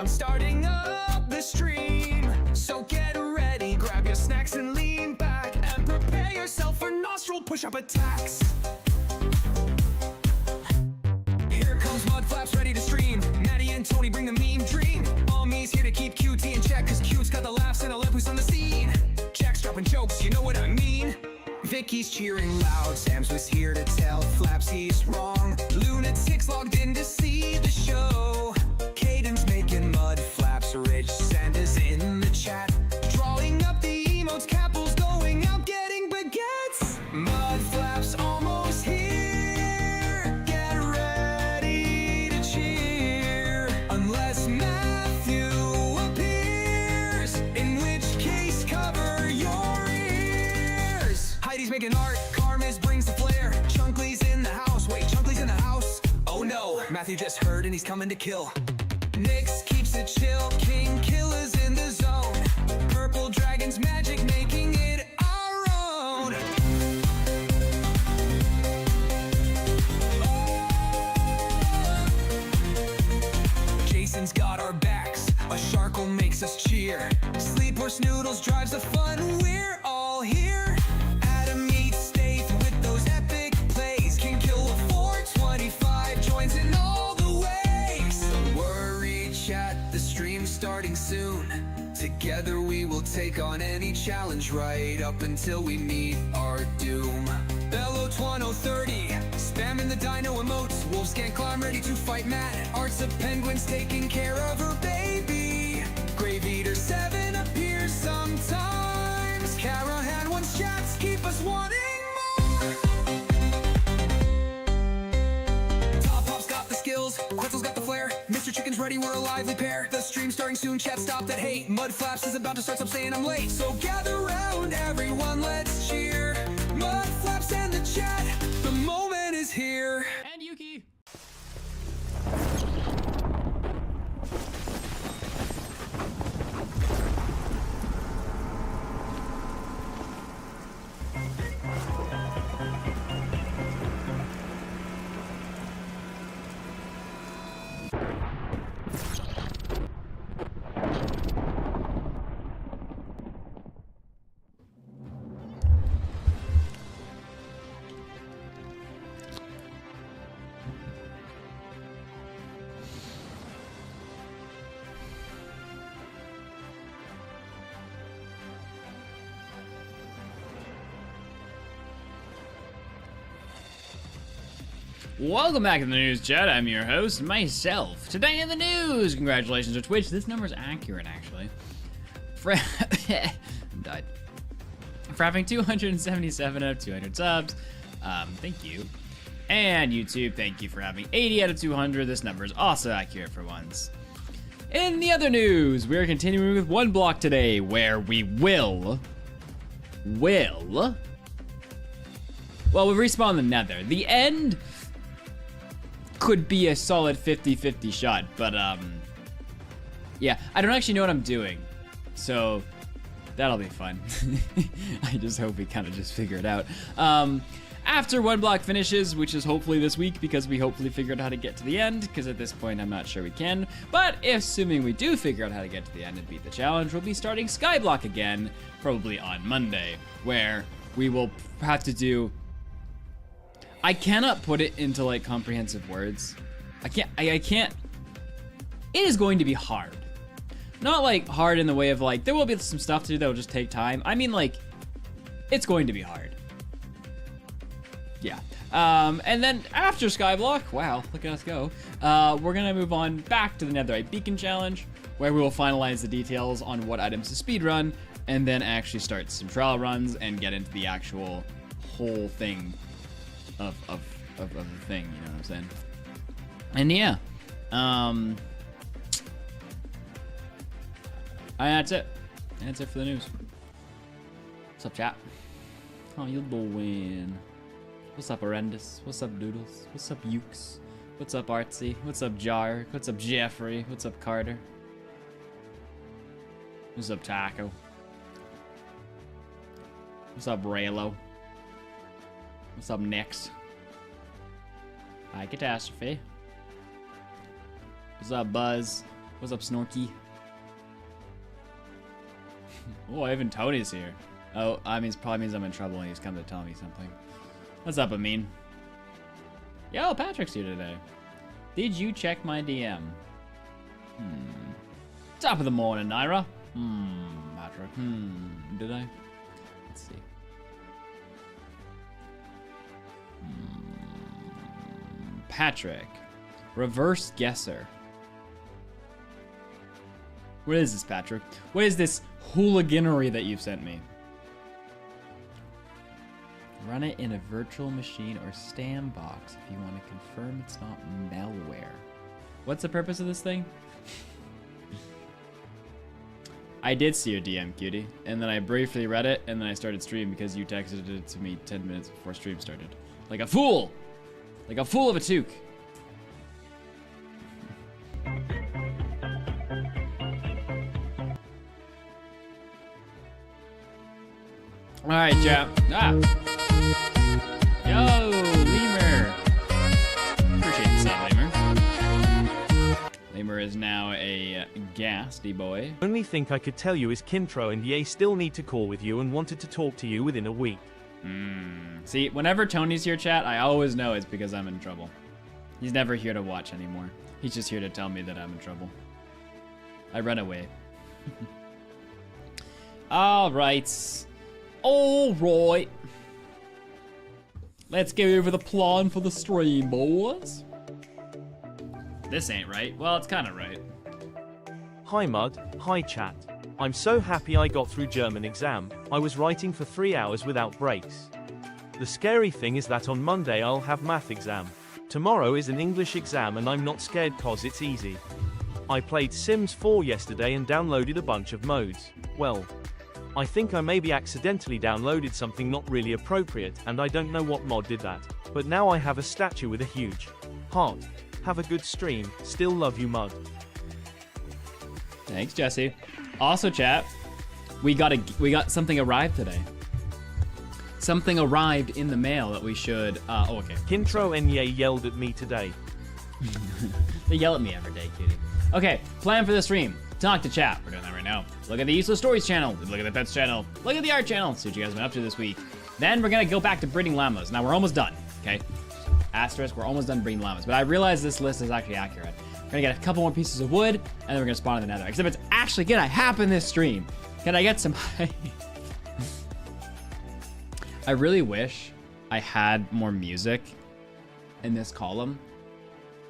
I'm starting up the stream, so get ready, grab your snacks and lean back, and prepare yourself for nostril push-up attacks. Here comes Mud Flaps ready to stream. Maddie and Tony bring the meme dream. All me's here to keep QT in check, cause Q's got the laughs and Olympus on the scene. Jack's dropping jokes, you know what I mean. Vicky's cheering loud, Sam's was here to tell Flaps he's wrong. Lunatics logged in to see the show. Caden's making Mud Flaps rich, Santa's in the chat, drawing up the emotes, Capple's going out getting baguettes. Mud Flaps almost here, get ready to cheer. Unless Matthew appears, in which case cover your ears. Heidi's making art, Carmes brings the flair, Chunkley's in the house, wait, Chunkley's in the house? Oh no, Matthew just heard and he's coming to kill. Nyx keeps it chill, King Killer's in the zone. Purple Dragon's magic making it our own. Jason's got our backs, a Sharkle makes us cheer. Sleep or Snoodles drives the fun, we're all here. Adam eats steak with those epic plays. King Killer 425 joins in all the ways. Don't worry, chat, the stream's starting soon. Together we will take on any challenge right up until we meet our doom. Bello 2030, spamming the dino emotes. Wolves can't climb, ready to fight Matt. Arts of Penguins taking care of her baby. Grave Eater 7 appears sometimes. Carahan wants chats, keep us wanting more. Top Pop's got the skills, Quetzal's got the flair. Mr. Chicken's ready, we're a lively pair. The stream's starting soon, chat stop that hate. Mud Flaps is about to start, stop saying I'm late. So gather round, everyone, let's cheer. Mud Flaps and the chat, the moment is here. And Yuki. Welcome back to the news chat. I'm your host, myself. Today in the news, congratulations to Twitch. This number's accurate, actually. Died. For having 277 out of 200 subs. Thank you. And YouTube, thank you for having 80 out of 200. This number is also accurate for once. In the other news, we're continuing with Oneblock today, where we will, well, we'll respawn the Nether. The end could be a solid 50-50 shot, but yeah, I don't actually know what I'm doing, so that'll be fun. I just hope we kind of just figure it out. After Oneblock finishes, which is hopefully this week, because we hopefully figured out how to get to the end, because at this point I'm not sure we can, but assuming we do figure out how to get to the end and beat the challenge, we'll be starting Skyblock again, probably on Monday, where we will have to do, I cannot put it into like comprehensive words. I can't. It is going to be hard. Not like hard in the way of like, there will be some stuff to do that will just take time. I mean like, it's going to be hard. Yeah. And then after Skyblock, wow, look at us go. We're gonna move on back to the Netherite Beacon Challenge, where we will finalize the details on what items to speedrun, and then actually start some trial runs and get into the actual whole thing of the thing, you know what I'm saying? And yeah, that's it. That's it for the news. What's up, chat? How you doing? What's up, Horrendous? What's up, Doodles? What's up, Ukes? What's up, Artsy? What's up, Jar? What's up, Jeffrey? What's up, Carter? What's up, Taco? What's up, Raylo? What's up, Next? Hi, Catastrophe. What's up, Buzz? What's up, Snorky? Oh, even Tony's here. Oh, I mean, it probably means I'm in trouble and he's come to tell me something. What's up, Amin? Yo, Patrick's here today. Did you check my DM? Top of the morning, Naira. Patrick. Did I? Let's see. Patrick. Reverse guesser. What is this, Patrick? What is this hooliganery that you've sent me? Run it in a virtual machine or sandbox if you want to confirm it's not malware. What's the purpose of this thing? I did see your DM, cutie, and then I briefly read it, and then I started stream because you texted it to me 10 minutes before stream started. Like a fool! Like a fool of a toque. Alright, chap. Yo, Lemur. Appreciate the sub, Lemur. Lemur is now a ghastly boy. Only thing I could tell you is Kintro and Ye still need to call with you and wanted to talk to you within a week. See, whenever Tony's here, chat, I always know it's because I'm in trouble. He's never here to watch anymore. He's just here to tell me that I'm in trouble. I run away. Alright. Alright. Let's go over the plan for the stream, boys. This ain't right. Well, it's kind of right. Hi Mud, hi chat. I'm so happy I got through German exam. I was writing for 3 hours without breaks. The scary thing is that on Monday I'll have math exam. Tomorrow is an English exam and I'm not scared cause it's easy. I played Sims 4 yesterday and downloaded a bunch of modes. Well, I think I maybe accidentally downloaded something not really appropriate and I don't know what mod did that. But now I have a statue with a huge heart. Have a good stream. Still love you, Mud. Thanks, Jesse. Also, chat, we got something arrived today. Something arrived in the mail that we should. Oh, okay. Kintro and Ye yelled at me today. They yell at me every day, cutie. Okay, plan for the stream. Talk to chat. We're doing that right now. Look at the Useless Stories channel. Look at the Pets channel. Look at the Art channel. See what you guys have been up to this week. Then we're gonna go back to breeding llamas. Now we're almost done. Okay. Asterisk. We're almost done breeding llamas. But I realize this list is actually accurate. We're gonna get a couple more pieces of wood, and then we're gonna spawn in the nether. Except it's actually gonna happen this stream. Can I get some? I really wish I had more music in this column,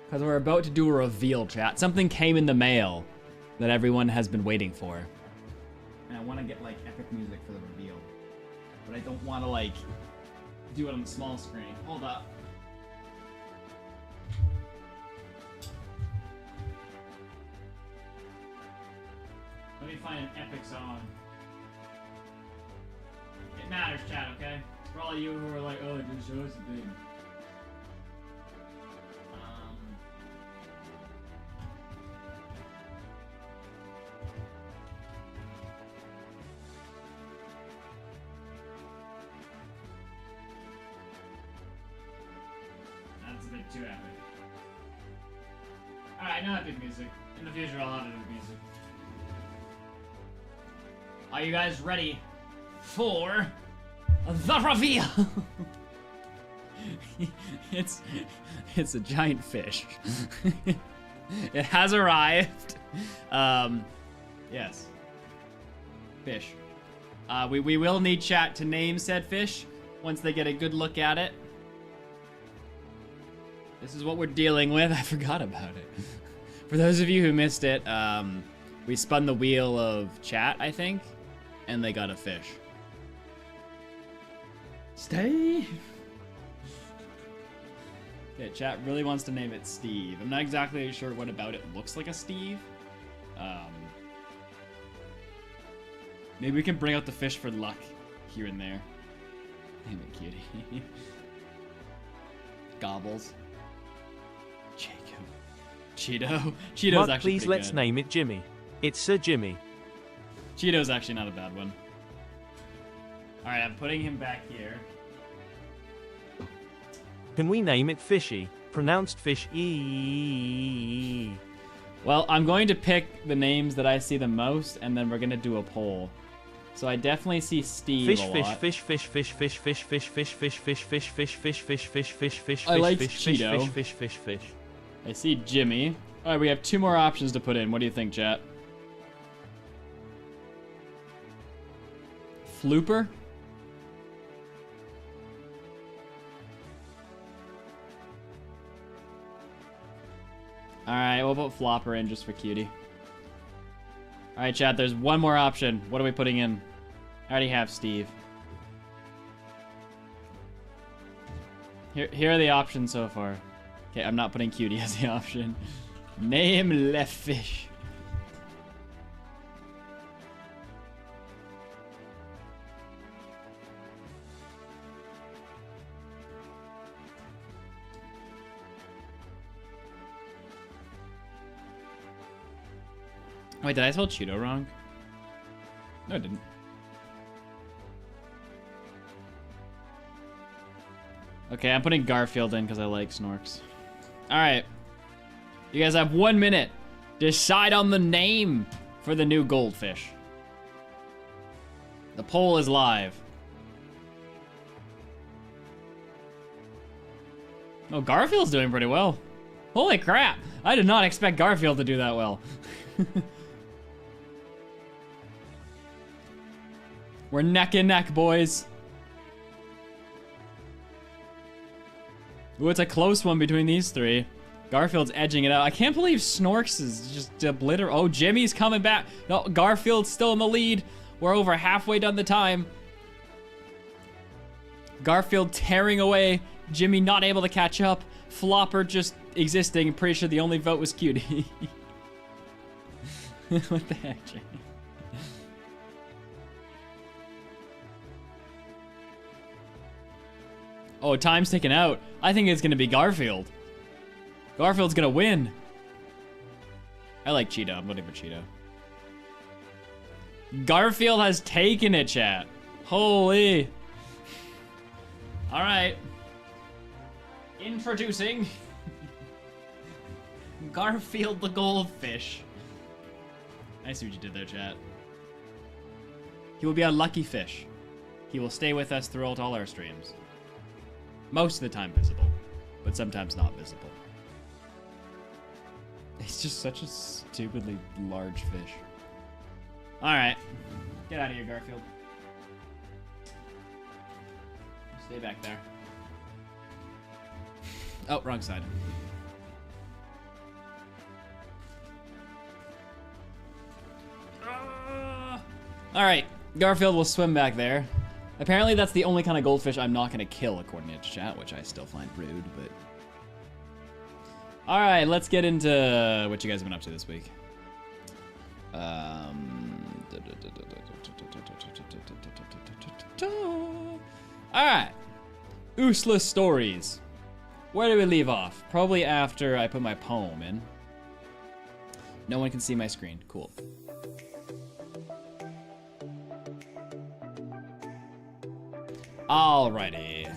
because we're about to do a reveal, chat. Something came in the mail that everyone has been waiting for. And I want to get like epic music for the reveal, but I don't want to like do it on the small screen. Hold up. Let me find an epic song. It matters, chat, okay? For all of you who are like, oh, it just shows the thing. That's a bit too epic. Alright, now epic music. In the future, I'll have epic music. Are you guys ready for the reveal? it's a giant fish. It has arrived. Yes. Fish. We will need chat to name said fish once they get a good look at it. This is what we're dealing with. I forgot about it. For those of you who missed it, we spun the wheel of chat, I think, and they got a fish. Steve. Okay, chat really wants to name it Steve. I'm not exactly sure what about it looks like a Steve. Maybe we can bring out the fish for luck here and there. Name it cutie. Gobbles. Jacob. Cheeto. Cheeto's Mud, actually please pretty let's good. name it Jimmy. It's Sir Jimmy. Cheeto's actually not a bad one. Alright, I'm putting him back here. Can we name it Fishy? Pronounced fish Well, I'm going to pick the names that I see the most, and then we're gonna do a poll. So I definitely see Steve a lot. Fish. I like Cheeto. Fish. I see Jimmy. All right, we have 2 more options to put in. What do you think, chat? Flooper? All right, we'll put Flopper in just for cutie. All right, chat, there's 1 more option. What are we putting in? I already have Steve. Here are the options so far. Okay, I'm not putting cutie as the option. Name left fish. Wait, did I spell Cheeto wrong? No, I didn't. Okay, I'm putting Garfield in because I like Snorks. Alright. You guys have 1 minute. Decide on the name for the new goldfish. The poll is live. Oh, Garfield's doing pretty well. Holy crap! I did not expect Garfield to do that well. We're neck and neck, boys. Ooh, it's a close one between these 3. Garfield's edging it out. I can't believe Snorks is just obliterated. Oh, Jimmy's coming back. No, Garfield's still in the lead. We're over halfway done the time. Garfield tearing away. Jimmy not able to catch up. Flopper just existing. I'm pretty sure the only vote was Cutie. What the heck, Jimmy? Oh, time's ticking out. I think it's gonna be Garfield. Garfield's gonna win. I like Cheeto. I'm voting for Cheeto. Garfield has taken it, chat. Holy. All right. Introducing Garfield the goldfish. I see what you did there, chat. He will be a lucky fish. He will stay with us throughout all our streams. Most of the time visible, but sometimes not visible. He's just such a stupidly large fish. All right, get out of here, Garfield. Stay back there. Oh, wrong side. All right, Garfield will swim back there. Apparently that's the only kind of goldfish I'm not gonna kill according to chat, which I still find rude, but... All right, let's get into what you guys have been up to this week. All right, useless stories. Where do we leave off? Probably after I put my poem in. No one can see my screen. Cool. Alrighty.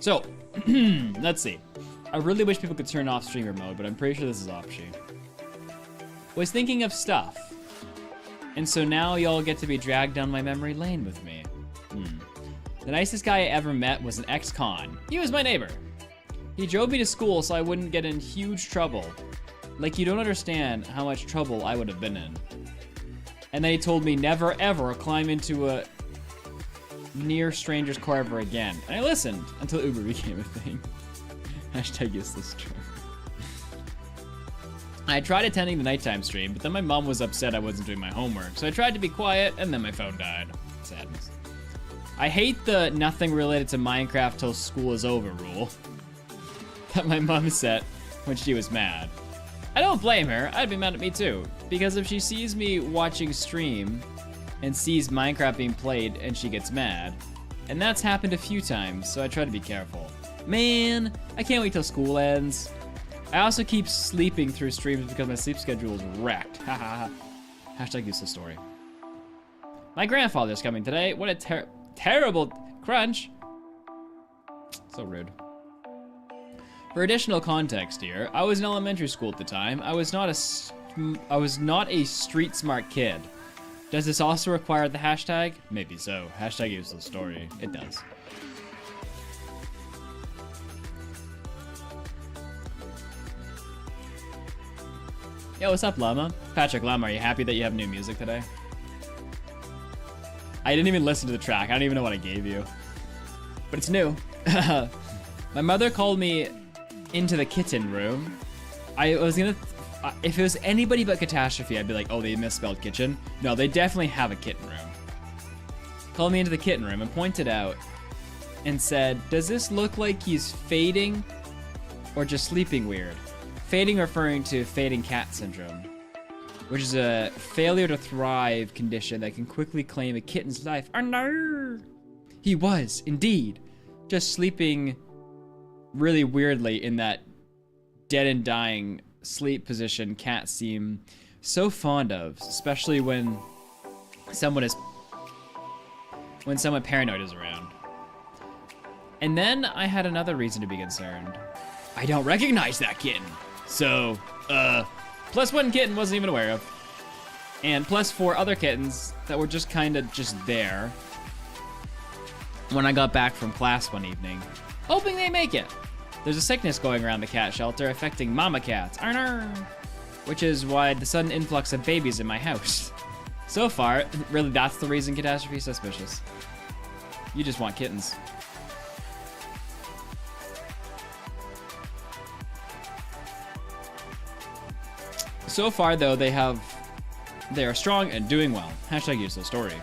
So, let's see. I really wish people could turn off streamer mode, but I'm pretty sure this is option. Was thinking of stuff. And so now y'all get to be dragged down my memory lane with me. The nicest guy I ever met was an ex-con. He was my neighbor. He drove me to school so I wouldn't get in huge trouble. Like, you don't understand how much trouble I would have been in. And then he told me never ever climb into a near stranger's car ever again. And I listened until Uber became a thing. Hashtag useless troll. I tried attending the nighttime stream, but then my mom was upset I wasn't doing my homework. So I tried to be quiet, and then my phone died. Sadness. I hate the nothing related to Minecraft till school is over rule that my mom set when she was mad. I don't blame her. I'd be mad at me too. Because if she sees me watching stream and sees Minecraft being played and she gets mad, and that's happened a few times, so I try to be careful. Man, I can't wait till school ends. I also keep sleeping through streams because my sleep schedule is wrecked. Haha. Hashtag useless story. My grandfather's coming today. What a terrible crunch. So rude. For additional context here, I was in elementary school at the time. I was not a street smart kid. Does this also require the hashtag? Maybe so. Hashtag useless story. It does. Yo, what's up, Llama? Patrick Llama, are you happy that you have new music today? I didn't even listen to the track. I don't even know what I gave you. But it's new. My mother called me into the kitten room. I was gonna... if it was anybody but Catastrophe, I'd be like, oh, they misspelled kitchen. No, they definitely have a kitten room. Called me into the kitten room and pointed out and said, does this look like he's fading or just sleeping weird? Fading referring to fading cat syndrome, which is a failure to thrive condition that can quickly claim a kitten's life. Oh no! He was, indeed, just sleeping really weirdly in that dead and dying sleep position cats seem so fond of, especially when someone paranoid is around. And then I had another reason to be concerned. I don't recognize that kitten. So, plus one kitten wasn't even aware of. And plus 4 other kittens that were just kind of just there when I got back from class one evening, hoping they make it. There's a sickness going around the cat shelter affecting mama cats, which is why the sudden influx of babies in my house. So far, really that's the reason Catastrophe is suspicious. You just want kittens. So far, though, they are strong and doing well. Hashtag useless story.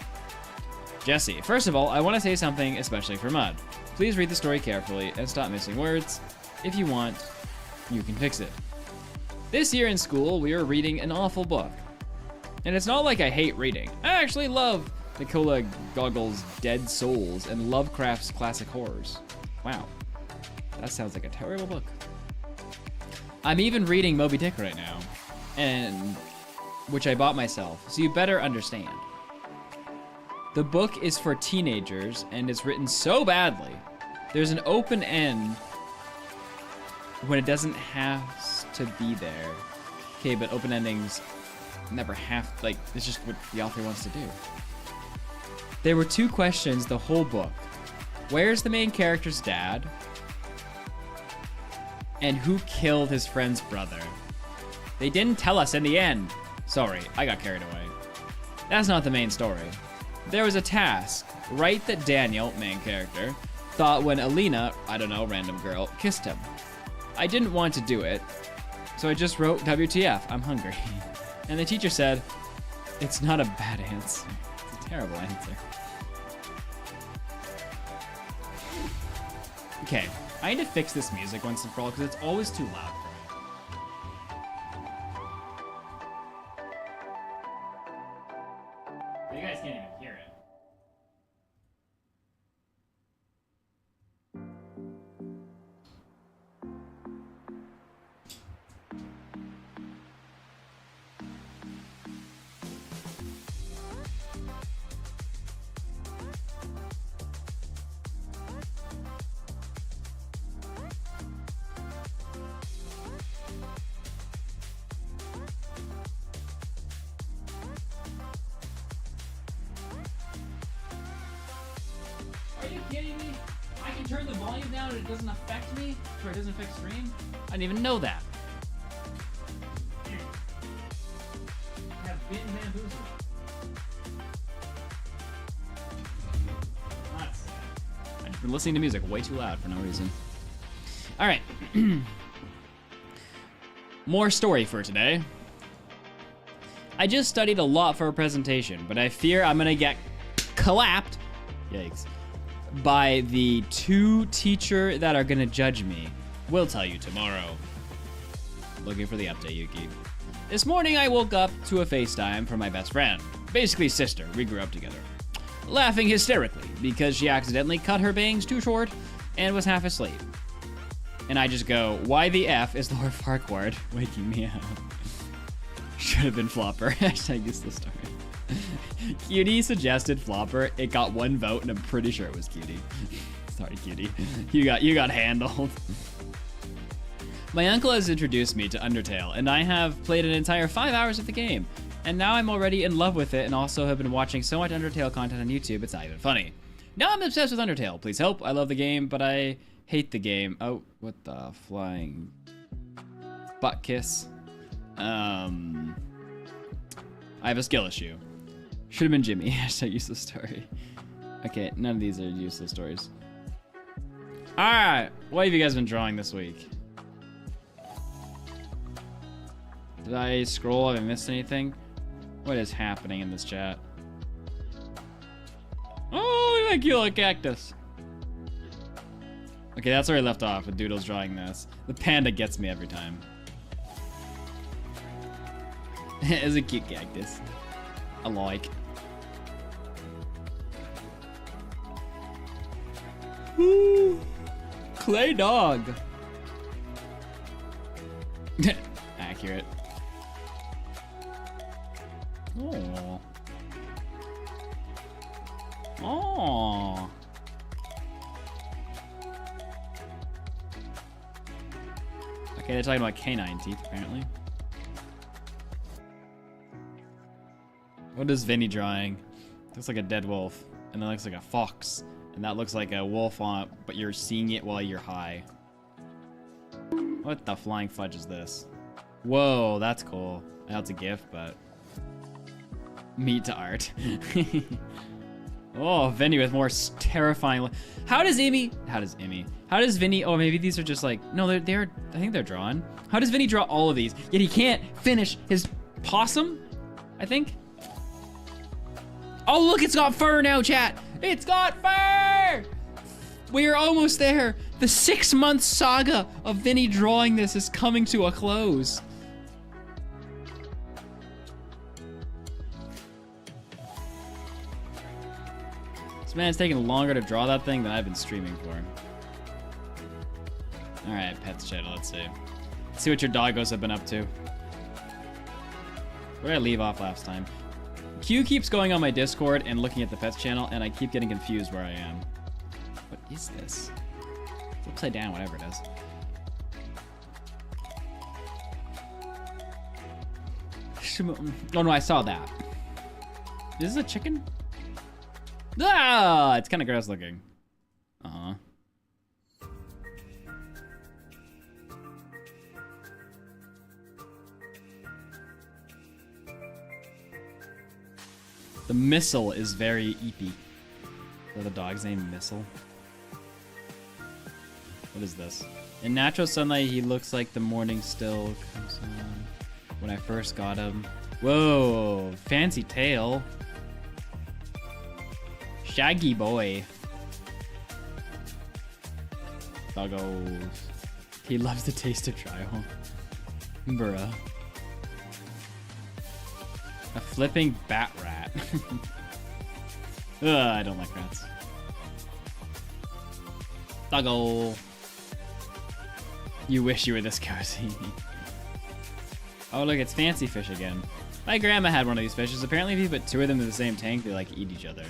Jesse, first of all, I want to say something especially for Mud. Please read the story carefully and stop missing words. If you want, you can fix it. This year in school, we were reading an awful book. And it's not like I hate reading. I actually love Nicola Goggles' Dead Souls and Lovecraft's classic horrors. Wow, that sounds like a terrible book. I'm even reading Moby Dick right now, and which I bought myself, so you better understand. The book is for teenagers and is written so badly. There's an open end when it doesn't have to be there. Okay, but open endings never have, like, it's just what the author wants to do. There were 2 questions the whole book. Where's the main character's dad? And who killed his friend's brother? They didn't tell us in the end. Sorry, I got carried away. That's not the main story. There was a task, write that Daniel, main character, thought when Alina, I don't know, random girl, kissed him. I didn't want to do it, so I just wrote WTF, I'm hungry. And the teacher said, it's not a bad answer. It's a terrible answer. Okay, I need to fix this music once and for all because it's always too loud for me. But you guys can't even hear it. Are you kidding me? I can turn the volume down and it doesn't affect me? Or it doesn't affect stream? I didn't even know that. I have been bamboozled. That's sad. I've just been listening to music way too loud for no reason. Alright. More story for today. I just studied a lot for a presentation, but I fear I'm gonna get clapped. Yikes. By the 2 teacher that are gonna judge me. We'll tell you tomorrow. Looking for the update, Yuki. This morning I woke up to a FaceTime from my best friend. Basically sister, we grew up together. Laughing hysterically because she accidentally cut her bangs too short and was half asleep. And I just go, why the F is Lord Farquaad waking me up? Should have been Flopper. Hashtag useless story. Cutie suggested Flopper. It got 1 vote, and I'm pretty sure it was Cutie. Sorry, Cutie. You got handled. My uncle has introduced me to Undertale, and I have played an entire 5 hours of the game. And now I'm already in love with it, and also have been watching so much Undertale content on YouTube, it's not even funny. Now I'm obsessed with Undertale. Please help. I love the game, but I hate the game. Oh, what the flying butt kiss. I have a skill issue. Should have been Jimmy. Hashtag useless story. Okay, none of these are useless stories. Alright, what have you guys been drawing this week? Did I scroll? Have I missed anything? What is happening in this chat? Oh, look at that cute little cactus. Okay, that's where I left off with Doodles drawing this. The panda gets me every time. It's a cute cactus. I like. Ooh, clay dog. Accurate. Oh. Oh. Okay, they're talking about canine teeth, apparently. What is Vinny drawing? Looks like a dead wolf, and that looks like a fox, and that looks like a wolf on, but you're seeing it while you're high. What the flying fudge is this? Whoa, that's cool. I know it's a gift, but meat to art. Oh, Vinny with more terrifying. How does Vinny? Oh, maybe these are just like, no, they're. I think they're drawn. How does Vinny draw all of these? Yet he can't finish his possum. I think. Oh, look, it's got fur now, chat. It's got fur. We're almost there. The 6-month saga of Vinny drawing this is coming to a close. This man's taking longer to draw that thing than I've been streaming for. All right, pets channel, let's see. Let's see what your doggos have been up to. Where did I leave off last time? Q keeps going on my Discord and looking at the pets channel, and I keep getting confused where I am. What is this? It's upside down, whatever it is. Oh no, I saw that. Is this a chicken? Ah, it's kind of gross looking. Uh-huh. The missile is very eepy. Is the dog's name Missile? What is this? In natural sunlight, he looks like the morning still comes on. When I first got him. Whoa, fancy tail. Shaggy boy. Doggos. He loves the taste of trial. Bruh. A flipping bat rat. Ugh, I don't like rats. Doggo. You wish you were this cozy. Oh, look, it's Fancy Fish again. My grandma had one of these fishes. Apparently, if you put 2 of them in the same tank, they like eat each other.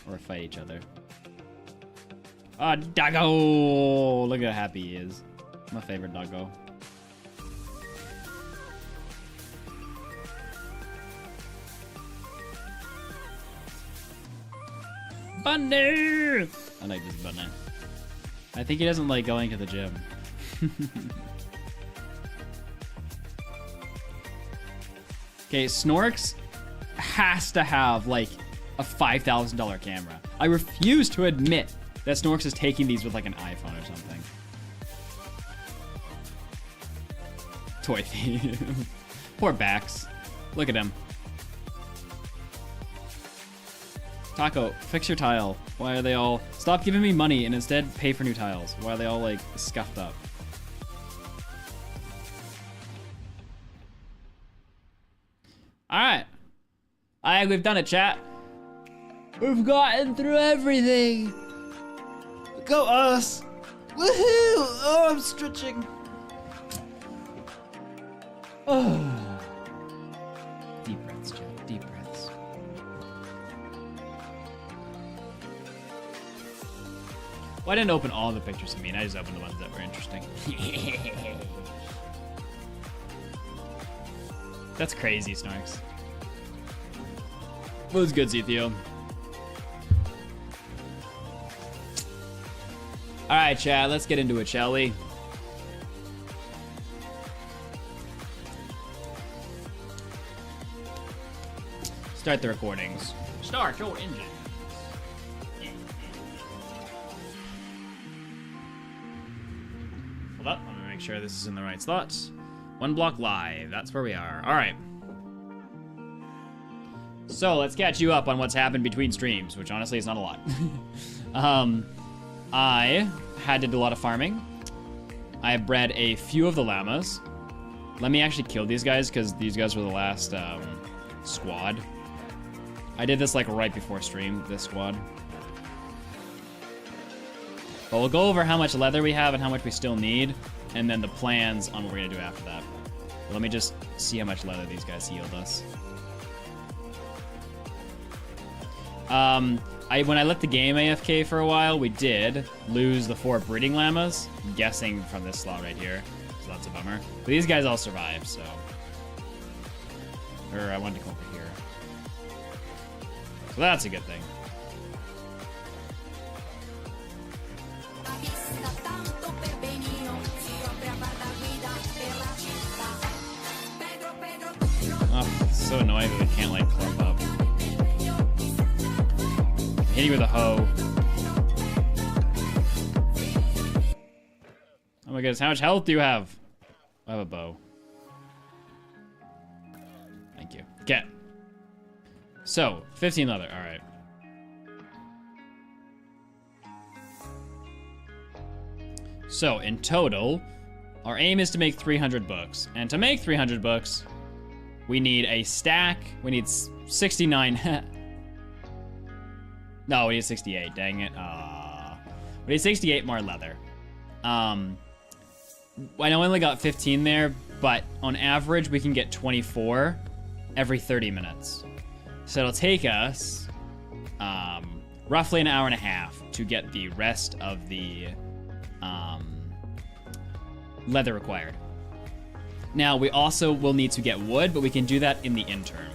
Or fight each other. Oh, doggo! Look how happy he is. My favorite doggo. Bunny! I like this bunny. I think he doesn't like going to the gym. Okay, Snorks has to have like a $5,000 camera. I refuse to admit that Snorks is taking these with like an iPhone or something. Toy thief. Poor Bax. Look at him. Taco, fix your tile. Why are they all... Stop giving me money and instead pay for new tiles. Why are they all like scuffed up? Alright. We've done it, chat. We've gotten through everything. Go us. Woohoo! Oh, I'm stretching. Oh. Deep breaths, chat. Deep breaths. Well, I didn't open all the pictures of me. I just opened the ones that were interesting. That's crazy, Snarks. Was good, Zethio. All right, chat. Let's get into it, shall we? Start the recordings. Start your engine. Hold up. I'm gonna make sure this is in the right slot. Oneblock live. That's where we are. All right. So let's catch you up on what's happened between streams, which honestly is not a lot. I had to do a lot of farming. I bred a few of the llamas. Let me actually kill these guys because these guys were the last squad. I did this like right before stream, this squad. But we'll go over how much leather we have and how much we still need, and then the plans on what we're gonna do after that. But let me just see how much leather these guys yield us. When I let the game AFK for a while, we did lose the 4 breeding llamas. I'm guessing from this slot right here. So that's a bummer. But these guys all survived, so. Or I wanted to come over here. So that's a good thing. Oh, it's so annoying that they can't like clump up. Hit you with a hoe. Oh my goodness, how much health do you have? I have a bow. Thank you. Okay. So, 15 leather, alright. So, in total, our aim is to make 300 books. And to make 300 books, we need a stack. We need 69. No, we need 68. Dang it. We need 68 more leather. I know I only got 15 there, but on average, we can get 24 every 30 minutes. So it'll take us roughly an hour and a half to get the rest of the leather required. Now, we also will need to get wood, but we can do that in the interim.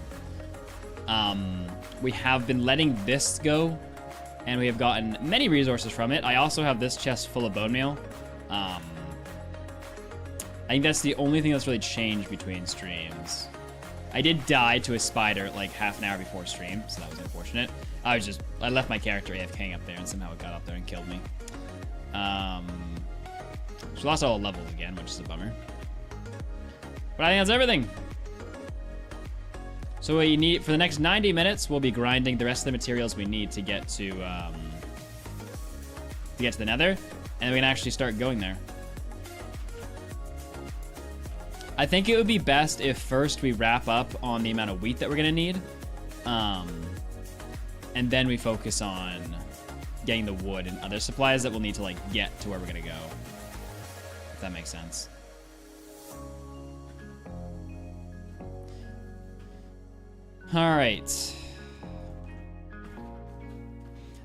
We have been letting this go, and we have gotten many resources from it. I also have this chest full of bone meal. I think that's the only thing that's really changed between streams. I did die to a spider like half an hour before stream, so that was unfortunate. I left my character AFKing up there, and somehow it got up there and killed me. So we lost all the levels again, which is a bummer. But I think that's everything. So we need, for the next 90 minutes, we'll be grinding the rest of the materials we need to get to the nether, and we can actually start going there. I think it would be best if first we wrap up on the amount of wheat that we're gonna need, and then we focus on getting the wood and other supplies that we'll need to like get to where we're gonna go. If that makes sense. All right.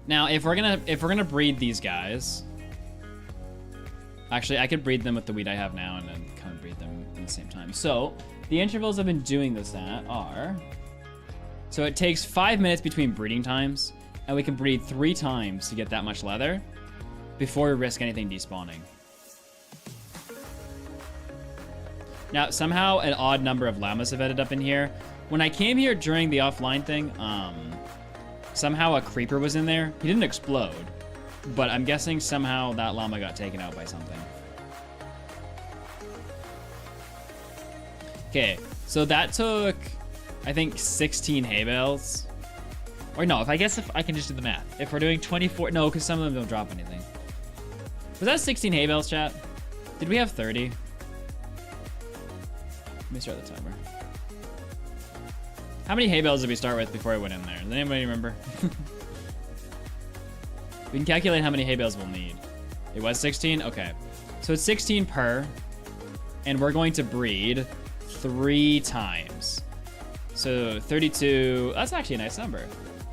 Now, if we're gonna breed these guys, actually, I could breed them with the wheat I have now, and then kind of breed them at the same time. So the intervals I've been doing this at are. So it takes 5 minutes between breeding times, and we can breed 3 times to get that much leather before we risk anything despawning. Now, somehow an odd number of llamas have ended up in here. When I came here during the offline thing, somehow a creeper was in there. He didn't explode, but I'm guessing somehow that llama got taken out by something. Okay, so that took, I think, 16 hay bales. Or no, if I can just do the math. If we're doing 24, no, because some of them don't drop anything. Was that 16 hay bales, chat? Did we have 30? Let me start the timer. How many hay bales did we start with before I went in there? Does anybody remember? We can calculate how many hay bales we'll need. It was 16? Okay. So it's 16 per, and we're going to breed 3 times. So 32, that's actually a nice number.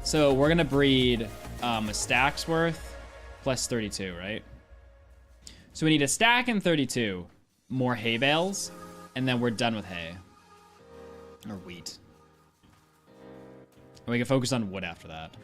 So we're gonna breed a stack's worth plus 32, right? So we need a stack and 32, more hay bales, and then we're done with hay. Or wheat. And we can focus on wood after that.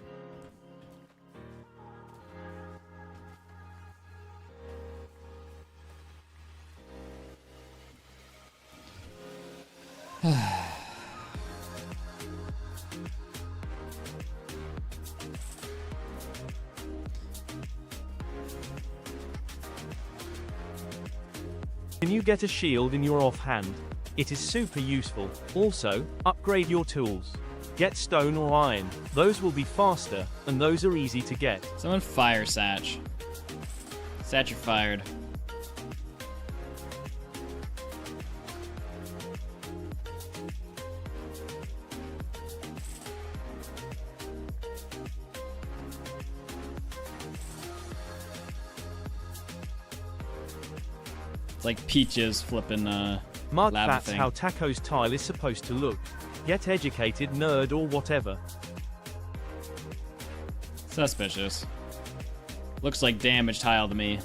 Can you get a shield in your offhand? It is super useful. Also, upgrade your tools. Get stone or iron. Those will be faster, and those are easy to get. Someone fire Satch. Satch, you're fired. It's like Peaches flipping Mud, lava that's thing. how Taco's tile is supposed to look. Get educated, nerd, or whatever. Suspicious. Looks like damaged tile to me.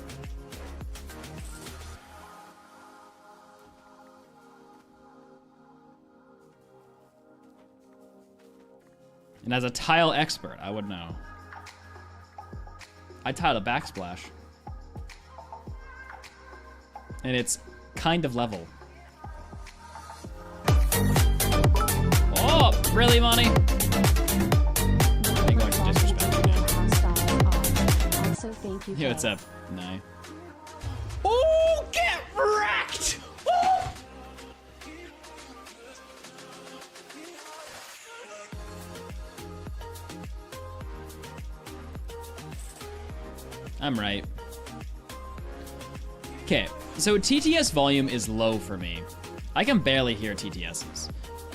And as a tile expert, I would know. I tiled a backsplash. And it's kind of level. Oh, really, Monty? I'm going to disrespect you. Also, thank you. Yo, what's up? No. Oh, get wrecked! Oh! I'm right. Okay, so TTS volume is low for me. I can barely hear TTSs.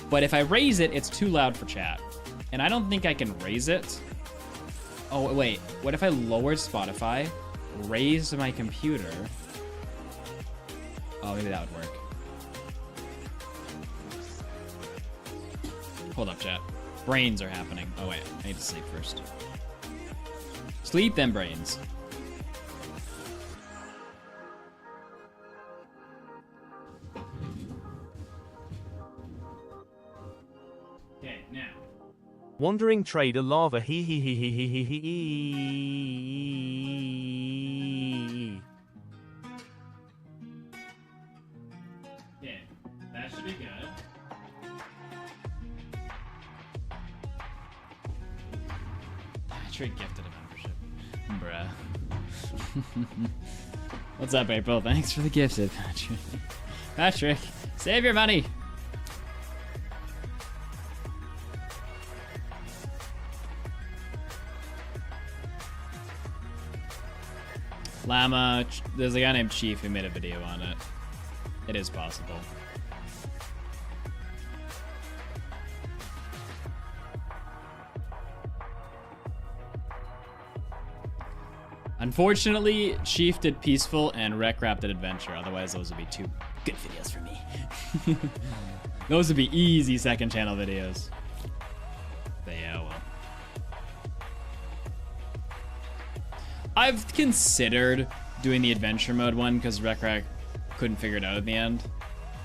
But if I raise it, it's too loud for chat. And I don't think I can raise it. Oh, wait. What if I lowered Spotify, raised my computer? Oh, maybe that would work. Hold up, chat. Brains are happening. Oh, wait. I need to sleep first. Sleep, then brains. Okay, now. Wandering trader lava he. Okay, that should be good. Patrick gifted a membership. Bruh. What's up, April? Thanks for the gifted, Patrick. Patrick, save your money. Llama, there's a guy named Chief who made a video on it. It is possible. Unfortunately, Chief did Peaceful and Rec Rap did Adventure. Otherwise, those would be two good videos for me. Those would be easy second channel videos. But yeah, well. I've considered doing the adventure mode one because Rec Rec couldn't figure it out at the end.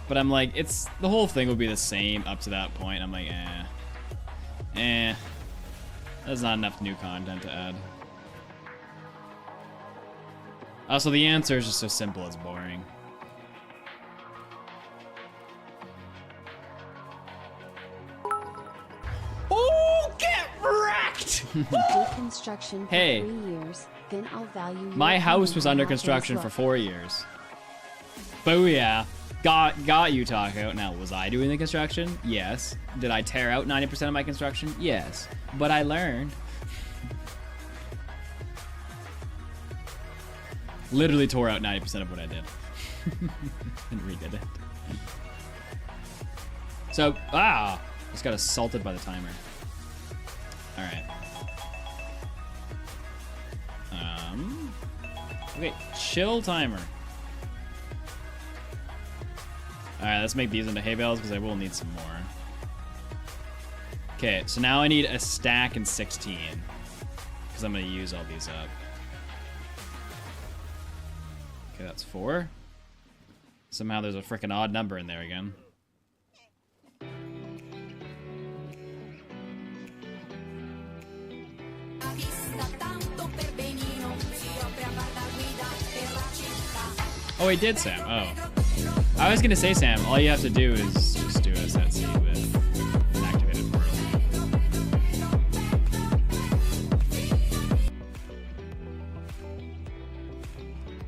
But I'm like, it's the whole thing will be the same up to that point. I'm like, there's not enough new content to add. Also, the answer is just so simple it's boring. Oh, get wrecked! Construction for Hey. 3 years, then I'll value your My house opinion was on under how construction things for look. 4 years. Booyah. Got you, Taco. Now, was I doing the construction? Yes. Did I tear out 90% of my construction? Yes. But I learned. Literally tore out 90% of what I did. And redid it. So, just got assaulted by the timer. Alright. Okay, chill timer. Alright, let's make these into hay bales because I will need some more. Okay, so now I need a stack and 16. Because I'm going to use all these up. Okay, that's 4. Somehow there's a freaking odd number in there again. Oh, he did, Sam. Oh. I was gonna say, Sam, all you have to do is just do a set C with an activated portal.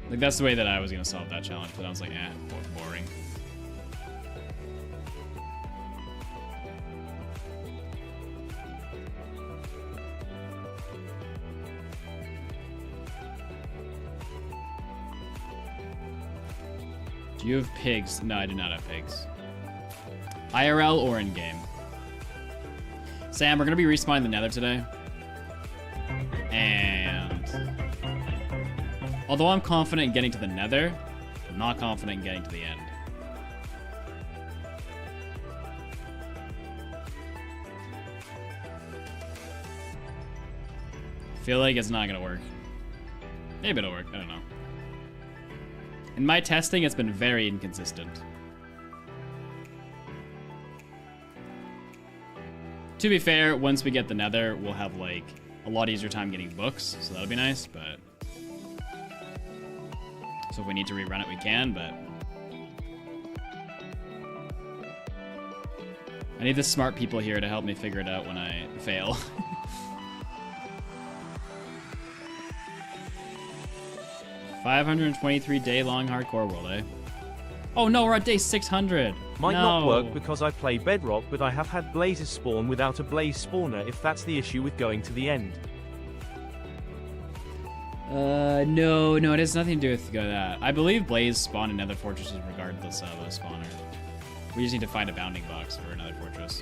Like, that's the way that I was gonna solve that challenge, but I was like, boring. Do you have pigs? No, I do not have pigs. IRL or in-game? Sam, we're gonna be respawning the nether today. And although I'm confident in getting to the nether, I'm not confident in getting to the end. I feel like it's not gonna work. Maybe it'll work, I don't know. In my testing, it's been very inconsistent. To be fair, once we get the nether, we'll have like a lot easier time getting books, so that'll be nice, but... So if we need to rerun it, we can, but... I need the smart people here to help me figure it out when I fail. 523 day long hardcore world, eh? Oh no, we're at day 600. Might no. not work because I play Bedrock, but I have had blazes spawn without a blaze spawner if that's the issue with going to the end. No, it has nothing to do with that. I believe blaze spawn in nether fortresses regardless of a spawner. We just need to find a bounding box for another fortress.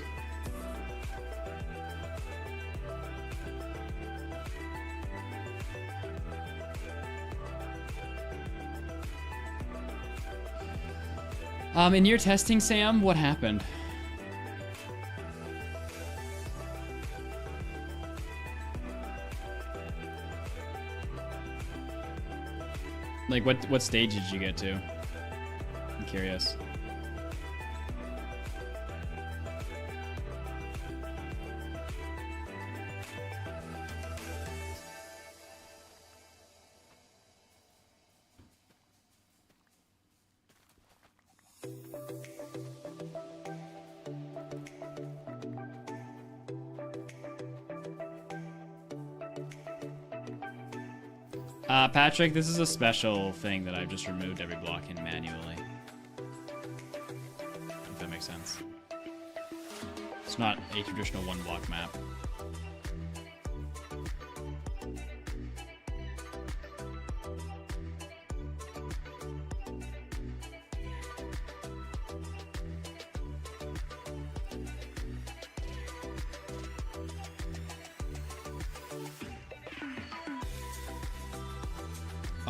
In your testing, Sam, what happened? Like, what stage did you get to? I'm curious. Patrick, this is a special thing that I've just removed every block in manually. If that makes sense. It's not a traditional one block map.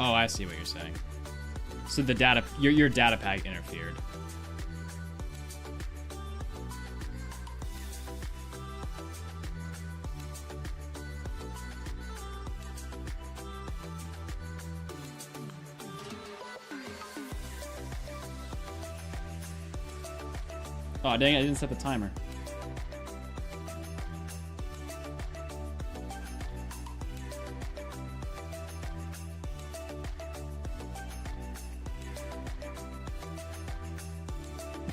Oh, I see what you're saying. So the data, your data pack interfered. Oh, dang it, I didn't set the timer.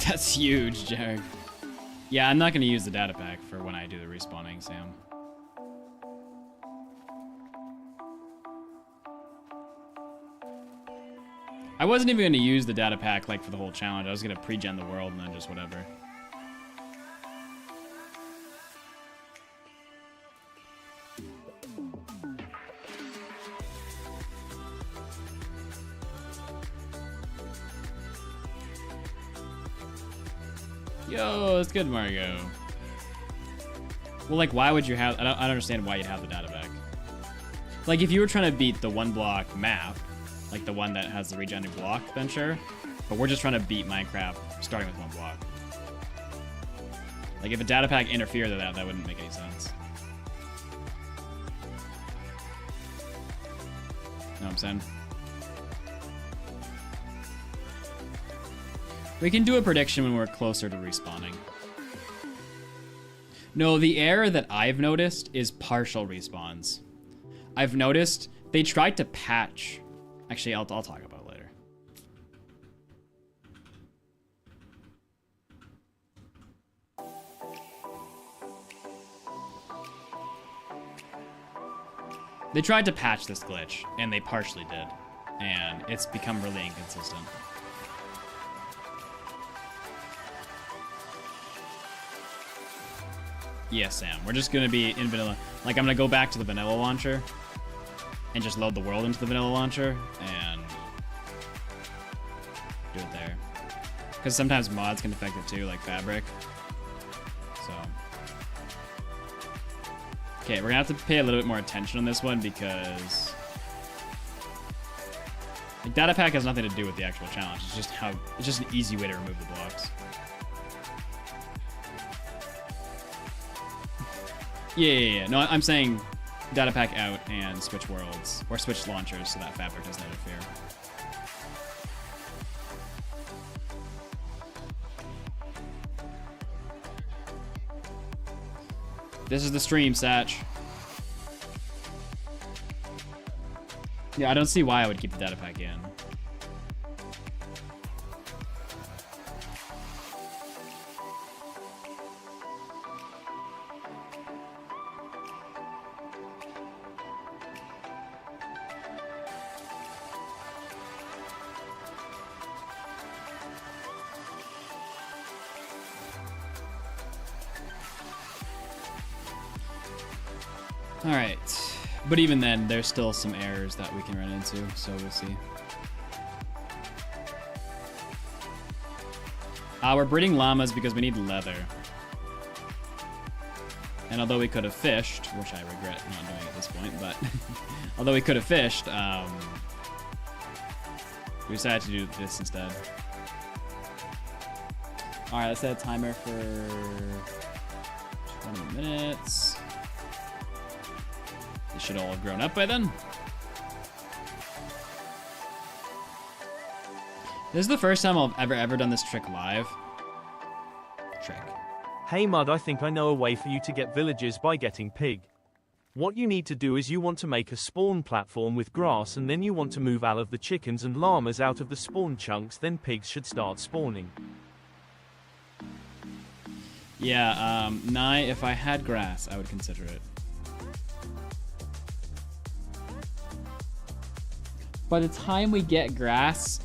That's huge, Jared. Yeah, I'm not going to use the data pack for when I do the respawning, Sam. I wasn't even going to use the data pack like for the whole challenge. I was going to pre-gen the world and then just whatever. Yo, it's good, Margo. Well, like, why would you have... I don't understand why you'd have the data back. Like, if you were trying to beat the one block map, like the one that has the regenerating block, then sure. But we're just trying to beat Minecraft starting with one block. Like, if a data pack interfered with that, that wouldn't make any sense. Know what I'm saying? We can do a prediction when we're closer to respawning. No, the error that I've noticed is partial respawns. I've noticed they tried to patch. Actually, I'll talk about it later. They tried to patch this glitch, and they partially did. And it's become really inconsistent. Yeah, Sam, we're just gonna be in vanilla. Like, I'm gonna go back to the vanilla launcher and just load the world into the vanilla launcher and do it there. Because sometimes mods can affect it too, like Fabric. So. Okay, we're gonna have to pay a little bit more attention on this one because like, data pack has nothing to do with the actual challenge. It's just an easy way to remove the blocks. Yeah. No, I'm saying data pack out and switch worlds or switch launchers so that Fabric doesn't interfere. This is the stream, Satch. Yeah, I don't see why I would keep the data pack in. Alright, but even then, there's still some errors that we can run into, so we'll see. We're breeding llamas because we need leather. And although we could have fished, which I regret not doing at this point, but although we could have fished, we decided to do this instead. Alright, let's set a timer for 20 minutes. They should all have grown up by then. This is the first time I've ever done this trick live. Hey Mud, I think I know a way for you to get villagers by getting pig. What you need to do is you want to make a spawn platform with grass and then you want to move all of the chickens and llamas out of the spawn chunks, then pigs should start spawning. Yeah, Nye, if I had grass, I would consider it. By the time we get grass,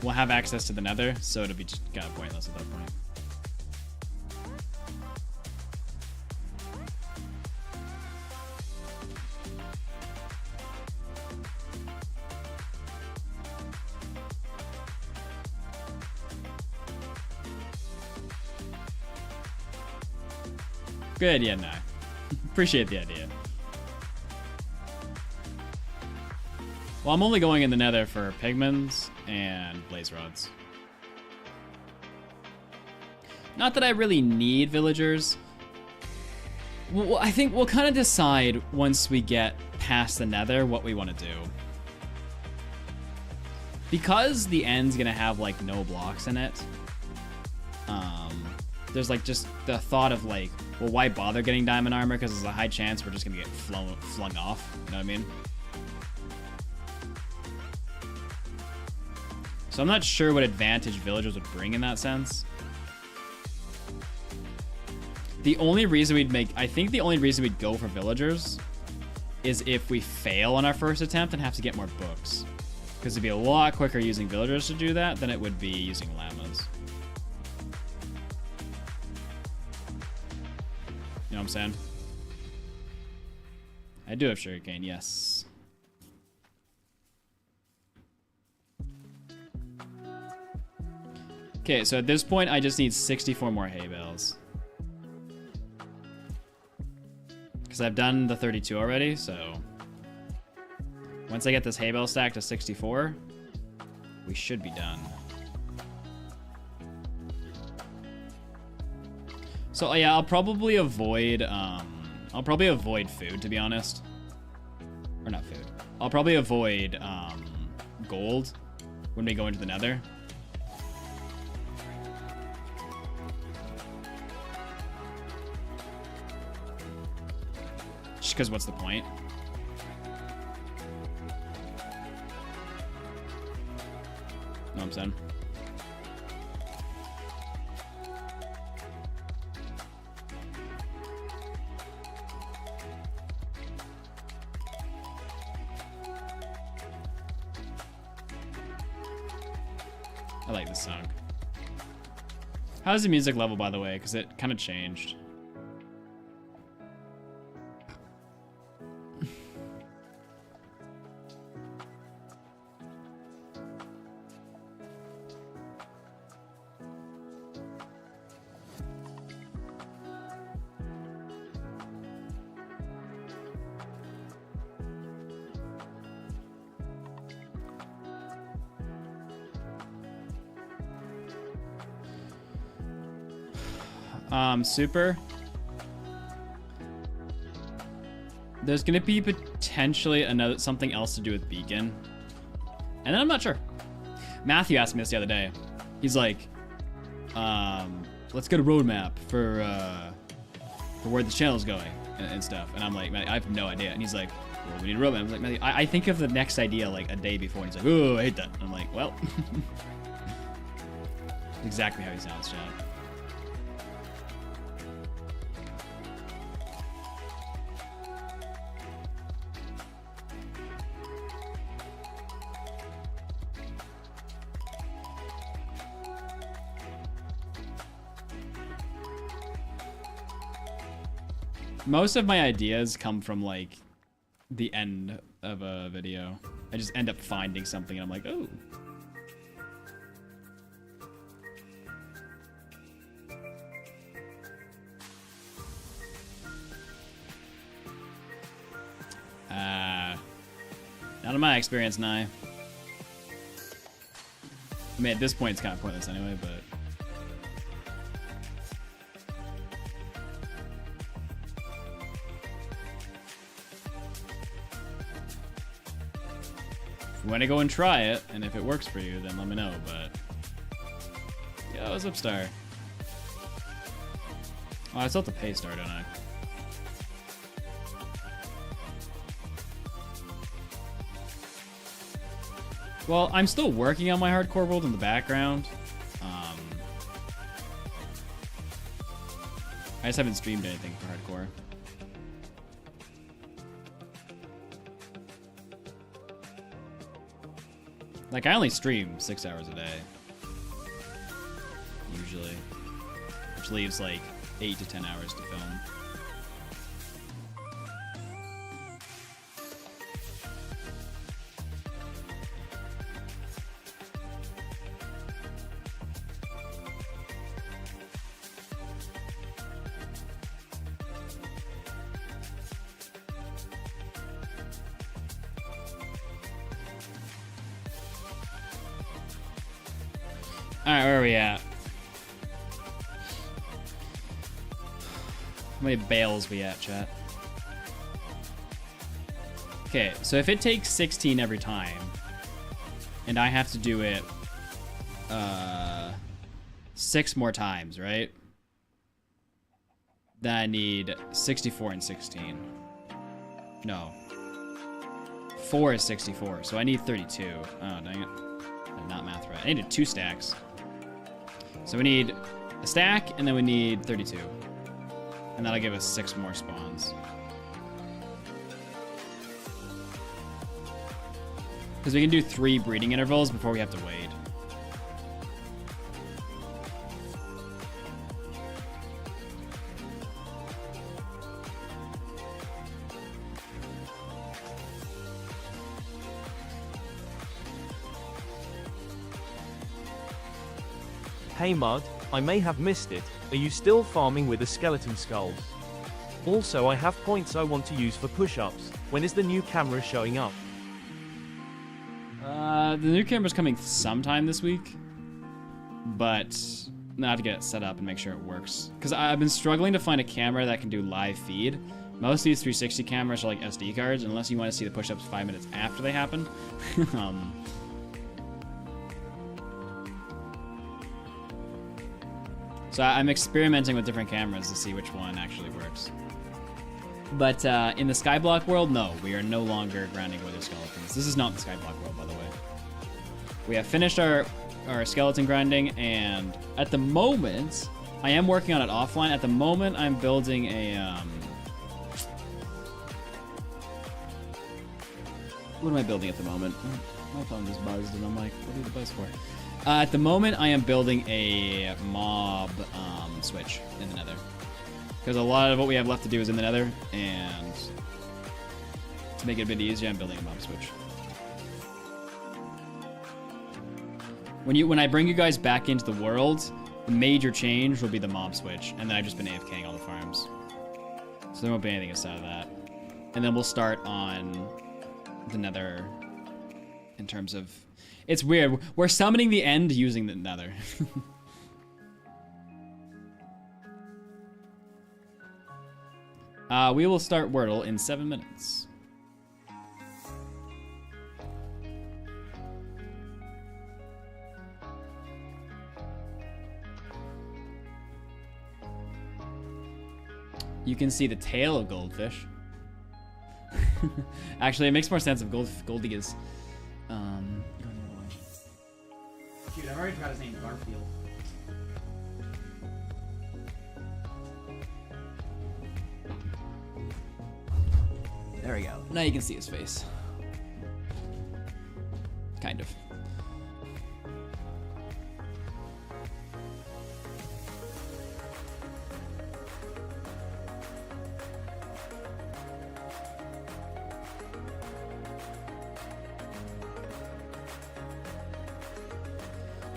we'll have access to the nether, so it'll be just kind of pointless at that point. Good idea, Nye. Appreciate the idea. Well, I'm only going in the nether for pigments and blaze rods. Not that I really need villagers. Well, I think we'll kind of decide once we get past the nether what we want to do. Because the end's gonna have like no blocks in it, there's like just the thought of like, well, why bother getting diamond armor? Because there's a high chance we're just gonna get flung off. You know what I mean? So I'm not sure what advantage villagers would bring in that sense. The only reason I think the only reason we'd go for villagers is if we fail on our first attempt and have to get more books. Because it'd be a lot quicker using villagers to do that than it would be using llamas. You know what I'm saying? I do have sugarcane, yes. Okay, so at this point, I just need 64 more hay bales. Because I've done the 32 already, so... Once I get this hay bale stack to 64, we should be done. So yeah, I'll probably avoid food, to be honest. Or not food. I'll probably avoid gold when we go into the nether. Just because what's the point? Know what I'm saying? I like this song. How's the music level, by the way? Because it kind of changed. Super. There's gonna be potentially something else to do with Beacon. And then I'm not sure. Matthew asked me this the other day. He's like, let's get a roadmap for where the channel's going and stuff. And I'm like, man, I have no idea. And he's like, well, we need a roadmap. I'm like, Matthew, I think of the next idea like a day before. And he's like, oh, I hate that. And I'm like, well. Exactly how he sounds, chat. Most of my ideas come from like the end of a video. I just end up finding something and I'm like, oh. Not in my experience, Nye. I mean, at this point, it's kind of pointless anyway, but. If you want to go and try it, and if it works for you, then let me know, but... Yo, what's up, Star? Oh, I still have to pay Star, don't I? Well, I'm still working on my hardcore world in the background. I just haven't streamed anything for hardcore. Like, I only stream 6 hours a day. Usually. Which leaves like 8 to 10 hours to film. Alright, where are we at? How many bales we at, chat? Okay, so if it takes 16 every time, and I have to do it 6 more times, right? Then I need 64 and 16. No. 4 is 64, so I need 32. Oh, dang it. I'm not math right. I needed 2 stacks. So we need a stack, and then we need 32. And that'll give us 6 more spawns. Because we can do 3 breeding intervals before we have to wait. Hey Mud, I may have missed it, are you still farming with the skeleton skulls? Also I have points I want to use for push-ups, when is the new camera showing up? The new camera's coming sometime this week, but I have to get it set up and make sure it works. Because I've been struggling to find a camera that can do live feed. Most of these 360 cameras are like SD cards, unless you want to see the push-ups 5 minutes after they happen. So I'm experimenting with different cameras to see which one actually works. But in the skyblock world, no, we are no longer grinding wither skeletons. This is not the skyblock world, by the way. We have finished our skeleton grinding, and at the moment, I am working on it offline. At the moment, I'm building a what am I building at the moment? My phone just buzzed, and I'm like, what did the buzz for? At the moment, I am building a mob switch in the nether. Because a lot of what we have left to do is in the nether, and to make it a bit easier, I'm building a mob switch. When I bring you guys back into the world, the major change will be the mob switch, and then I've just been AFKing all the farms. So there won't be anything outside of that. And then we'll start on the nether in terms of... It's weird. We're summoning the end using the nether. We will start Wordle in 7 minutes. You can see the tail of goldfish. Actually, it makes more sense if Goldie is. Dude, I've already forgot his name. Garfield. There we go. Now you can see his face. Kind of.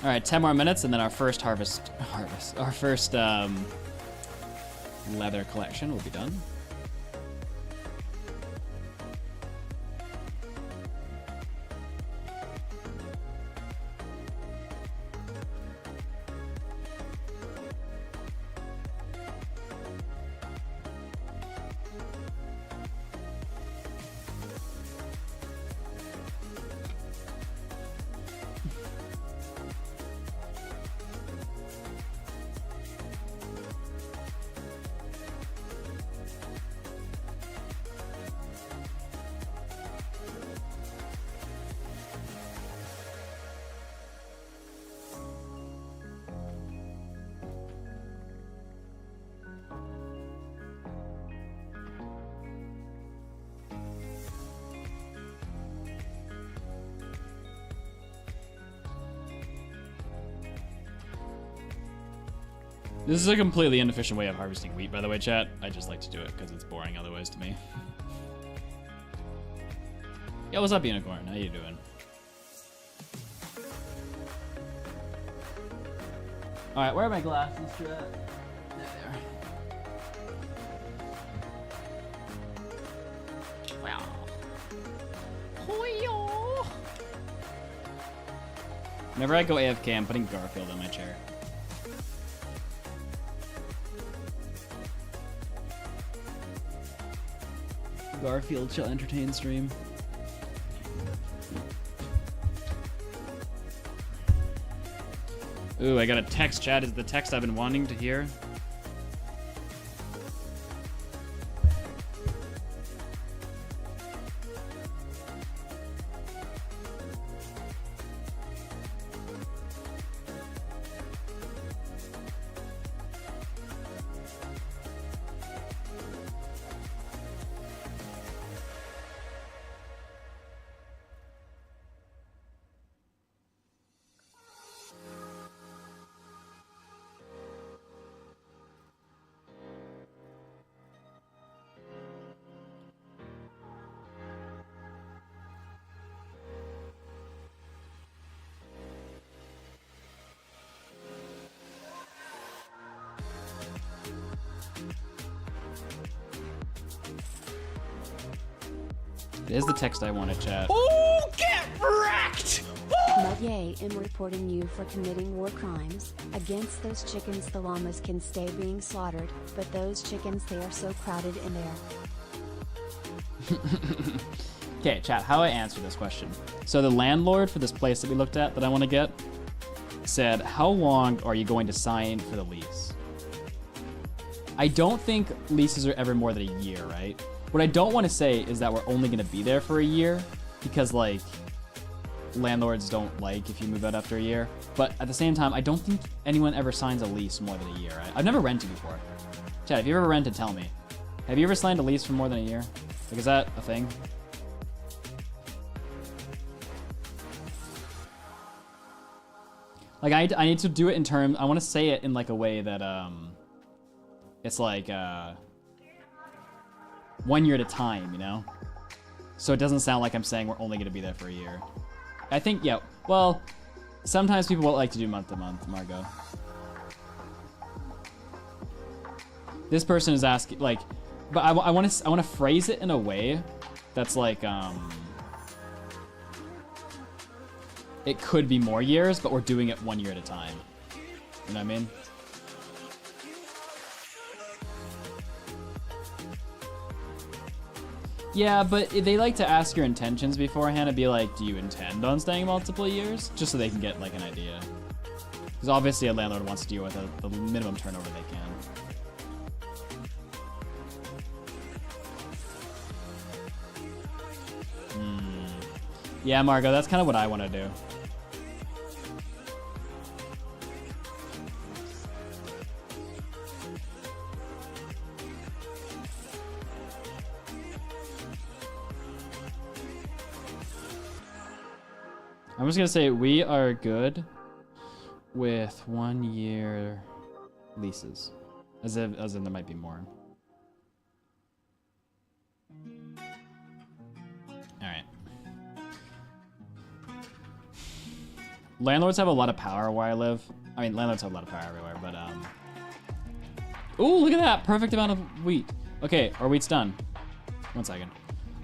All right, 10 more minutes, and then our first our first leather collection will be done. This is a completely inefficient way of harvesting wheat, by the way, chat. I just like to do it because it's boring otherwise to me. Yo, what's up, Unicorn? How you doing? Alright, where are my glasses, chat? There they are. Wow. Hoyo. Whenever I go AFK, I'm putting Garfield in my chair. Garfield shall entertain stream. Ooh, I got a text, chat. Is the text I've been wanting to hear? There's the text I want to chat. Oh, get wrecked! Mudye am reporting you for committing war crimes. Against those chickens, the llamas can stay being slaughtered, but those chickens, they are so crowded in there. Okay, chat, how do I answer this question? So the landlord for this place that we looked at that I want to get said, how long are you going to sign for the lease? I don't think leases are ever more than a year, right? What I don't want to say is that we're only going to be there for a year because, like, landlords don't like if you move out after a year. But at the same time, I don't think anyone ever signs a lease more than a year, right? I've never rented before. Chad, if you ever rented, tell me. Have you ever signed a lease for more than a year? Like, is that a thing? Like, I need to do it in terms, I want to say it in, like, a way that, it's like, 1 year at a time, you know? So it doesn't sound like I'm saying we're only going to be there for a year. I think, yeah, well, sometimes people won't like to do month to month, Margot. This person is asking, like, but I want to phrase it in a way that's like, it could be more years, but we're doing it 1 year at a time. You know what I mean? Yeah, but they like to ask your intentions beforehand and be like, do you intend on staying multiple years? Just so they can get, like, an idea. Because obviously a landlord wants to deal with the minimum turnover they can. Yeah, Margot, that's kind of what I want to do. I'm just gonna say we are good with 1 year leases, as in there might be more. All right. Landlords have a lot of power where I live. I mean, landlords have a lot of power everywhere, but ooh, look at that! Perfect amount of wheat. Okay, our wheat's done. 1 second.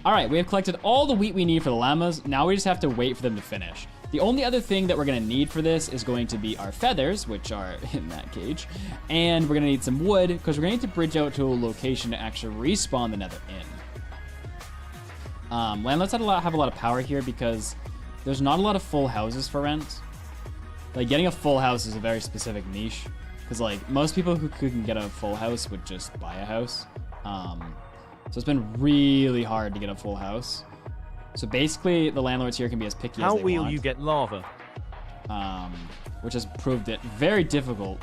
All right, we have collected all the wheat we need for the llamas. Now we just have to wait for them to finish. The only other thing that we're gonna need for this is going to be our feathers, which are in that cage. And we're gonna need some wood, because we're gonna need to bridge out to a location to actually respawn the nether in. Landlords have a lot of power here because there's not a lot of full houses for rent. Like, getting a full house is a very specific niche. Because, like, most people who can get a full house would just buy a house. So it's been really hard to get a full house. So basically, the landlords here can be as picky as they want. How will you get lava? Which has proved it very difficult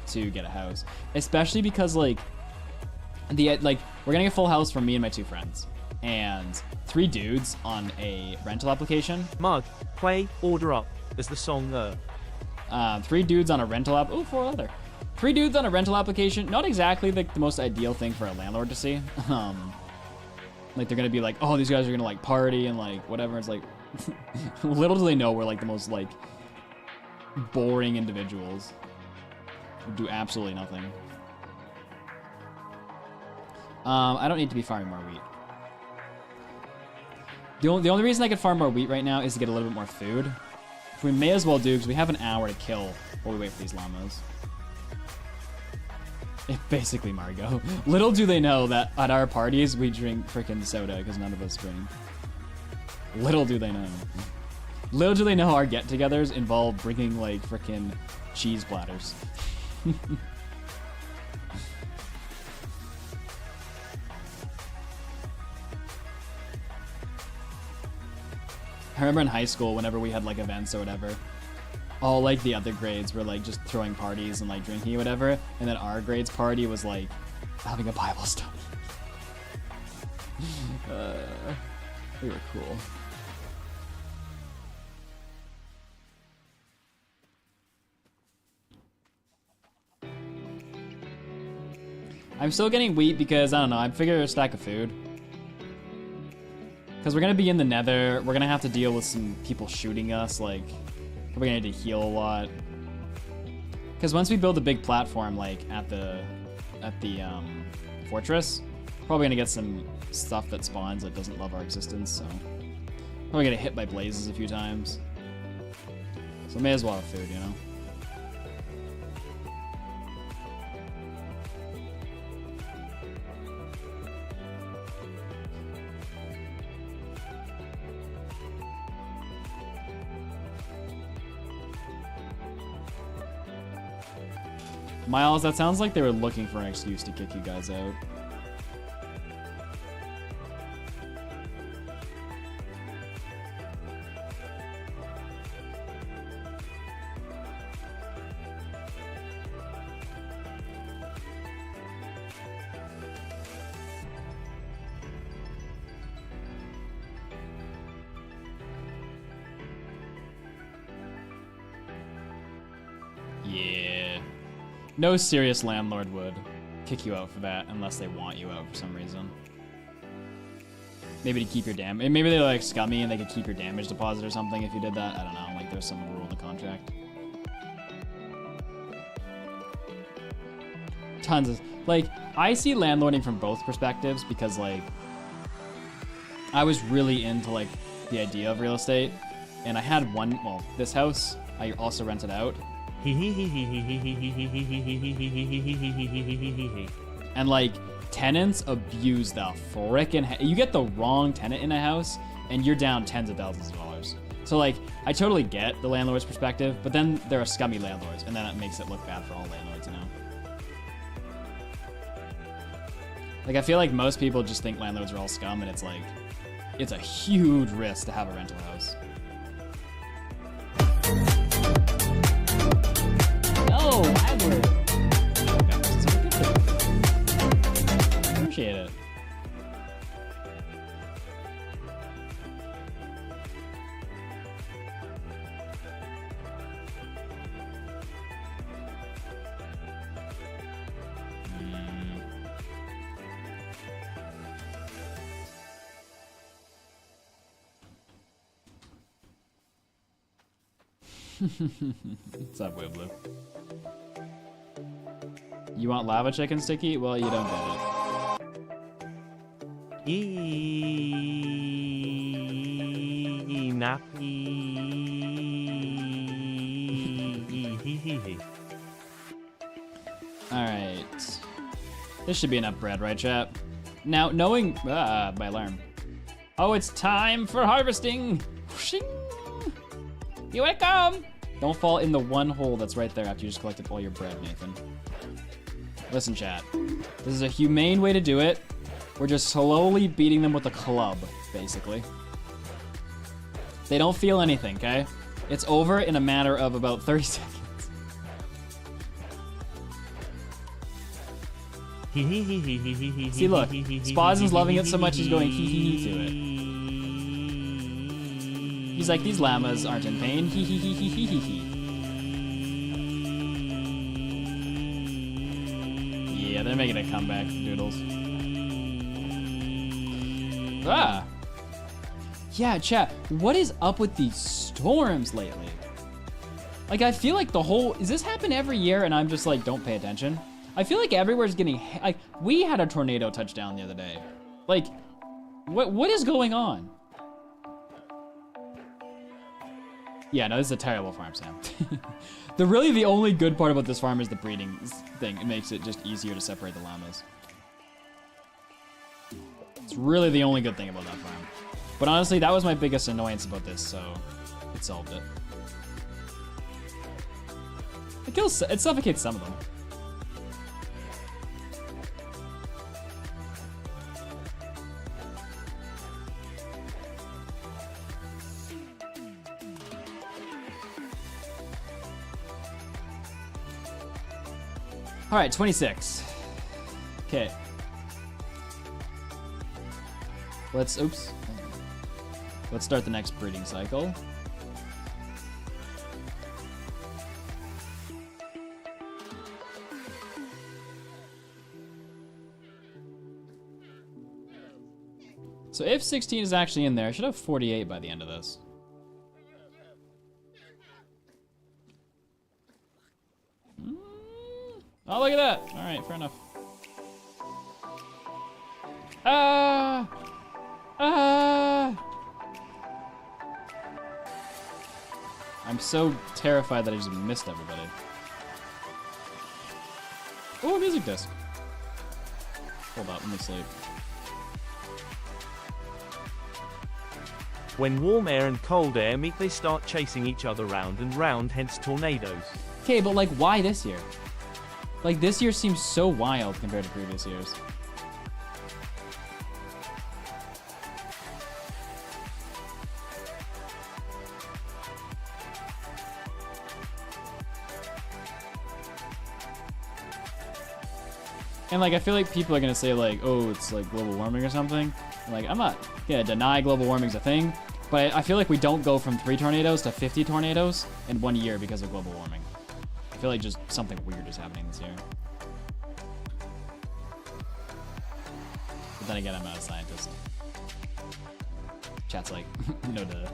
to get a house, especially because like we're getting a full house for me and my 2 friends, and 3 dudes on a rental application. Mug, play Order Up as the song 3 dudes on a rental app. Oh, 4 other. 3 dudes on a rental application. Not exactly the most ideal thing for a landlord to see. Like, they're gonna be like, oh, these guys are gonna like party and like whatever. It's like, little do they know we're like the most like boring individuals who do absolutely nothing. I don't need to be farming more wheat. The only reason I could farm more wheat right now is to get a little bit more food. Which we may as well do because we have an hour to kill while we wait for these llamas. Basically, Margot. Little do they know that at our parties, we drink frickin' soda because none of us drink. Little do they know. Little do they know our get-togethers involve bringing, like, frickin' cheese platters. I remember in high school, whenever we had, like, events or whatever, all like the other grades were like just throwing parties and like drinking or whatever, and then our grade's party was like having a Bible study. We were cool. I'm still getting wheat because I don't know, I figured a stack of food. Because we're gonna be in the nether, we're gonna have to deal with some people shooting us, like we're gonna need to heal a lot. Because once we build a big platform, like at the fortress, probably gonna get some stuff that spawns that doesn't love our existence. So probably gonna get hit by blazes a few times. So may as well have food, you know. Miles, that sounds like they were looking for an excuse to kick you guys out. Yeah. No serious landlord would kick you out for that unless they want you out for some reason. Maybe to keep your damage. Maybe they're like scummy and they could keep your damage deposit or something if you did that. I don't know. Like there's some rule in the contract. Tons of like I see landlording from both perspectives because like I was really into like the idea of real estate and I had one, well, this house I also rented out. And like tenants abuse the frickin' you get the wrong tenant in a house and you're down tens of thousands of dollars. So like I totally get the landlord's perspective, but then there are scummy landlords and then it makes it look bad for all landlords, you know? Like I feel like most people just think landlords are all scum and it's like it's a huge risk to have a rental house. Oh, Edward. Appreciate it. What's up, Wibbler? You want lava chicken sticky? Well, you don't get it. Alright. This should be enough bread, right, chat? Now, knowing... my alarm. Oh, it's time for harvesting! Shing! Here I come! Don't fall in the one hole that's right there after you just collected all your bread, Nathan. Listen, chat. This is a humane way to do it. We're just slowly beating them with a club, basically. They don't feel anything, okay? It's over in a matter of about 30 seconds. See, look. Spazm's loving it so much he's going hee-hee-hee to it. He's like, these llamas aren't in pain. Hee-hee-hee-hee-hee-hee. Yeah, they're making a comeback, Doodles. Ah! Yeah, chat, what is up with these storms lately? Like, I feel like the whole... Does this happen every year and I'm just like, don't pay attention? I feel like everywhere's getting... Like, we had a tornado touchdown the other day. Like, what is going on? Yeah, no, this is a terrible farm, Sam. The only good part about this farm is the breeding thing. It makes it just easier to separate the llamas. It's really the only good thing about that farm. But honestly, that was my biggest annoyance about this, so it solved it. It suffocates some of them. All right, 26. Okay. Let's start the next breeding cycle. So if 16 is actually in there, I should have 48 by the end of this. Oh, look at that. All right, fair enough. I'm so terrified that I just missed everybody. Oh, a music disc. Hold up, let me sleep. When warm air and cold air meet, they start chasing each other round and round, hence tornadoes. Okay, but like, why this year? Like, this year seems so wild compared to previous years. And like, I feel like people are gonna say like, oh, it's like global warming or something. Like, I'm not gonna deny global warming's a thing, but I feel like we don't go from 3 tornadoes to 50 tornadoes in 1 year because of global warming. I feel like just something weird is happening this year. But then again, I'm not a scientist. Chat's like, no duh.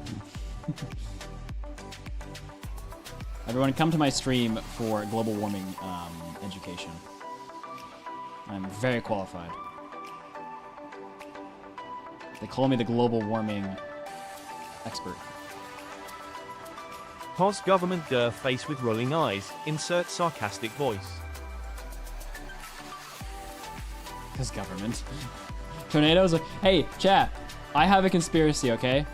Everyone come to my stream for global warming education. I'm very qualified. They call me the global warming expert. Pause government face with rolling eyes. Insert sarcastic voice. Because government. Tornadoes. Hey, chat. I have a conspiracy, okay?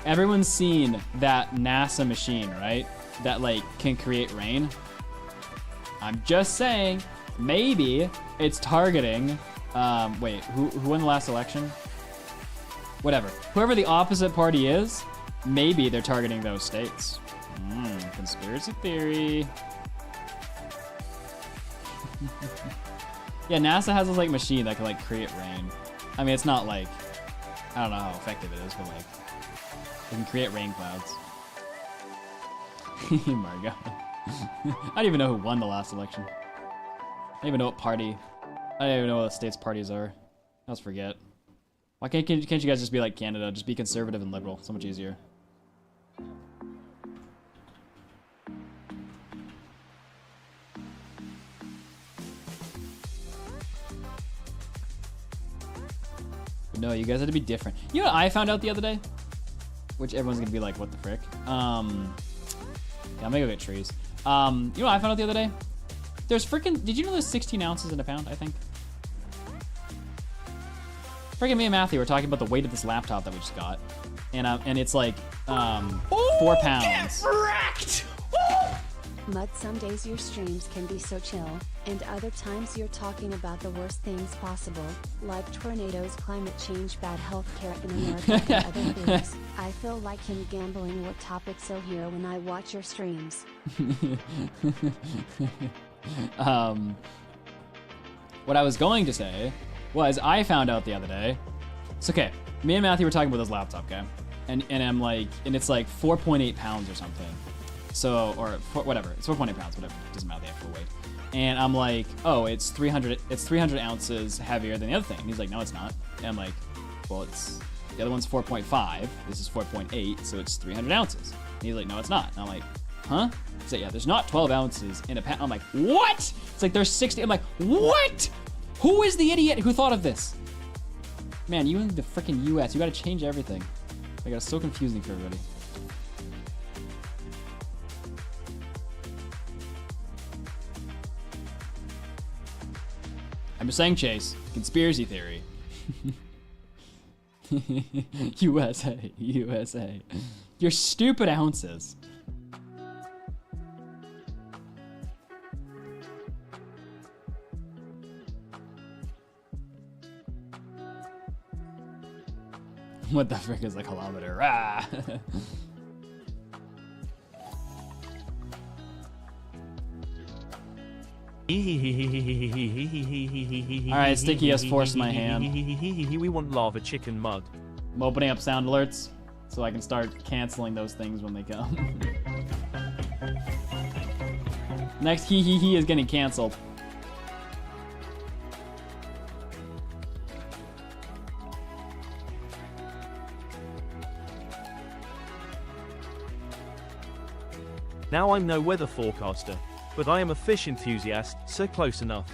Everyone's seen that NASA machine, right? That, like, can create rain. I'm just saying, maybe it's targeting... wait, who won the last election? Whatever. Whoever the opposite party is, maybe they're targeting those states. Conspiracy theory. Yeah, NASA has this, like, machine that can, like, create rain. I mean, it's not, like... I don't know how effective it is, but, like... It can create rain clouds. Margo. I don't even know who won the last election. I don't even know what party. I don't even know what the state's parties are. I just forget. Why can't you guys just be like Canada? Just be conservative and liberal. So much easier. But no, you guys had to be different. You know what I found out the other day? Which everyone's gonna be like, what the frick? Yeah, I'm gonna go get trees. You know what I found out the other day? There's freaking, did you know there's 16 ounces in a pound, I think? Freaking me and Matthew were talking about the weight of this laptop that we just got. And it's like, 4 pounds. Get wrecked! Mud, some days your streams can be so chill, and other times you're talking about the worst things possible, like tornadoes, climate change, bad healthcare in America, and other things. I feel like him gambling what topics so here when I watch your streams. What I was going to say was I found out the other day. It's okay. Me and Matthew were talking about this laptop, okay? And I'm like, and it's like 4.8 pounds or something. So, or whatever, it's 4.8 pounds, whatever, it doesn't matter the actual weight. And I'm like, oh, it's 300 ounces heavier than the other thing. And he's like, no, it's not. And I'm like, well, the other one's 4.5, this is 4.8, so it's 300 ounces. And he's like, no, it's not. And I'm like, huh? He's like, yeah, there's not 12 ounces in a pound. I'm like, what? It's like, there's 60. I'm like, what? Who is the idiot who thought of this? Man, you in the freaking US, you gotta change everything. Like, it's so confusing for everybody. I'm just saying, Chase. Conspiracy theory. USA. USA. Your stupid ounces. What the frick is a kilometer? Ah! Alright, Sticky has forced my hand. We want lava chicken mud. I'm opening up sound alerts so I can start canceling those things when they come. Next he is getting canceled. Now I'm no weather forecaster, but I am a fish enthusiast, so close enough.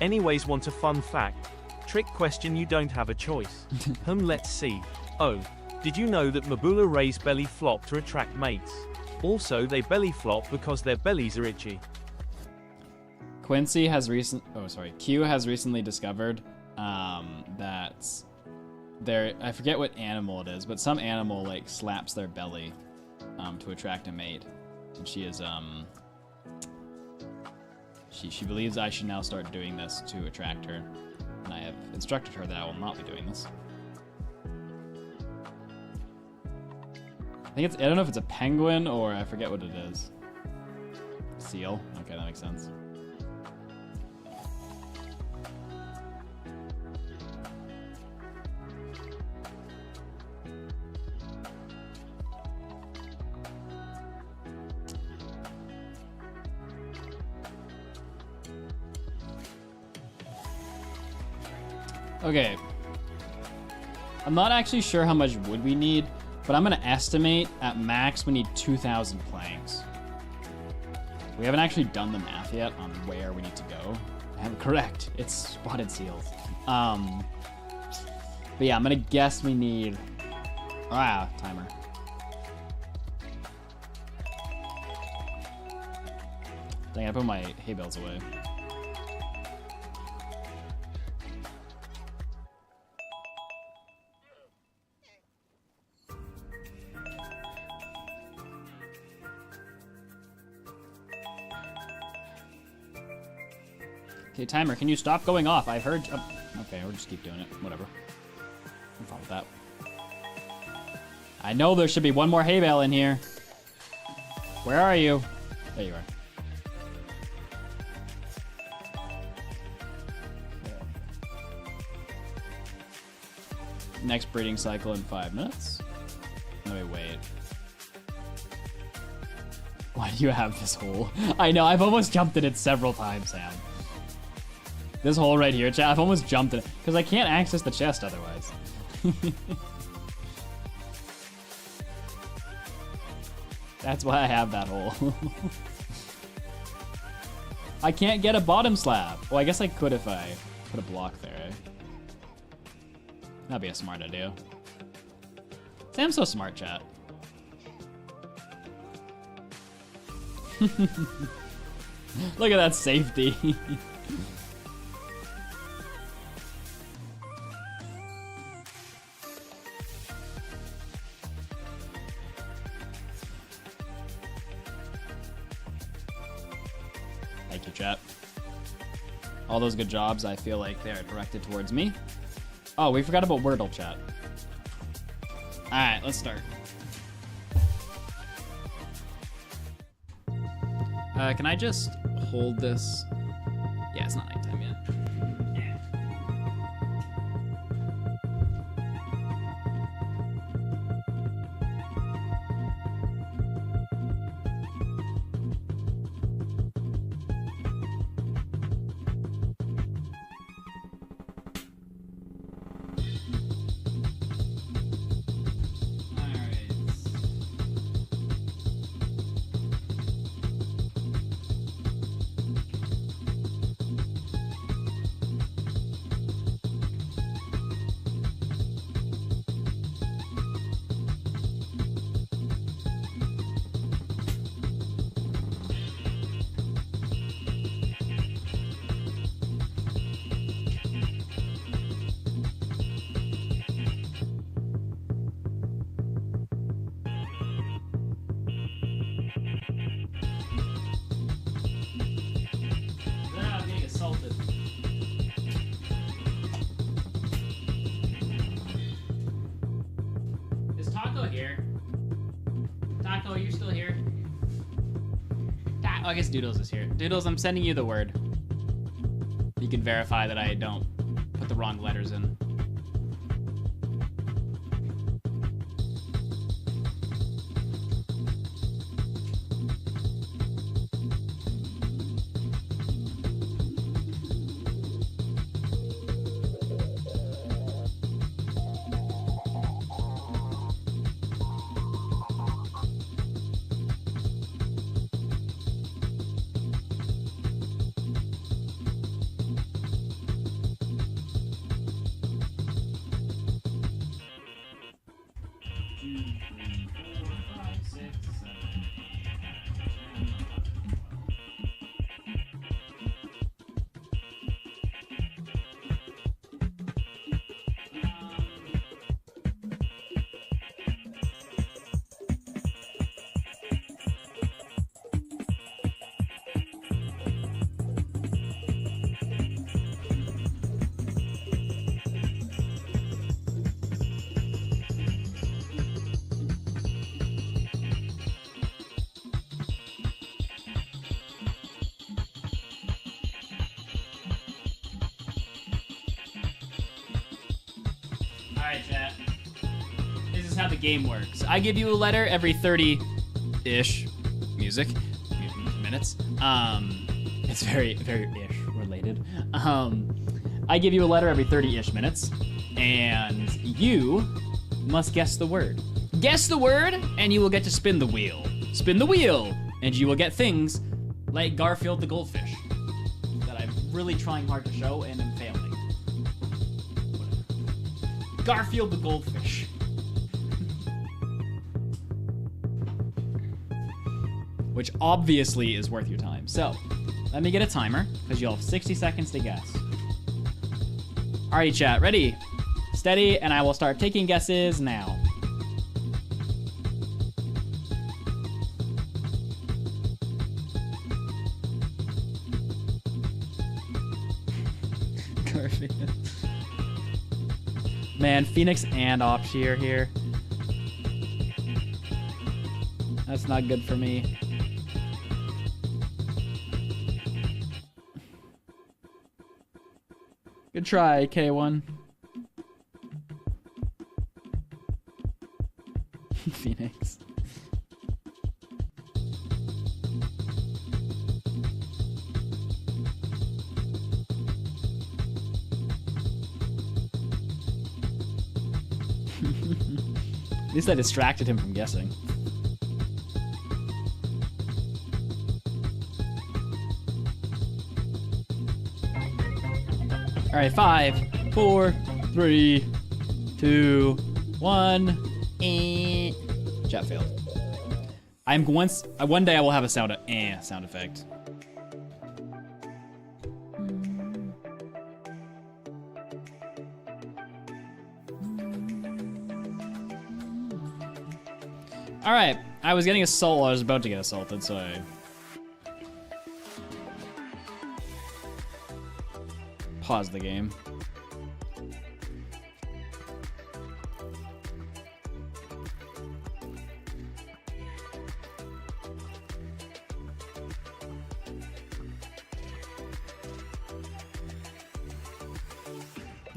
Anyways, want a fun fact? Trick question, you don't have a choice. Let's see. Oh, did you know that Mabula rays belly flop to attract mates? Also, they belly flop because their bellies are itchy. Q has recently discovered that I forget what animal it is, but some animal like slaps their belly to attract a mate. And she She believes I should now start doing this to attract her, and I have instructed her that I will not be doing this. I don't know if it's a penguin or I forget what it is. Seal. Okay, that makes sense. Okay. I'm not actually sure how much wood we need, but I'm gonna estimate at max we need 2,000 planks. We haven't actually done the math yet on where we need to go. I'm correct. It's spotted seals. But yeah, I'm gonna guess we need. Timer. Dang, I put my hay bales away. Okay, timer, can you stop going off? I've heard. Okay, we'll just keep doing it. Whatever. I'm fine with that. I know there should be one more hay bale in here. Where are you? There you are. Next breeding cycle in 5 minutes. Let me wait. Why do you have this hole? I know, I've almost jumped in it several times, Sam. This hole right here, chat, I've almost jumped in it because I can't access the chest otherwise. That's why I have that hole. I can't get a bottom slab. Well, I guess I could if I put a block there. Eh? That'd be a smart idea. Sam's so smart, chat. Look at that safety. Thank you, chat. All those good jobs, I feel like they're directed towards me. Oh, we forgot about Wordle, chat. Alright, let's start. Can I just hold this? Yeah, it's not nighttime yet. Is Taco here? Taco, are you still here? Oh, I guess Doodles is here. Doodles, I'm sending you the word. You can verify that I don't put the wrong letters in. Alright, chat. This is how the game works. I give you a letter every 30-ish minutes. It's very, very ish related. I give you a letter every 30-ish minutes, and you must guess the word. Guess the word, and you will get to spin the wheel. Spin the wheel, and you will get things like Garfield the goldfish that I'm really trying hard to show and am failing. Garfield the goldfish. Which obviously is worth your time. So, let me get a timer, because you'll have 60 seconds to guess. Alrighty, chat, ready, steady, and I will start taking guesses now. Man, Phoenix and Opshi are here. That's not good for me. Good try, K1. Phoenix. At least I distracted him from guessing. All right, 5, 4, 3, 2, 1. Chat failed. One day I will have a sound effect. All right, I was getting assaulted. I was about to get assaulted, so I paused the game.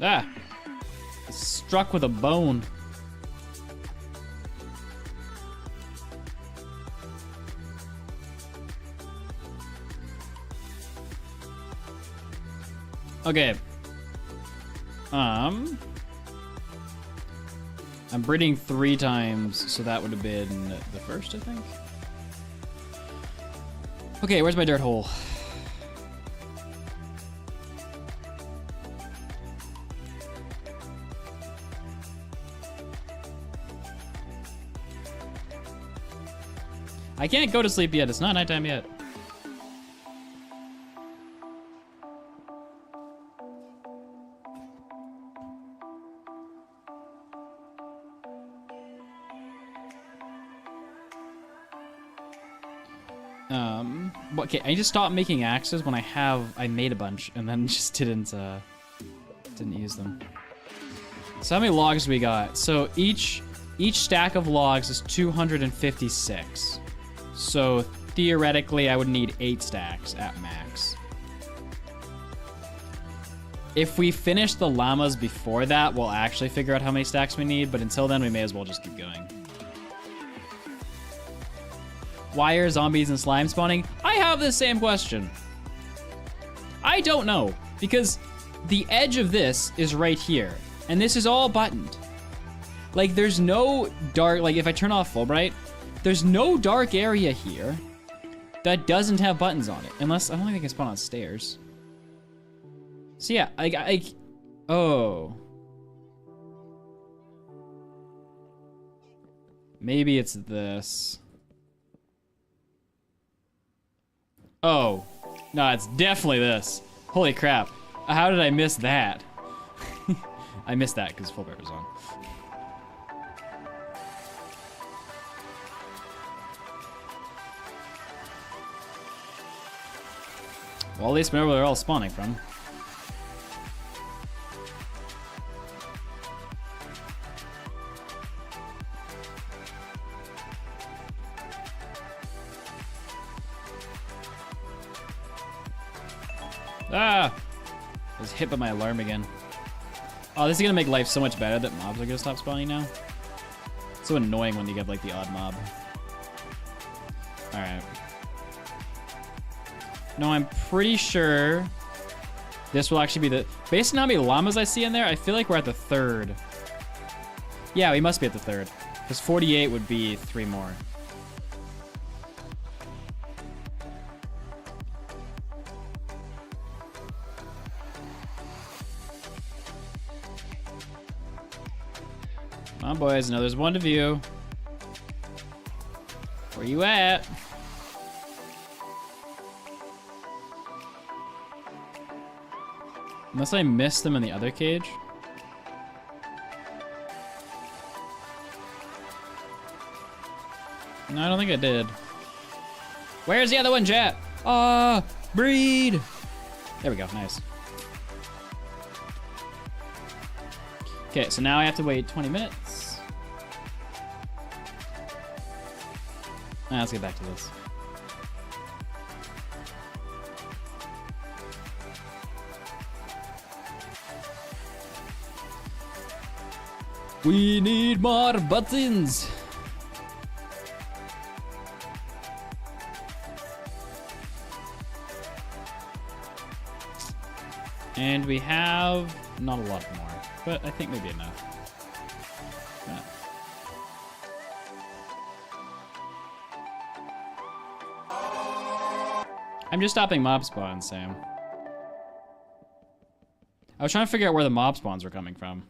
Ah, struck with a bone. Okay. I'm breeding 3 times, so that would have been the first, I think. Okay, where's my dirt hole? I can't go to sleep yet. It's not nighttime yet. Okay, I just stopped making axes when I made a bunch and then just didn't use them. So how many logs we got? So each stack of logs is 256. So theoretically I would need 8 stacks at max. If we finish the llamas before that, we'll actually figure out how many stacks we need, but until then we may as well just keep going. Why are zombies and slime spawning? I have the same question. I don't know, because the edge of this is right here, and this is all buttoned. Like, there's no dark, like if I turn off full bright, there's no dark area here that doesn't have buttons on it, unless, I don't think I can spawn on stairs. So yeah, oh. Maybe it's this. Oh, no, it's definitely this. Holy crap. How did I miss that? I missed that because full bear was on. Well, at least we know where they're all spawning from. Ah! I was hit by my alarm again. Oh, this is gonna make life so much better that mobs are gonna stop spawning now. It's so annoying when you get like the odd mob. Alright. No, I'm pretty sure this will actually be the... Based on how many llamas I see in there, I feel like we're at the 3rd. Yeah, we must be at the 3rd. Because 48 would be 3 more. Come on, boys. Now there's one to view. Where you at? Unless I missed them in the other cage. No, I don't think I did. Where's the other one, chat? Breed! There we go, nice. Okay, so now I have to wait 20 minutes. Let's get back to this. We need more buttons. And we have not a lot more, but I think maybe enough. I'm just stopping mob spawns, Sam. I was trying to figure out where the mob spawns were coming from.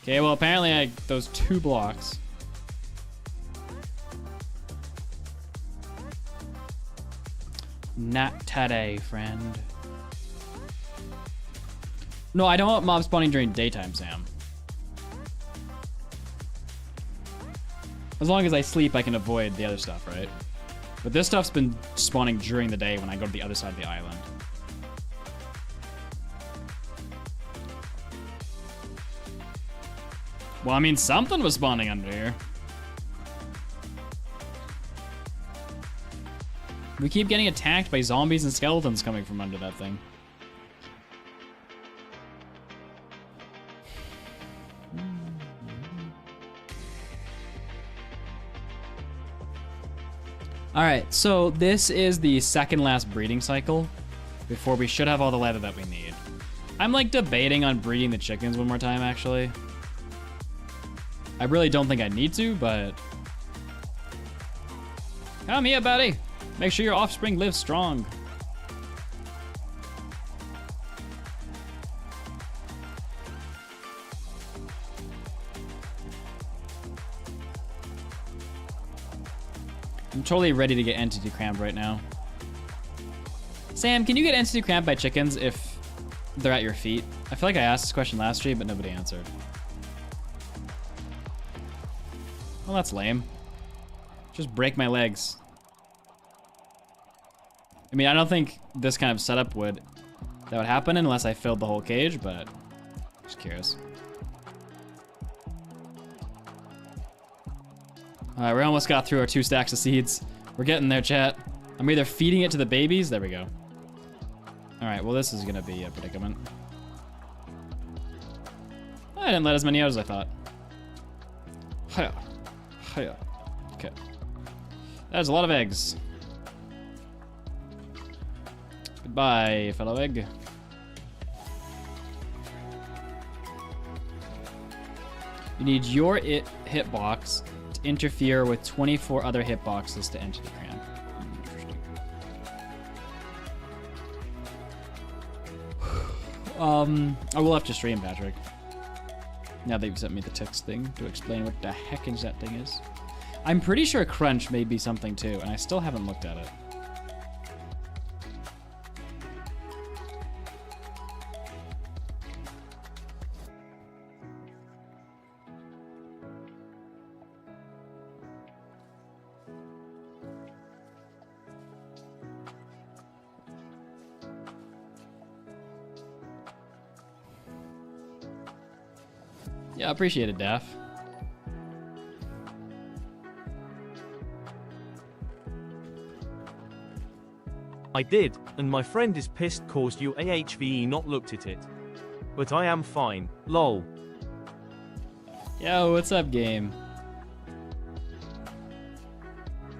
Okay, well apparently those 2 blocks. Not today, friend. No, I don't want mob spawning during daytime, Sam. As long as I sleep, I can avoid the other stuff, right? But this stuff's been spawning during the day when I go to the other side of the island. Well, I mean, something was spawning under here. We keep getting attacked by zombies and skeletons coming from under that thing. Alright, so this is the second last breeding cycle before we should have all the leather that we need. I'm like debating on breeding the chickens one more time, actually. I really don't think I need to, but... Come here, buddy. Make sure your offspring lives strong. I'm totally ready to get entity crammed right now. Sam, can you get entity crammed by chickens if they're at your feet? I feel like I asked this question last stream, but nobody answered. Well, that's lame. Just break my legs. I mean, I don't think this kind of setup would happen unless I filled the whole cage, but just curious. All right, we almost got through our 2 stacks of seeds. We're getting there, chat. I'm either feeding it to the babies. There we go. All right, well, this is gonna be a predicament. I didn't let as many out as I thought. Hiya. Hiya. Okay. That's a lot of eggs. Goodbye, fellow egg. You need your hitbox to interfere with 24 other hitboxes to enter the cram. Interesting. I will have to stream, Patrick. Now that you've sent me the text thing to explain what the heck that thing is. I'm pretty sure crunch may be something too, and I still haven't looked at it. Yeah, I appreciate it, Daff. I did, and my friend is pissed caused you AHVE not looked at it. But I am fine, lol. Yo, what's up, game?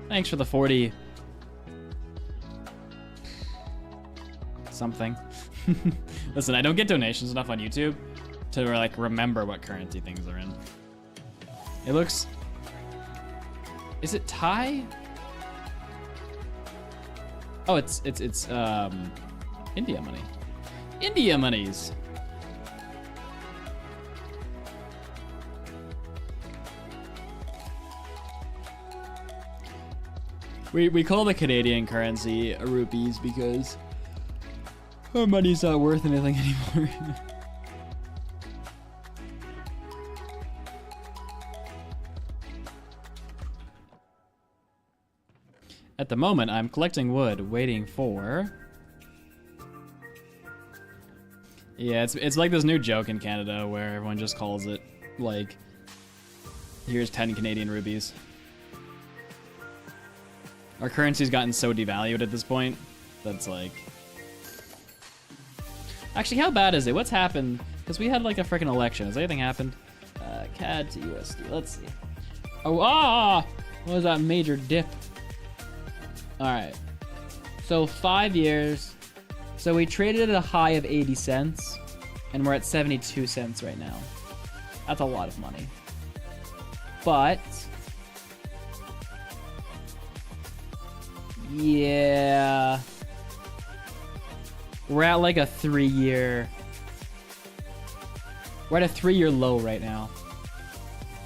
Thanks for the 40. Something. Listen, I don't get donations enough on YouTube to like remember what currency things are in. It looks... Is it Thai? Oh, it's India money. India monies. We call the Canadian currency rupees because our money's not worth anything anymore. At the moment, I'm collecting wood, waiting for... Yeah, it's like this new joke in Canada where everyone just calls it, like, here's 10 Canadian rupees. Our currency's gotten so devalued at this point, that's like... Actually, how bad is it? What's happened? Because we had like a freaking election. Has anything happened? CAD to USD, let's see. Oh, what was that major dip? All right, so 5 years. So we traded at a high of 80 cents and we're at 72 cents right now. That's a lot of money. But yeah, we're at like a 3-year, we're at a 3-year low right now.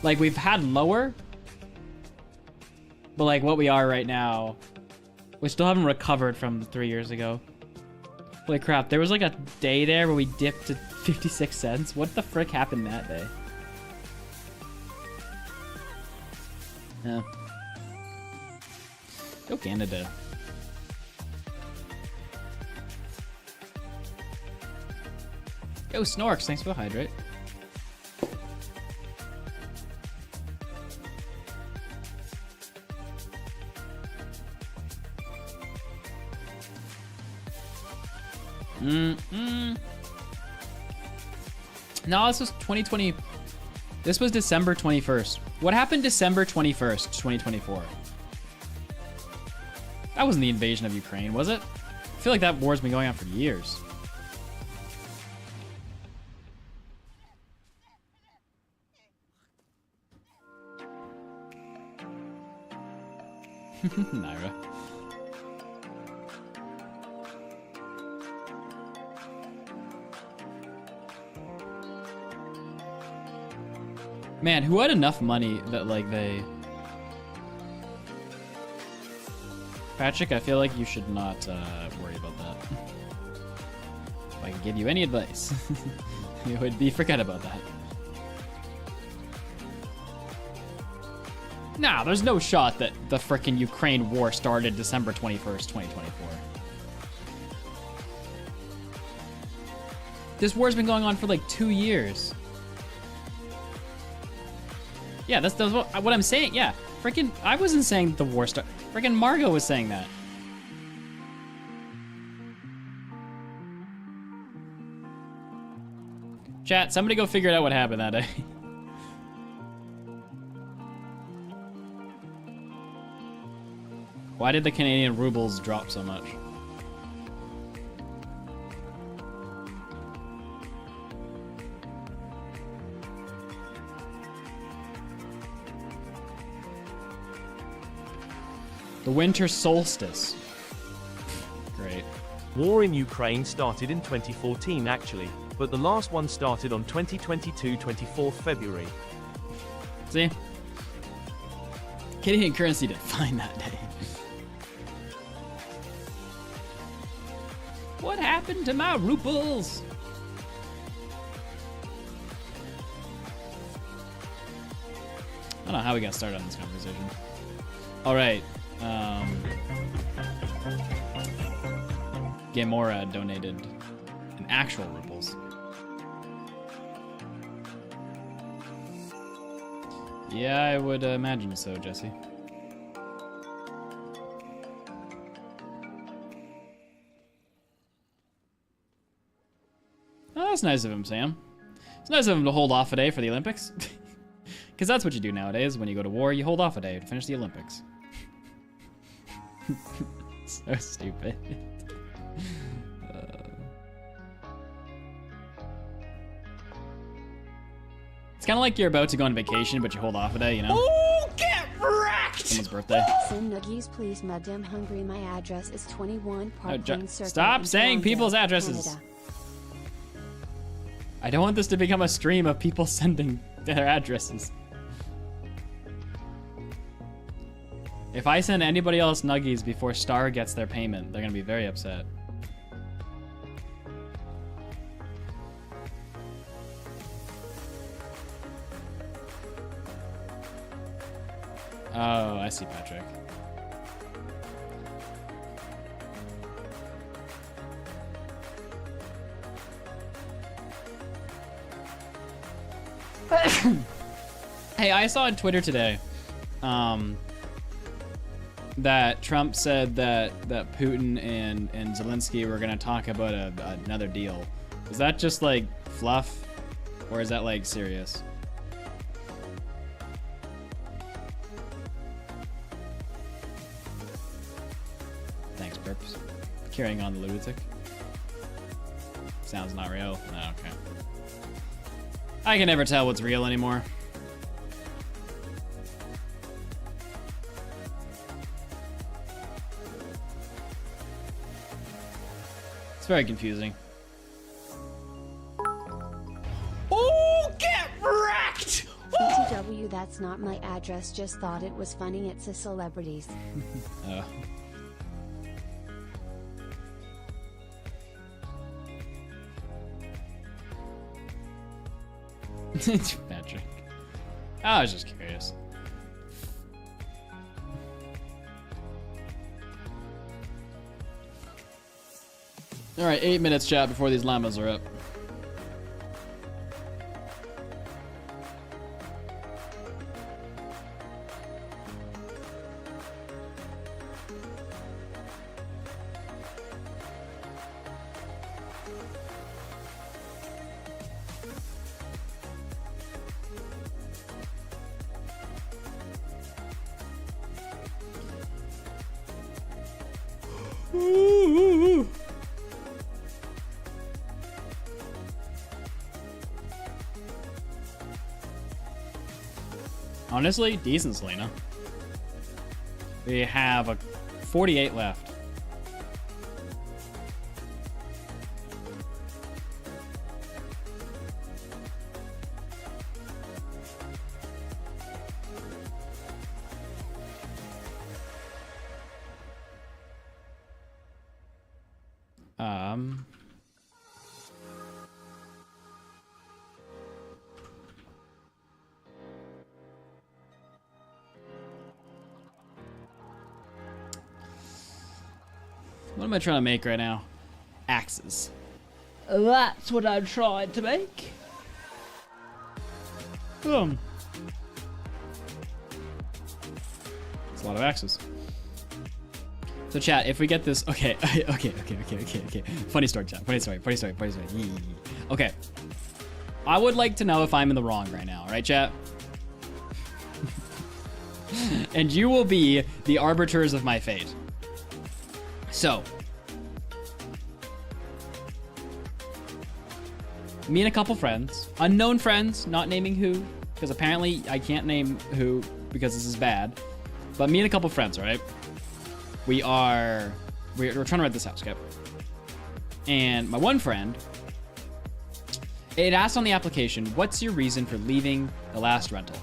Like we've had lower, but like what we are right now, we still haven't recovered from 3 years ago. Holy crap, there was like a day there where we dipped to 56 cents. What the frick happened that day? Yeah. Go Canada. Yo, Snorks, thanks for the hydrate. No, this was 2020. This was December 21st. What happened December 21st, 2024? That wasn't the invasion of Ukraine, was it? I feel like that war's been going on for years. Naira. Man, who had enough money that like they... Patrick, I feel like you should not worry about that. If I could give you any advice, it would be forget about that. Nah, there's no shot that the frickin' Ukraine war started December 21st, 2024. This war's been going on for like 2 years. Yeah, that's what I'm saying. Yeah, freaking, I wasn't saying that the war started. Freaking Margot was saying that. Chat, somebody go figure out what happened that day. Why did the Canadian rubles drop so much? The winter solstice. Great. War in Ukraine started in 2014 actually, but the last one started on 2022 24th February. See? Canadian currency did fine that day. What happened to my rubles? I don't know how we got started on this conversation. All right. Gamora donated in actual rubles. Yeah, I would imagine so, Jesse. That's nice of him, Sam. It's nice of him to hold off a day for the Olympics. Because that's what you do nowadays. When you go to war, you hold off a day to finish the Olympics. So stupid. It's kind of like you're about to go on vacation, but you hold off a day, you know? Oh, get wrecked! Someone's birthday. Send nuggies, please. Madam hungry. My address is 21 Park Lane Circle. Stop in saying Toronto, people's addresses. Canada. I don't want this to become a stream of people sending their addresses. If I send anybody else nuggies before Star gets their payment, they're gonna be very upset. Oh, I see, Patrick. Hey, I saw on Twitter today that Trump said that Putin and Zelensky were gonna talk about another deal. Is that just like fluff, or is that like serious? Thanks, Burps. Carrying on the lunatic. Sounds not real. Oh, okay. I can never tell what's real anymore. It's very confusing. Oh, get wrecked! TTW, that's not my address. Just thought it was funny. It's a celebrities. Oh. Patrick. I was just curious. All right, 8 minutes, chat, before these llamas are up. Honestly, decent, Selena. We have a 48 left. What am I trying to make right now? Axes. That's what I'm trying to make. Boom. It's a lot of axes. So chat, if we get this, okay. Funny story, chat. Funny story. Yee. Okay. I would like to know if I'm in the wrong right now, right, chat? And you will be the arbiters of my fate. So, me and a couple friends, unknown friends, not naming who, because apparently I can't name who because this is bad, but me and a couple friends, right? We're trying to rent this house, okay? And my one friend, it asked on the application, what's your reason for leaving the last rental?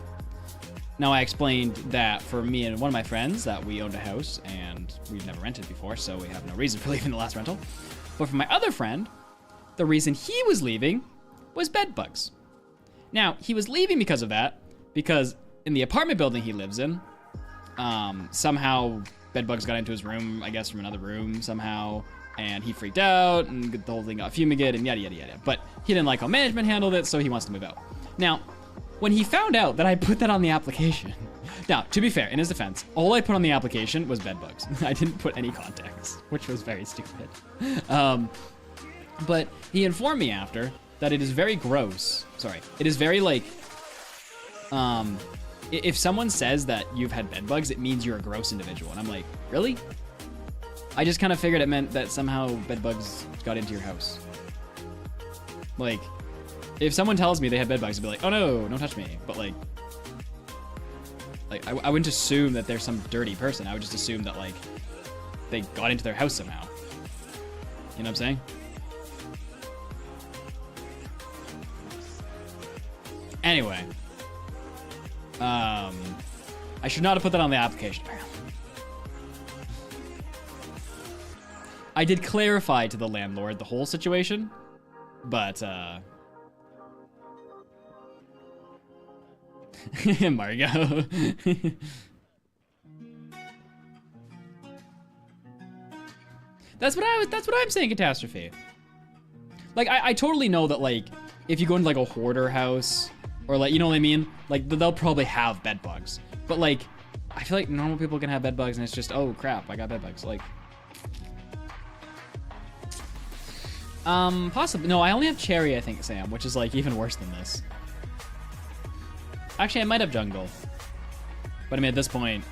Now, I explained that for me and one of my friends that we owned a house and we'd never rented before, so we have no reason for leaving the last rental. But for my other friend, the reason he was leaving was bed bugs. Now, he was leaving because of that, because in the apartment building he lives in, somehow bed bugs got into his room, I guess from another room somehow, and he freaked out, and the whole thing got fumigated, and yada, yada, yada. But he didn't like how management handled it, so he wants to move out. Now, when he found out that I put that on the application, now, to be fair, in his defense, all I put on the application was bed bugs. I didn't put any context, which was very stupid. But he informed me after that it is very gross. Sorry, it is very like, if someone says that you've had bed bugs, it means you're a gross individual. And I'm like, really? I just kind of figured it meant that somehow bed bugs got into your house. Like, if someone tells me they have bed bugs, I'd be like, oh no, don't touch me. But like I wouldn't assume that they're some dirty person. I would just assume that like they got into their house somehow. You know what I'm saying? Anyway. I should not have put that on the application, apparently. I did clarify to the landlord the whole situation, but, Margot. That's what I'm saying, Catastrophe. Like, I totally know that, like, if you go into, like, a hoarder house, or, like, you know what I mean? Like, they'll probably have bed bugs. But, like, I feel like normal people can have bed bugs, and it's just, oh, crap, I got bed bugs. Like, possibly. No, I only have cherry, I think, Sam, which is, like, even worse than this. Actually, I might have jungle. But, I mean, at this point,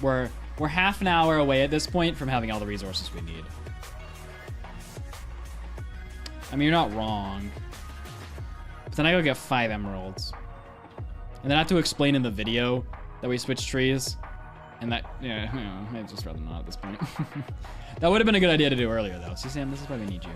we're half an hour away at this point from having all the resources we need. I mean, you're not wrong. But then I go get 5 emeralds. And then I have to explain in the video that we switched trees. And that, yeah, you know, maybe just rather not at this point. That would have been a good idea to do earlier, though. See, Sam, this is why we need you.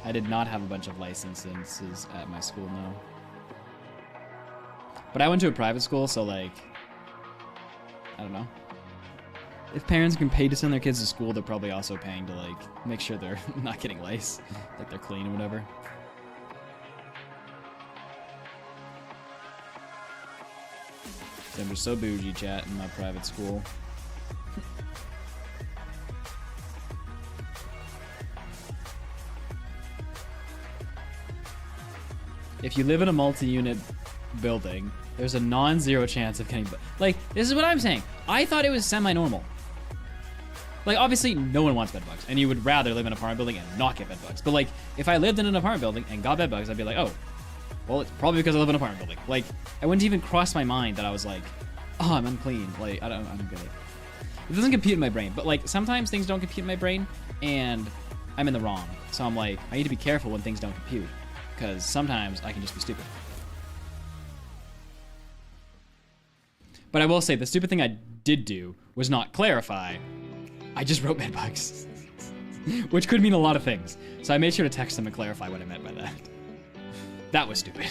I did not have a bunch of licenses at my school, no. But I went to a private school, so like, I don't know. If parents can pay to send their kids to school, they're probably also paying to like, make sure they're not getting lice, like they're clean or whatever. They're so bougie, chat, in my private school. If you live in a multi-unit building, there's a non-zero chance of getting... Like, this is what I'm saying. I thought it was semi-normal. Like, obviously, no one wants bed bugs, and you would rather live in an apartment building and not get bed bugs. But, like, if I lived in an apartment building and got bed bugs, I'd be like, oh, well, it's probably because I live in an apartment building. Like, I wouldn't even cross my mind that I was like, oh, I'm unclean. Like, I don't get it. It doesn't compute in my brain, but, like, sometimes things don't compute in my brain, and I'm in the wrong. So I'm like, I need to be careful when things don't compute. Because sometimes I can just be stupid. But I will say, the stupid thing I did do was not clarify. I just wrote bedbugs. Which could mean a lot of things. So I made sure to text them and clarify what I meant by that. That was stupid.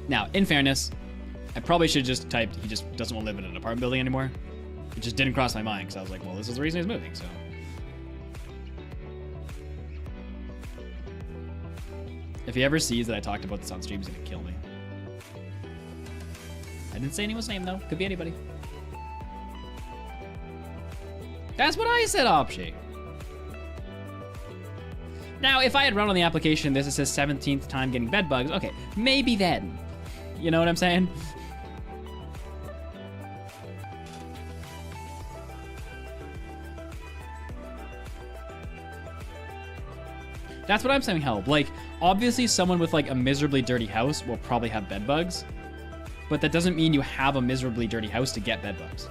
Now, in fairness, I probably should have just typed, he just doesn't want to live in an apartment building anymore. It just didn't cross my mind, because I was like, well, this is the reason he's moving, so... If he ever sees that I talked about this on stream, he's gonna kill me. I didn't say anyone's name, though. Could be anybody. That's what I said, Opshi. Now, if I had run on the application, this is his 17th time getting bed bugs, okay, maybe then. You know what I'm saying? That's what I'm saying, help. Like, obviously someone with like a miserably dirty house will probably have bed bugs, but that doesn't mean you have a miserably dirty house to get bed bugs.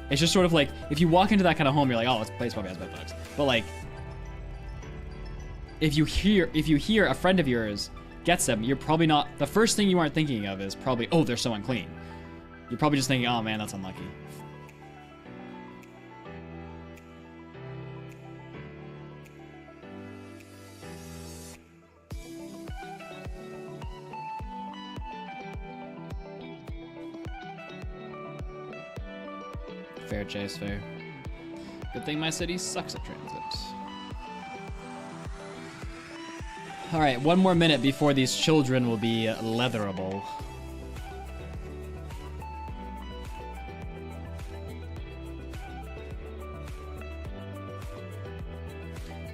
It's just sort of like, if you walk into that kind of home, you're like, oh, this place probably has bed bugs. But like, if you hear a friend of yours gets them, you're probably not, the first thing you aren't thinking of is probably, oh, they're so unclean. You're probably just thinking, oh man, that's unlucky. Fair, Chase, fair. Good thing my city sucks at transit. All right, 1 more minute before these children will be leatherable.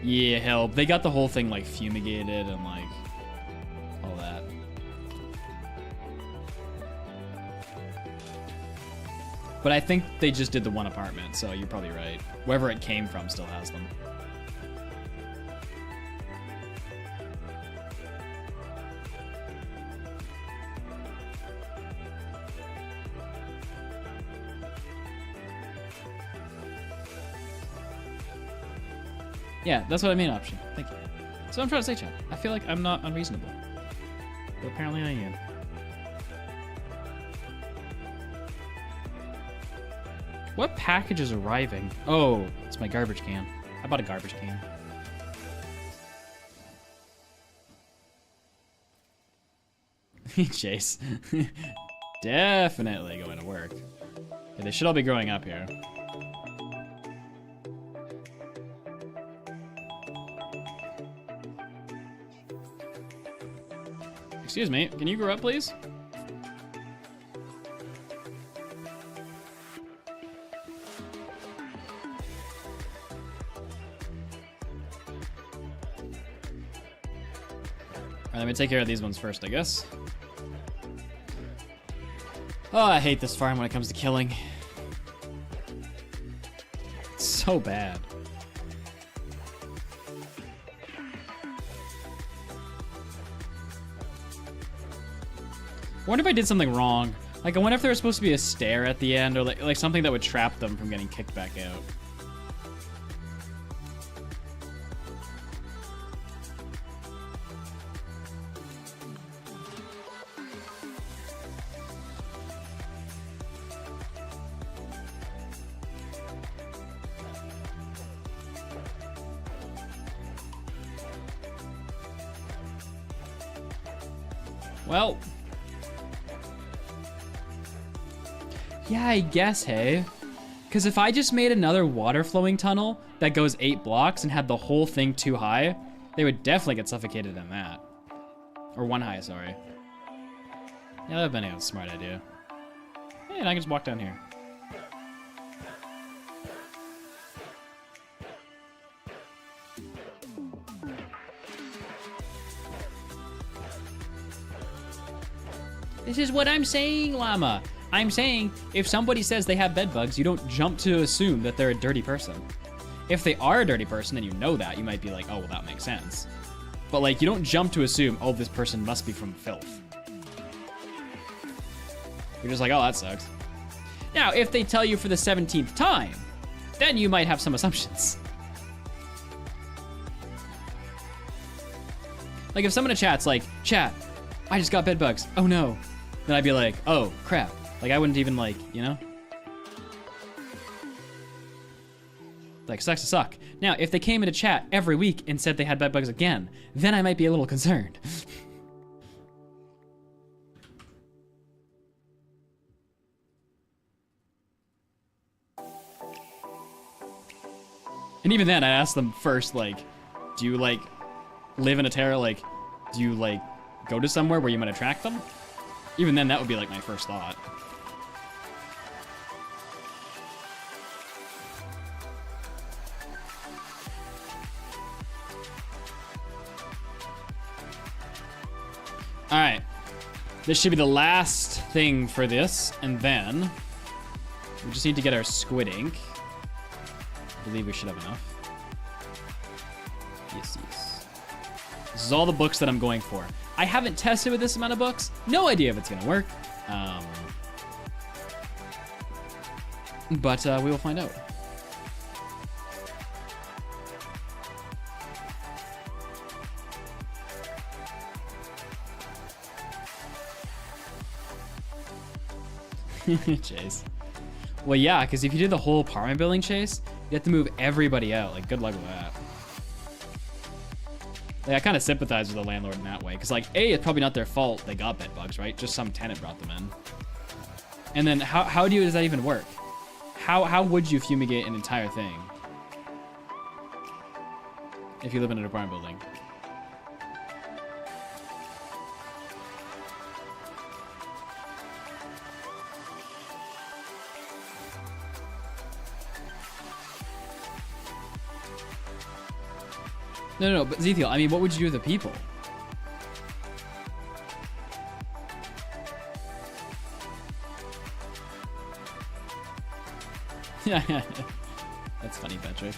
Yeah, hell, they got the whole thing like fumigated and like all that. But I think they just did the one apartment, so you're probably right. Wherever it came from still has them. Yeah, that's what I mean, option. Thank you. So I'm trying to say, chat. I feel like I'm not unreasonable. But apparently I am. What package is arriving? Oh, it's my garbage can. I bought a garbage can. Chase. Definitely going to work. Yeah, they should all be growing up here. Excuse me, can you grow up, please? Alright, let me take care of these ones first, I guess. Oh, I hate this farm when it comes to killing. It's so bad. I wonder if I did something wrong. Like, I wonder if there was supposed to be a stair at the end, or like something that would trap them from getting kicked back out. Well. Yeah, I guess, hey. Because if I just made another water flowing tunnel that goes 8 blocks and had the whole thing too high, they would definitely get suffocated in that. Or 1 high, sorry. Yeah, that would have been a smart idea. Hey, and I can just walk down here. This is what I'm saying, llama. I'm saying if somebody says they have bed bugs, you don't jump to assume that they're a dirty person. If they are a dirty person and you know that, you might be like, oh, well, that makes sense. But like, you don't jump to assume, oh, this person must be from filth. You're just like, oh, that sucks. Now, if they tell you for the 17th time, then you might have some assumptions. Like if someone in chat's like, chat, I just got bed bugs. Oh no. Then I'd be like, oh crap. Like I wouldn't even like, you know? Like sucks to suck. Now, if they came into chat every week and said they had bed bugs again, then I might be a little concerned. And even then, I asked them first, like, do you like live in a terror? Like, do you like go to somewhere where you might attract them? Even then, that would be like my first thought. All right, this should be the last thing for this, and then we just need to get our squid ink. I believe we should have enough. Yes, yes. This is all the books that I'm going for. I haven't tested with this amount of books. No idea if it's gonna work. But we will find out. Chase. Well, yeah, because if you do the whole apartment building chase, you have to move everybody out. Like, good luck with that. Like, I kind of sympathize with the landlord in that way. Because, like, A, it's probably not their fault they got bed bugs, right? Just some tenant brought them in. And then how does that even work? How would you fumigate an entire thing? If you live in an apartment building. No, but Zethiel, I mean, what would you do with the people? Yeah, that's funny, Patrick.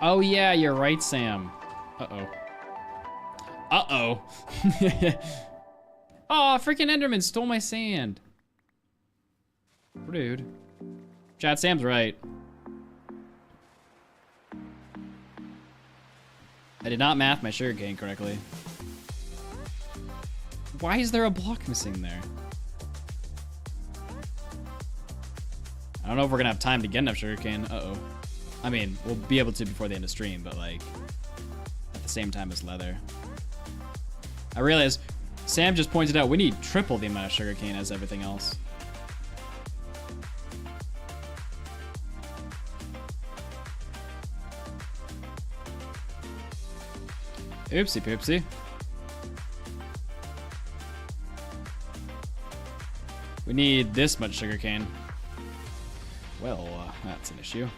Oh yeah, you're right, Sam. Uh-oh. Uh-oh. Oh, freaking Enderman stole my sand. Rude. Chat, Sam's right. I did not math my sugarcane correctly. Why is there a block missing there? I don't know if we're gonna have time to get enough sugarcane. Uh-oh. I mean, we'll be able to before the end of stream, but like, at the same time as leather. I realize Sam just pointed out we need triple the amount of sugarcane as everything else. Oopsie poopsie. We need this much sugarcane. Well, that's an issue.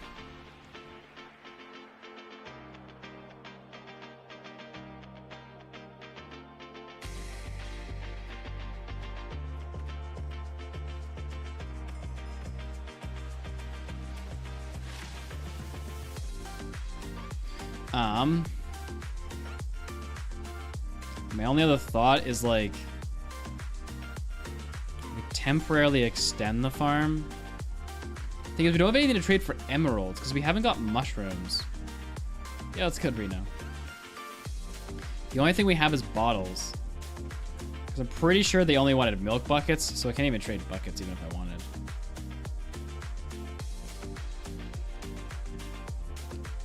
My only other thought is like we temporarily extend the farm. The thing is, we don't have anything to trade for emeralds because we haven't got mushrooms. Yeah, that's good, Reno. The only thing we have is bottles. Because I'm pretty sure they only wanted milk buckets, so I can't even trade buckets even if I wanted.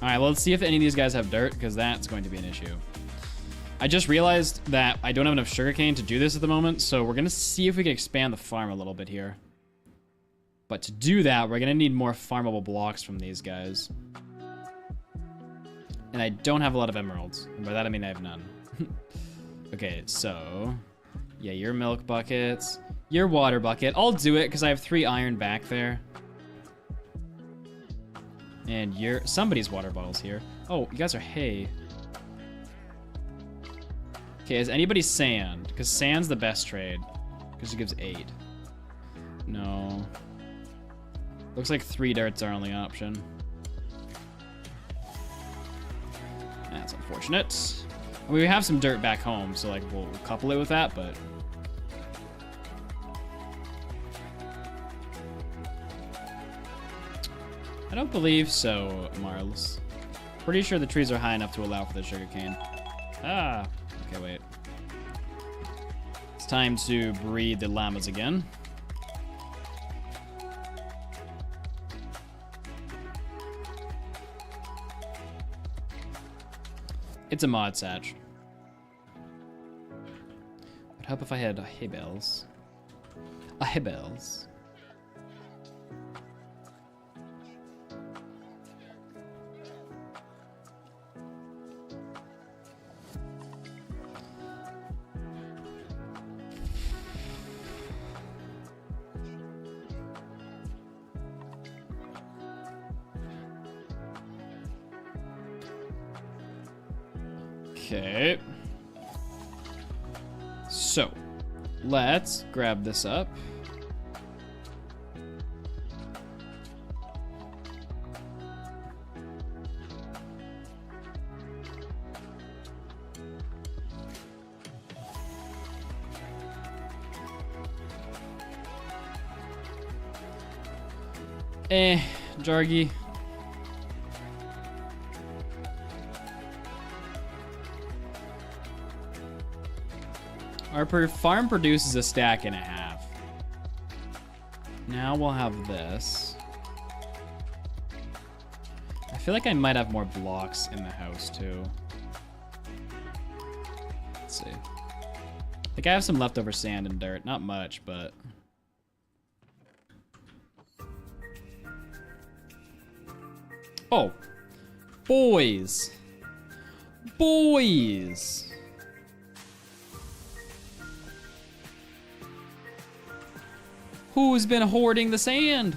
Alright, well, let's see if any of these guys have dirt, because that's going to be an issue. I just realized that I don't have enough sugarcane to do this at the moment, so we're going to see if we can expand the farm a little bit here. But to do that, we're going to need more farmable blocks from these guys. And I don't have a lot of emeralds. And by that I mean I have none. Okay, so... yeah, your milk buckets. Your water bucket. I'll do it, because I have 3 iron back there. And your... somebody's water bottles here. Oh, you guys are hay. Okay, is anybody sand? Because sand's the best trade. Because it gives 8. No. Looks like 3 dirt's our only option. That's unfortunate. I mean, we have some dirt back home, so like we'll couple it with that, but... I don't believe so, Marls. Pretty sure the trees are high enough to allow for the sugarcane. Ah, okay, wait. It's time to breed the llamas again. It's a mod satch. I'd hope if I had hay bales. Hay bales. Okay. So, let's grab this up. Jargy. Our farm produces a stack and a half. Now we'll have this. I feel like I might have more blocks in the house too. Let's see. I think I have some leftover sand and dirt. Not much, but Oh. Boys. Boys. Who's been hoarding the sand?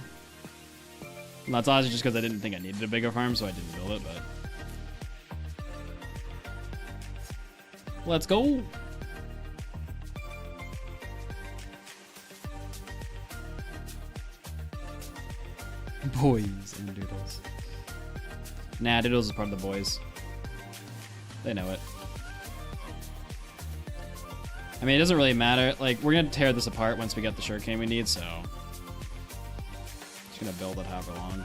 And that's honestly just because I didn't think I needed a bigger farm, so I didn't build it, but... Let's go. Boys and Doodles. Nah, Doodles is part of the boys. They know it. I mean, it doesn't really matter. Like, we're gonna tear this apart once we get the sugarcane we need, so... Just gonna build it however long.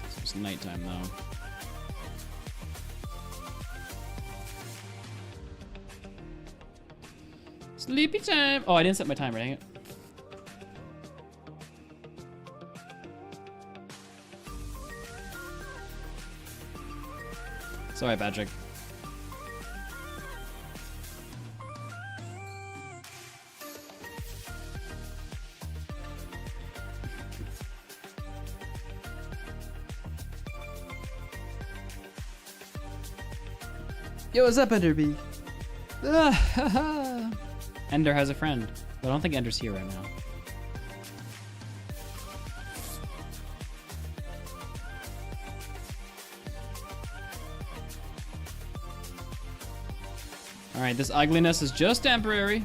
So it's nighttime, though. Sleepy time! Oh, I didn't set my timer, dang it. Sorry, Patrick. Yo, what's up, Enderby? Ender has a friend, but I don't think Ender's here right now. Alright, this ugliness is just temporary.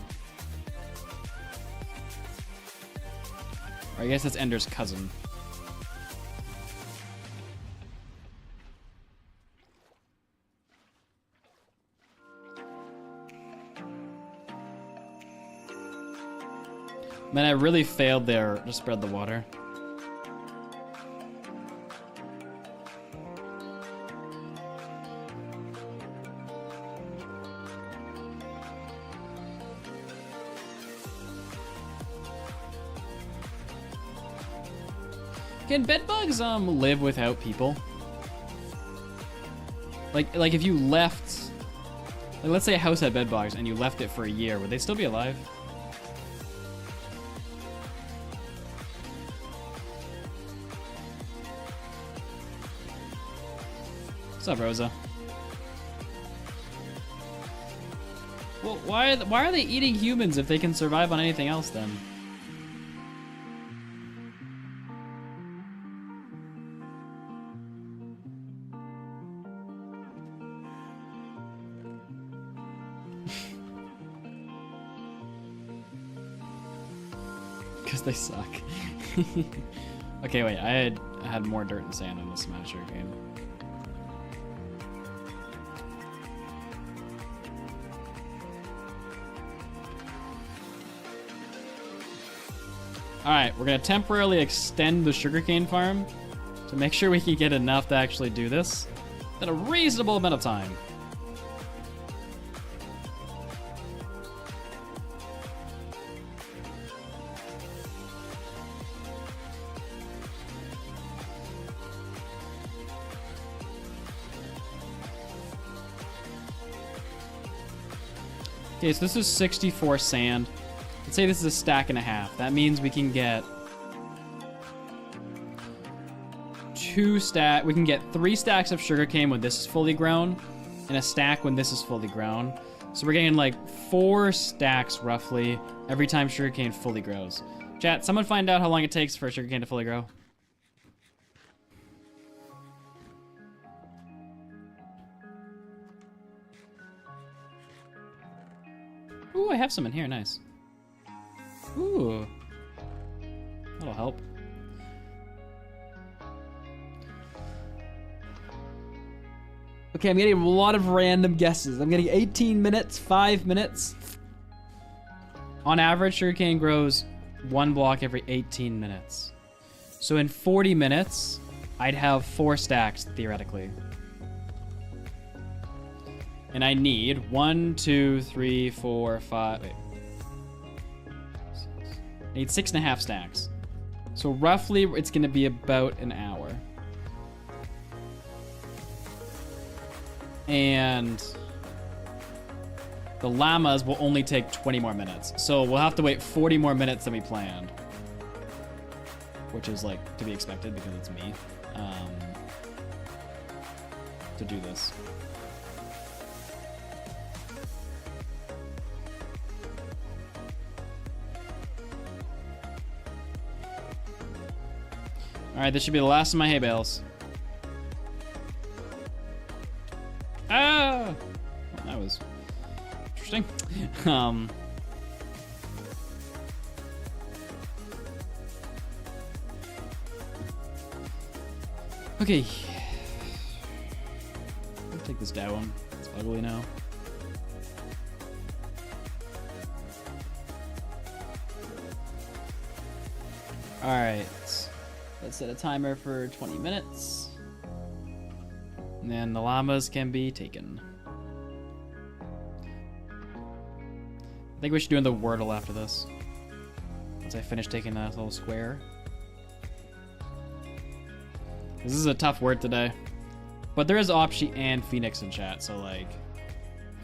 Or I guess that's Ender's cousin. Man, I really failed there to spread the water. Can bedbugs live without people? Like if you left, like let's say a house had bedbugs and you left it for a year, would they still be alive? What's up, Rosa? Well, why are they eating humans if they can survive on anything else then? Because they suck. Okay, wait, I had more dirt and sand in the Smasher game. Alright, we're gonna temporarily extend the sugarcane farm to make sure we can get enough to actually do this in a reasonable amount of time. Okay, so this is 64 sand. Let's say this is a stack and a half. That means we can get we can get 3 stacks of sugarcane when this is fully grown, and a stack when this is fully grown. So we're getting like 4 stacks roughly every time sugarcane fully grows. Chat, someone find out how long it takes for sugarcane to fully grow. Ooh, I have some in here, nice. Ooh. That'll help. Okay, I'm getting a lot of random guesses. I'm getting 18 minutes, 5 minutes. On average, sugarcane grows 1 block every 18 minutes. So in 40 minutes, I'd have 4 stacks, theoretically. And I need 1, 2, 3, 4, 5... Wait. I need 6.5 stacks. So roughly, it's going to be about an hour. And the llamas will only take 20 more minutes. So we'll have to wait 40 more minutes than we planned. which is like to be expected because it's me, to do this. All right, this should be the last of my hay bales. Ah, well, that was interesting. Okay. I'll take this down. It's ugly now. All right. Let's set a timer for 20 minutes. And then the llamas can be taken. I think we should do the Wordle after this. Once I finish taking that little square. This is a tough word today. But there is Opshi and Phoenix in chat, so like,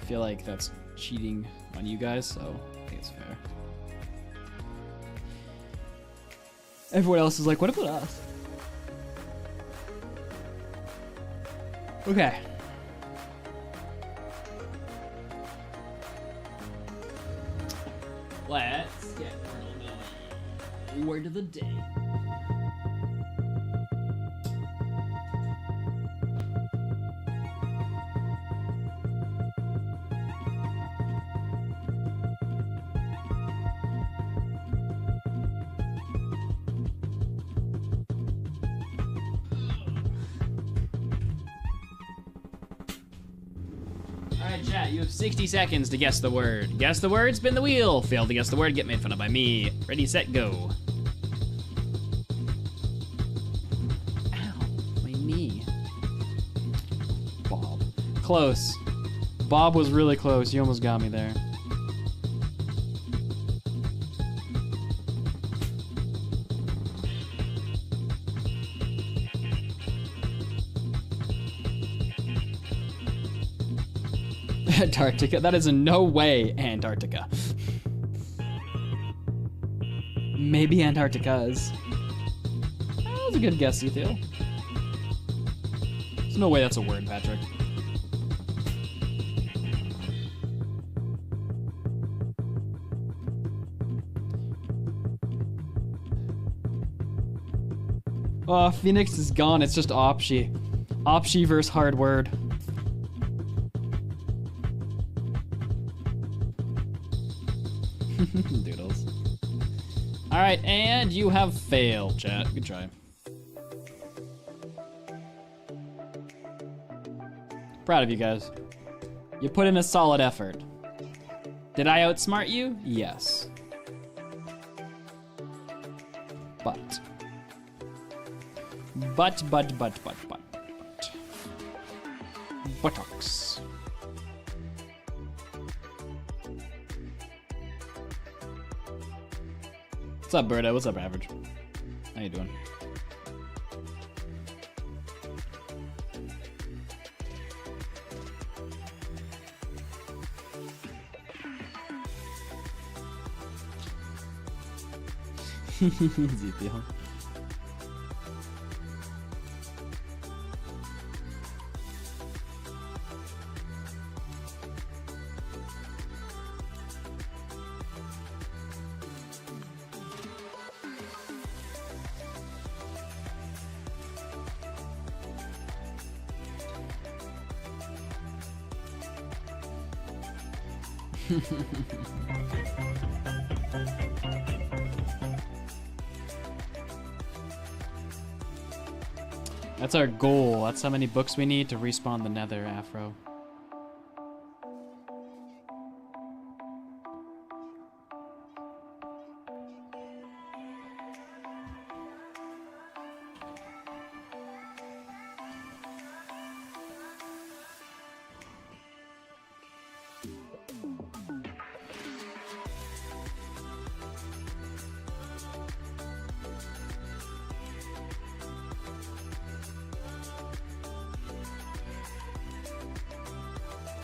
I feel like that's cheating on you guys, so I think it's fair. Everyone else is like, what about us? Okay. Let's get word of the day. Alright, chat, you have 60 seconds to guess the word. Guess the word, spin the wheel. Fail to guess the word, get made fun of by me. Ready, set, go. Ow, my knee. Bob. Close. Bob was really close. You almost got me there. Antarctica? That is in no way Antarctica. Maybe Antarctica is. That was a good guess, Ethiel. There's no way that's a word, Patrick. Oh, Phoenix is gone. It's just Opshi. Opshi versus hard word. Doodles. Alright, and you have failed, chat. Good try. Proud of you guys. You put in a solid effort. Did I outsmart you? Yes. But. Buttocks. What's up, Birdo? What's up, Average? How you doing? Ezekiel. That's our goal. That's how many books we need to respawn the Nether, Afro.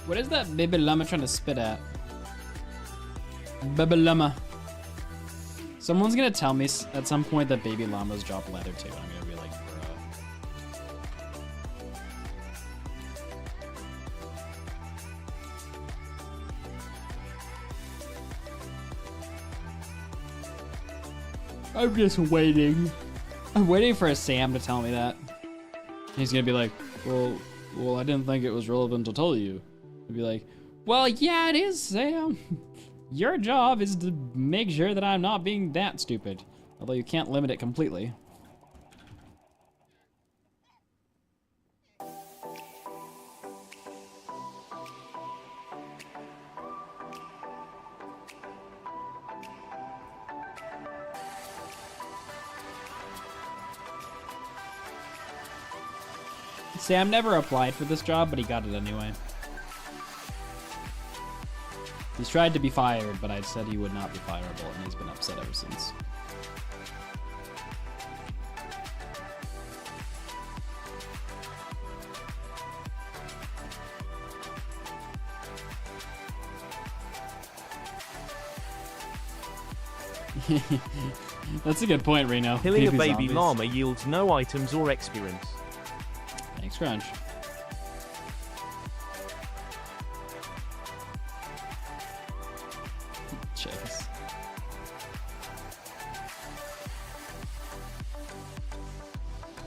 What is that baby llama trying to spit at? Baby llama. Someone's gonna tell me at some point that baby llamas drop leather too. I'm gonna be like, bro. I'm just waiting. I'm waiting for Sam to tell me that. He's gonna be like, well, I didn't think it was relevant to tell you. I'd be like, well, yeah, it is, Sam. Your job is to make sure that I'm not being that stupid. Although you can't limit it completely. Sam never applied for this job, but he got it anyway. He's tried to be fired, but I said he would not be fireable, and he's been upset ever since. That's a good point, Reno. Killing a Maybe baby zombies. llama yields no items or experience. Thanks, Crunch. Chase.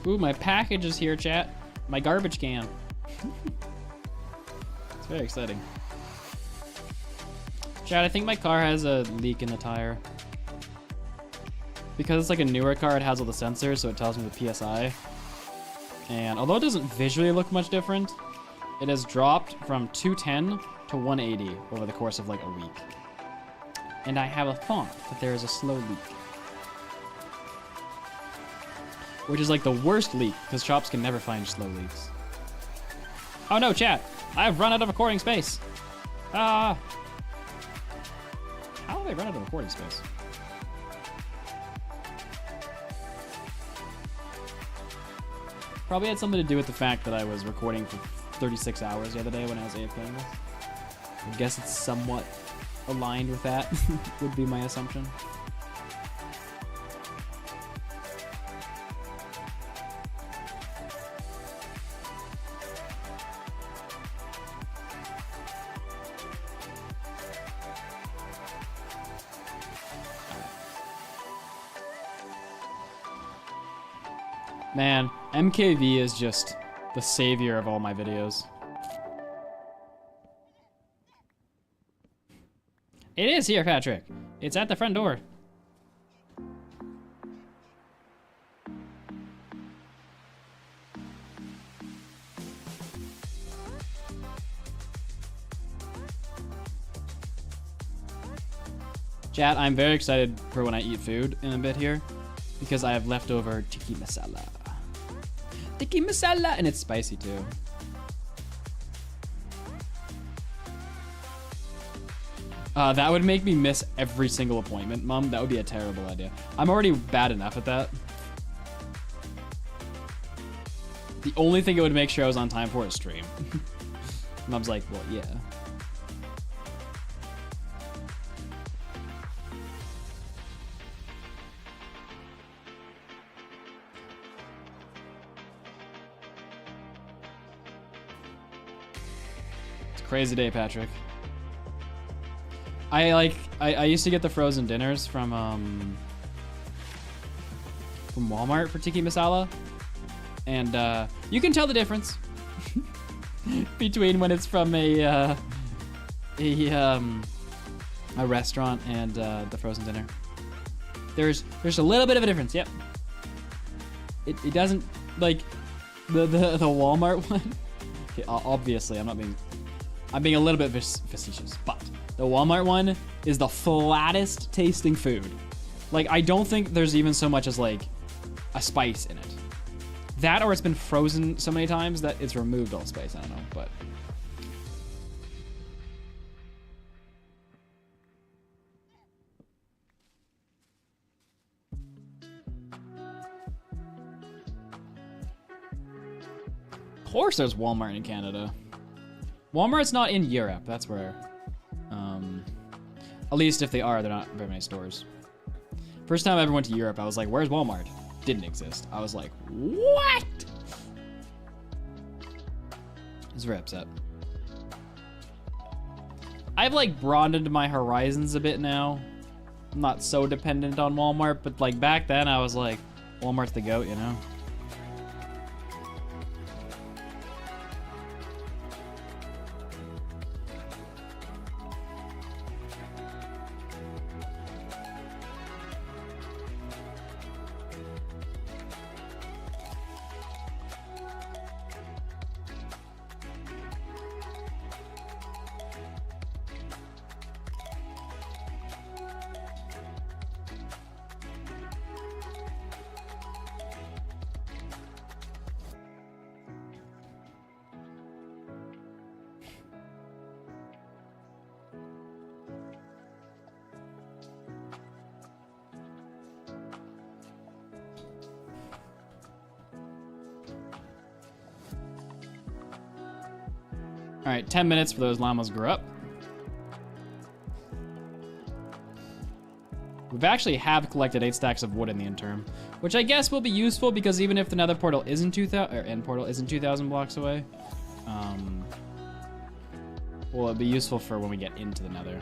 Ooh, my package is here, chat. My garbage can. It's very exciting. Chat, I think my car has a leak in the tire. Because it's like a newer car, it has all the sensors, so it tells me the PSI. And although it doesn't visually look much different, it has dropped from 210 to 180 over the course of like a week. And I have a thought that there is a slow leak. Which is like the worst leak, because shops can never find slow leaks. Oh no, chat! I've run out of recording space! How have I run out of recording space? Probably had something to do with the fact that I was recording for 36 hours the other day when I was AFKing this. I guess it's somewhat aligned with that, would be my assumption. Man, MKV is just the savior of all my videos. It is here, Patrick. It's at the front door. Chat, I'm very excited for when I eat food in a bit here, because I have leftover tikka masala. Tikka masala! And it's spicy too. That would make me miss every single appointment, Mom. That would be a terrible idea. I'm already bad enough at that. The only thing it would make sure I was on time for is stream. Mom's like, well, yeah. Crazy day, Patrick. I used to get the frozen dinners from Walmart for tikka masala, and you can tell the difference between when it's from a restaurant and the frozen dinner. There's a little bit of a difference. Yep. It doesn't like the Walmart one. Okay, obviously I'm being a little bit facetious, but the Walmart one is the flattest tasting food. Like, I don't think there's even so much as like a spice in it. That, or it's been frozen so many times that it's removed all spice. I don't know, but. Of course there's Walmart in Canada. Walmart's not in Europe, that's where. At least if they are, they're not very many stores. First time I ever went to Europe, I was like, where's Walmart? Didn't exist. I was like, what? I was very upset. I've like broadened my horizons a bit now. I'm not so dependent on Walmart, but like back then I was like, Walmart's the GOAT, you know? All right, 10 minutes for those llamas grow up. We've actually collected 8 stacks of wood in the interim, which I guess will be useful because even if the nether portal isn't 2,000 or end portal isn't 2,000 blocks away, well, it'll be useful for when we get into the nether.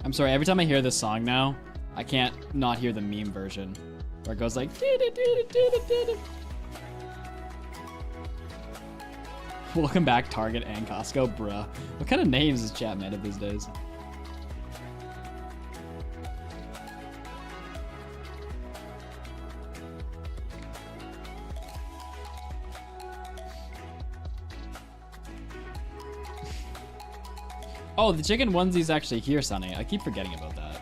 I'm sorry, every time I hear this song now, I can't not hear the meme version where it goes like welcome back Target and Costco, bruh. What kind of names is chat made up these days? Oh, the chicken onesie's actually here, Sonny. I keep forgetting about that.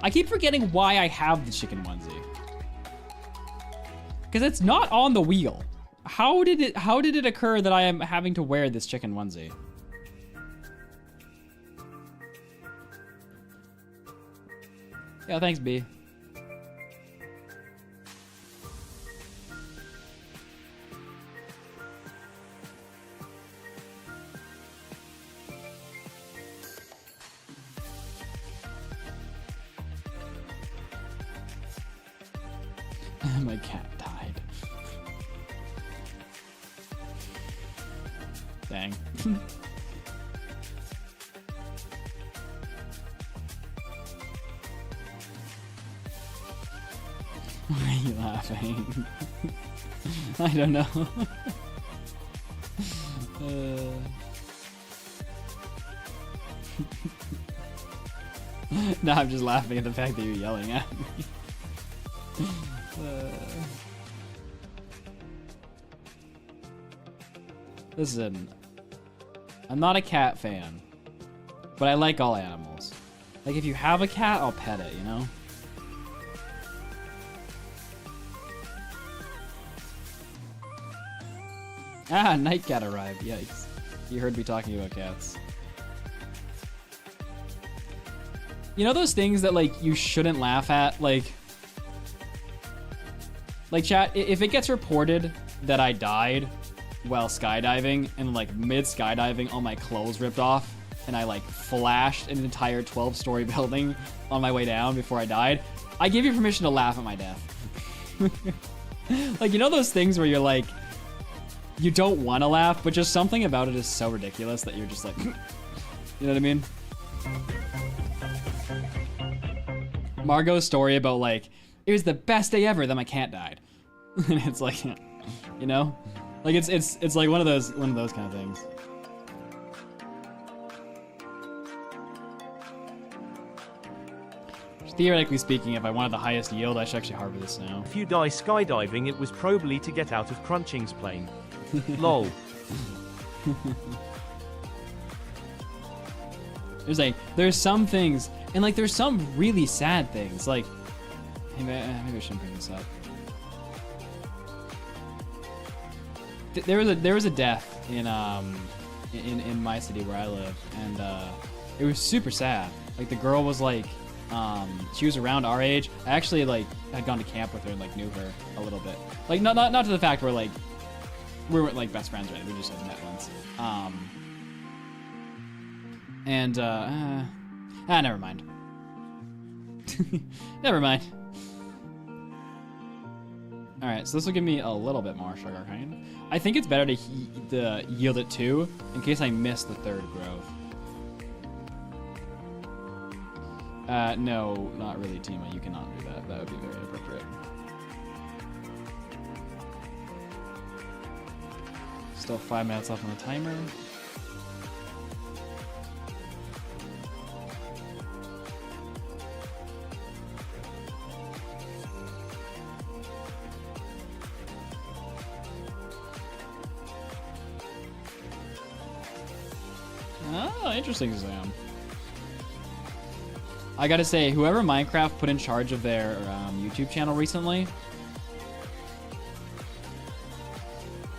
I keep forgetting why I have the chicken onesie. Because it's not on the wheel. How did it occur that I am having to wear this chicken onesie? Yeah, thanks, B. My cat died. Dang. Why are you laughing? I don't know. No, I'm just laughing at the fact that you're yelling at me. Listen, I'm not a cat fan, but I like all animals. Like, if you have a cat, I'll pet it, you know? Ah, night cat arrived. Yikes. You heard me talking about cats. You know those things that, like, you shouldn't laugh at? Like, chat, if it gets reported that I died while skydiving and, like, mid-skydiving, all my clothes ripped off and I, like, flashed an entire 12-story building on my way down before I died, I give you permission to laugh at my death. Like, you know those things where you're like, you don't want to laugh, but just something about it is so ridiculous that you're just like, you know what I mean? Margot's story about, like, it was the best day ever, then my cat died. And it's like, you know? Like, it's like one of those kind of things. Theoretically speaking, if I wanted the highest yield, I should actually harvest this now. If you die skydiving, it was probably to get out of Crunching's plane. Lol. There's some things, and like there's some really sad things. Like, maybe I shouldn't bring this up. There was a death in my city where I live, and it was super sad. Like, the girl was like, she was around our age. I actually like had gone to camp with her and like knew her a little bit. Like, not to the fact where like we weren't like best friends, right? We just had met once. And, never mind. Never mind. Alright, so this will give me a little bit more sugar cane. I think it's better to yield it 2 in case I miss the 3rd growth. No, not really, Tima. You cannot do that. That would be very inappropriate. Still 5 minutes left on the timer. Oh, interesting, Sam. I gotta say, whoever Minecraft put in charge of their YouTube channel recently,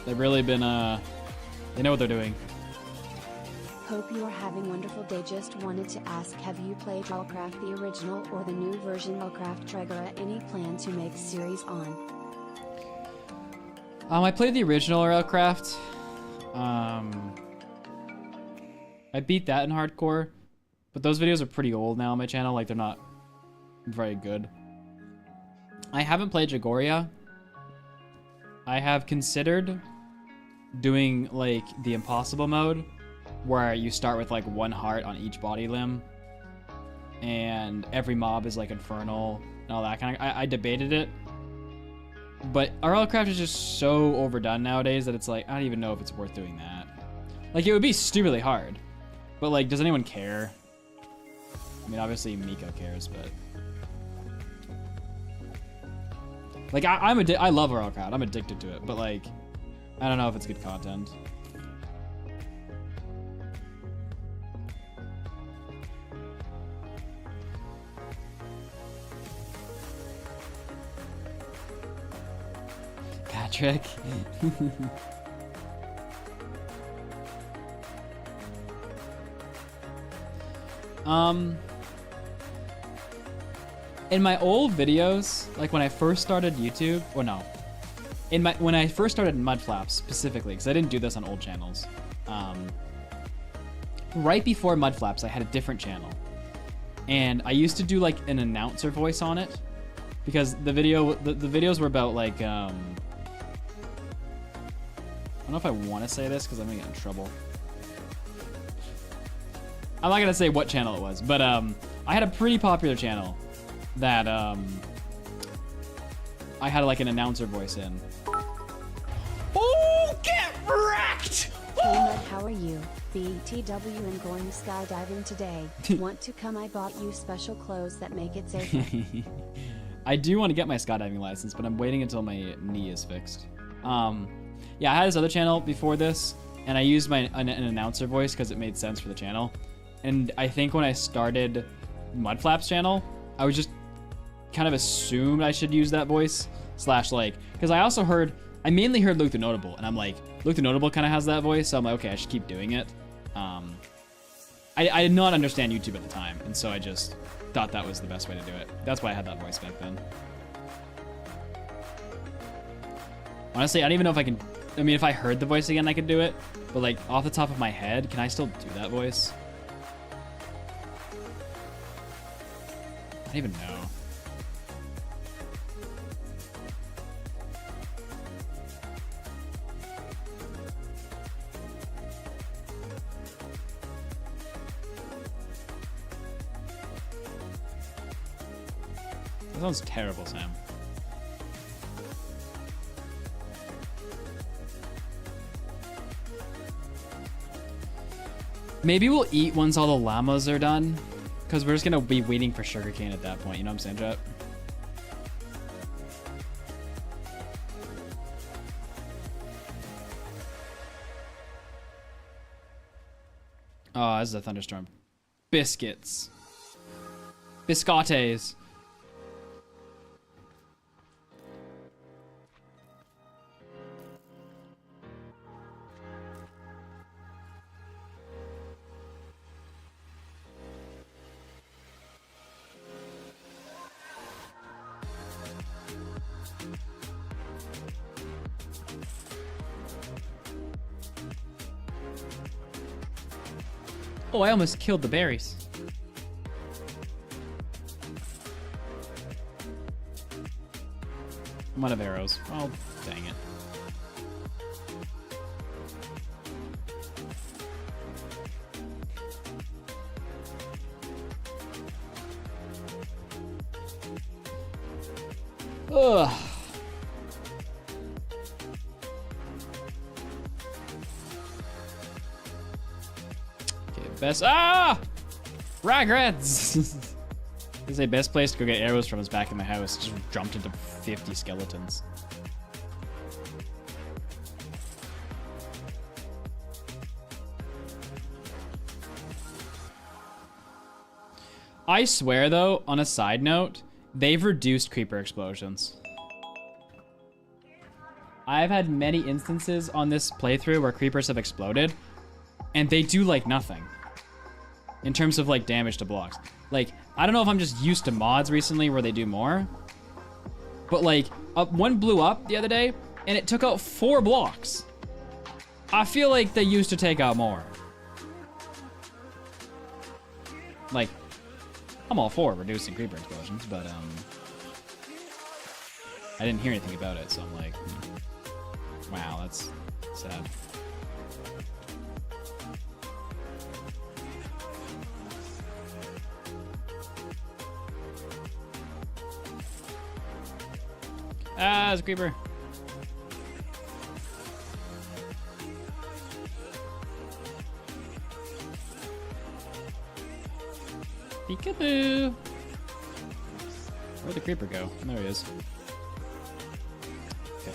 they've really been, they know what they're doing. Hope you are having a wonderful day. Just wanted to ask, have you played Warcraft the original or the new version Warcraft Tregera? Any plan to make series on? I played the original Warcraft. I beat that in hardcore, but those videos are pretty old now on my channel. Like, they're not very good. I haven't played Jagoria. I have considered doing, like, the impossible mode, where you start with, like, 1 heart on each body limb, and every mob is, like, infernal, and all that kind of... I debated it, but Warcraft is just so overdone nowadays that it's like, I don't even know if it's worth doing that. Like, it would be stupidly hard. But, like, does anyone care? I mean, obviously Miko cares, but... Like, I love Warcraft. I'm addicted to it, but, like, I don't know if it's good content. Patrick. In my old videos, like when I first started YouTube, or no, when I first started Mudflaps specifically, because I didn't do this on old channels. Right before Mudflaps, I had a different channel, and I used to do like an announcer voice on it, because the videos were about like I don't know if I want to say this because I'm gonna get in trouble. I'm not gonna say what channel it was, but I had a pretty popular channel that I had like an announcer voice in. Oh, get wrecked! Hey Mud, how are you? BTW and going skydiving today. Want to come? I bought you special clothes that make it safer. I do want to get my skydiving license, but I'm waiting until my knee is fixed. Yeah, I had this other channel before this, and I used an announcer voice because it made sense for the channel. And I think when I started Mudflap's channel, I was just kind of assumed I should use that voice, slash like, because I mainly heard Luke the Notable, and I'm like, Luke the Notable kind of has that voice, so I'm like, okay, I should keep doing it. I did not understand YouTube at the time, and so I just thought that was the best way to do it. That's why I had that voice back then. Honestly, I don't even know if I can, I mean, if I heard the voice again, I could do it, but like, off the top of my head, can I still do that voice? I don't even know. That sounds terrible, Sam. Maybe we'll eat once all the llamas are done, because we're just gonna be waiting for sugarcane at that point. You know what I'm saying, Jet? Oh, this is a thunderstorm. Biscuits. Biscottes. Oh, I almost killed the berries. I'm out of arrows. Oh, dang it. Ugh. Okay, best. Ah! Regrets! This is the best place to go get arrows from is back in my house. Just jumped into 50 skeletons. I swear though, on a side note, they've reduced creeper explosions. I've had many instances on this playthrough where creepers have exploded, and they do like nothing in terms of like damage to blocks. Like, I don't know if I'm just used to mods recently where they do more, but like one blew up the other day and it took out 4 blocks. I feel like they used to take out more. Like, I'm all for reducing creeper explosions, but I didn't hear anything about it, so I'm like, wow, that's sad. Ah, it's a creeper. Peekaboo. Where'd the creeper go? There he is. Okay.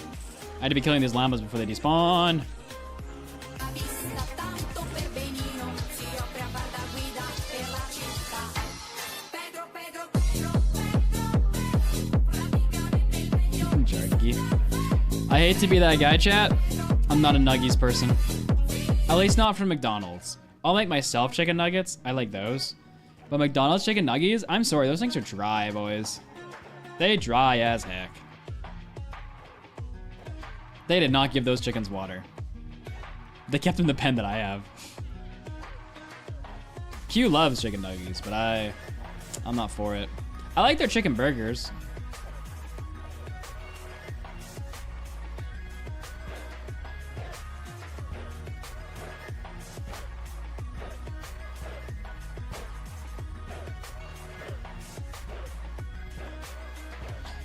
I had to be killing these llamas before they despawn. I hate to be that guy, chat. I'm not a nuggies person. At least not from McDonald's. I'll make myself chicken nuggets. I like those. But McDonald's chicken nuggies, I'm sorry, those things are dry, boys. They dry as heck. They did not give those chickens water. They kept them in the pen that I have. Q loves chicken nuggies, but I'm not for it. I like their chicken burgers.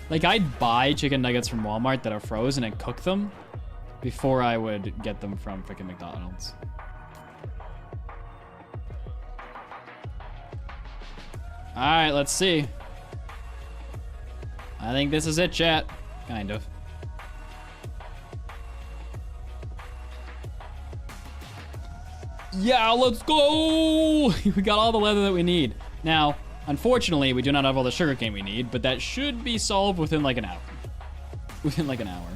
Like, I'd buy chicken nuggets from Walmart that are frozen and cook them before I would get them from freaking McDonald's. All right, let's see. I think this is it, chat. Kind of. Yeah, let's go! We got all the leather that we need. Now, unfortunately, we do not have all the sugarcane we need, but that should be solved within like an hour. Within like an hour.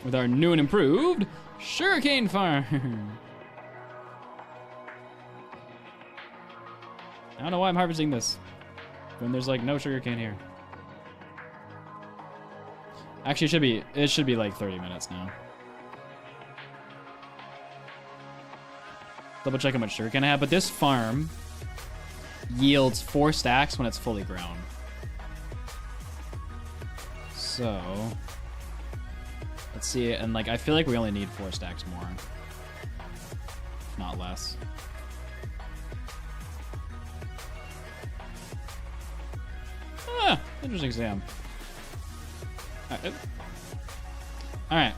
With our new and improved sugarcane farm. I don't know why I'm harvesting this when there's like no sugarcane here. Actually, it should be like 30 minutes now. Double check how much sugarcane I have, but this farm yields 4 stacks when it's fully grown. So let's see, and like I feel like we only need 4 stacks more, if not less. Ah, interesting exam. All right.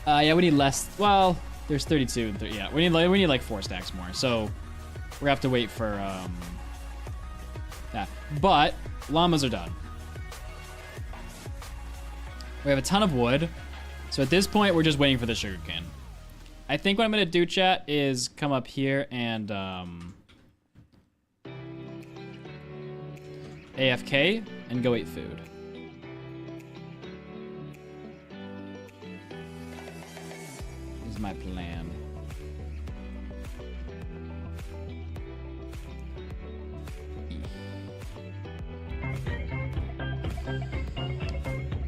Yeah, we need less. Well, there's 32 and 30. Yeah, we need like 4 stacks more. So we have to wait for that. But llamas are done. We have a ton of wood. So at this point, we're just waiting for the sugarcane. I think what I'm gonna do, chat, is come up here and AFK and go eat food. This is my plan.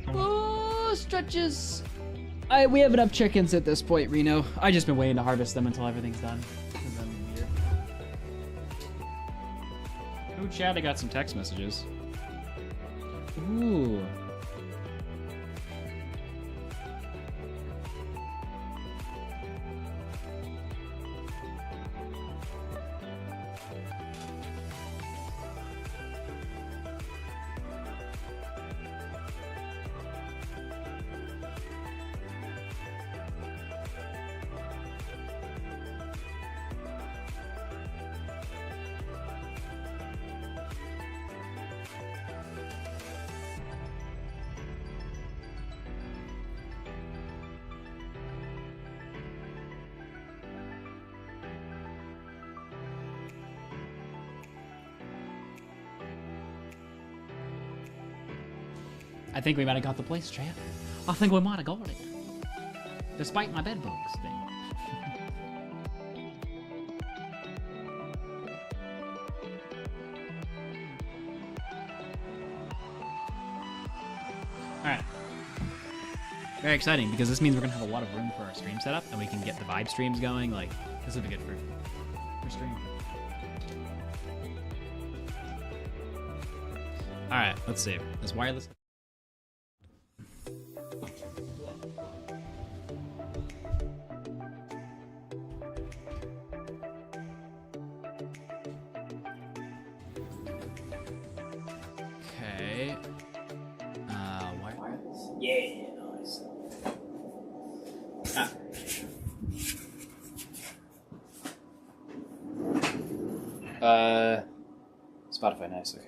Oh, stretches. We have enough chickens at this point, Reno. I just been waiting to harvest them until everything's done. And then we're here. Ooh, Chad, I got some text messages. Ooh. I think we might have got the place, Chad. I think we might have got it. Despite my bed bugs thing. Alright. Very exciting, because this means we're going to have a lot of room for our stream setup, and we can get the vibe streams going. Like, this will be good for stream. Alright, let's see. Is wireless... Okay. Wireless? Yeah, nice. Spotify, nice, okay.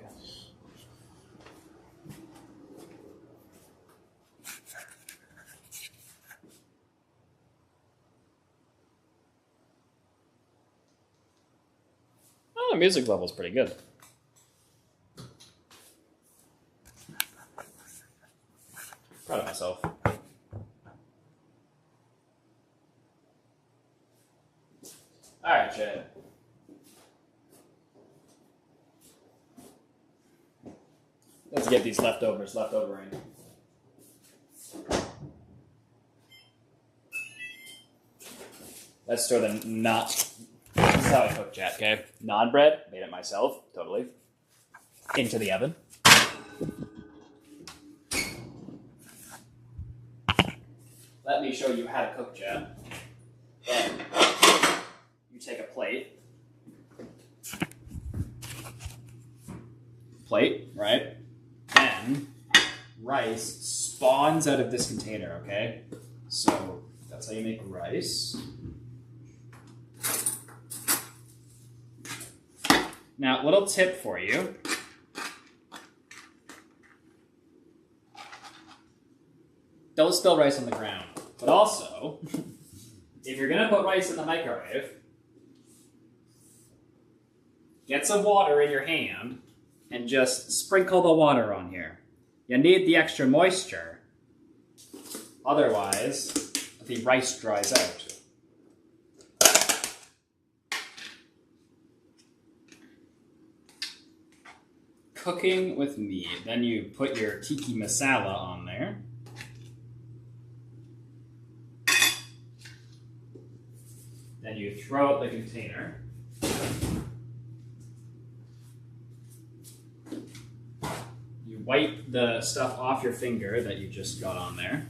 Oh, the music level's pretty good. Proud of myself. Alright, Chad. Let's get these leftovers leftovering. Let's store them not... This is how I cook, chat, okay? Naan bread, made it myself, totally. Into the oven. Let me show you how to cook, chat. You take a plate. Plate, right? And rice spawns out of this container, okay? So that's how you make rice. Now, little tip for you. Don't spill rice on the ground. But also, if you're gonna put rice in the microwave, get some water in your hand and just sprinkle the water on here. You need the extra moisture. Otherwise, the rice dries out. Cooking with me. Then you put your tiki masala on there. Then you throw out the container. You wipe the stuff off your finger that you just got on there.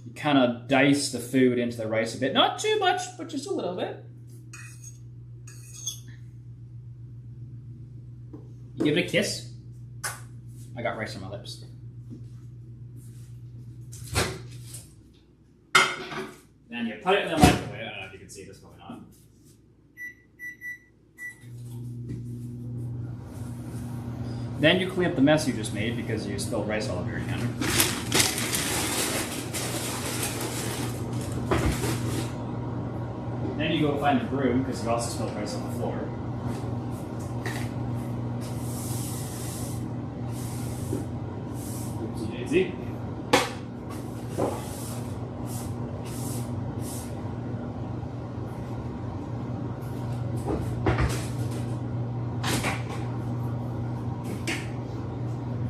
You kind of dice the food into the rice a bit. Not too much, but just a little bit. You give it a kiss. I got rice on my lips. Then you put it in the microwave. I don't know if you can see this going on. Then you clean up the mess you just made because you spilled rice all over your counter. Then you go find a broom because you also spilled rice on the floor. Oopsie daisy.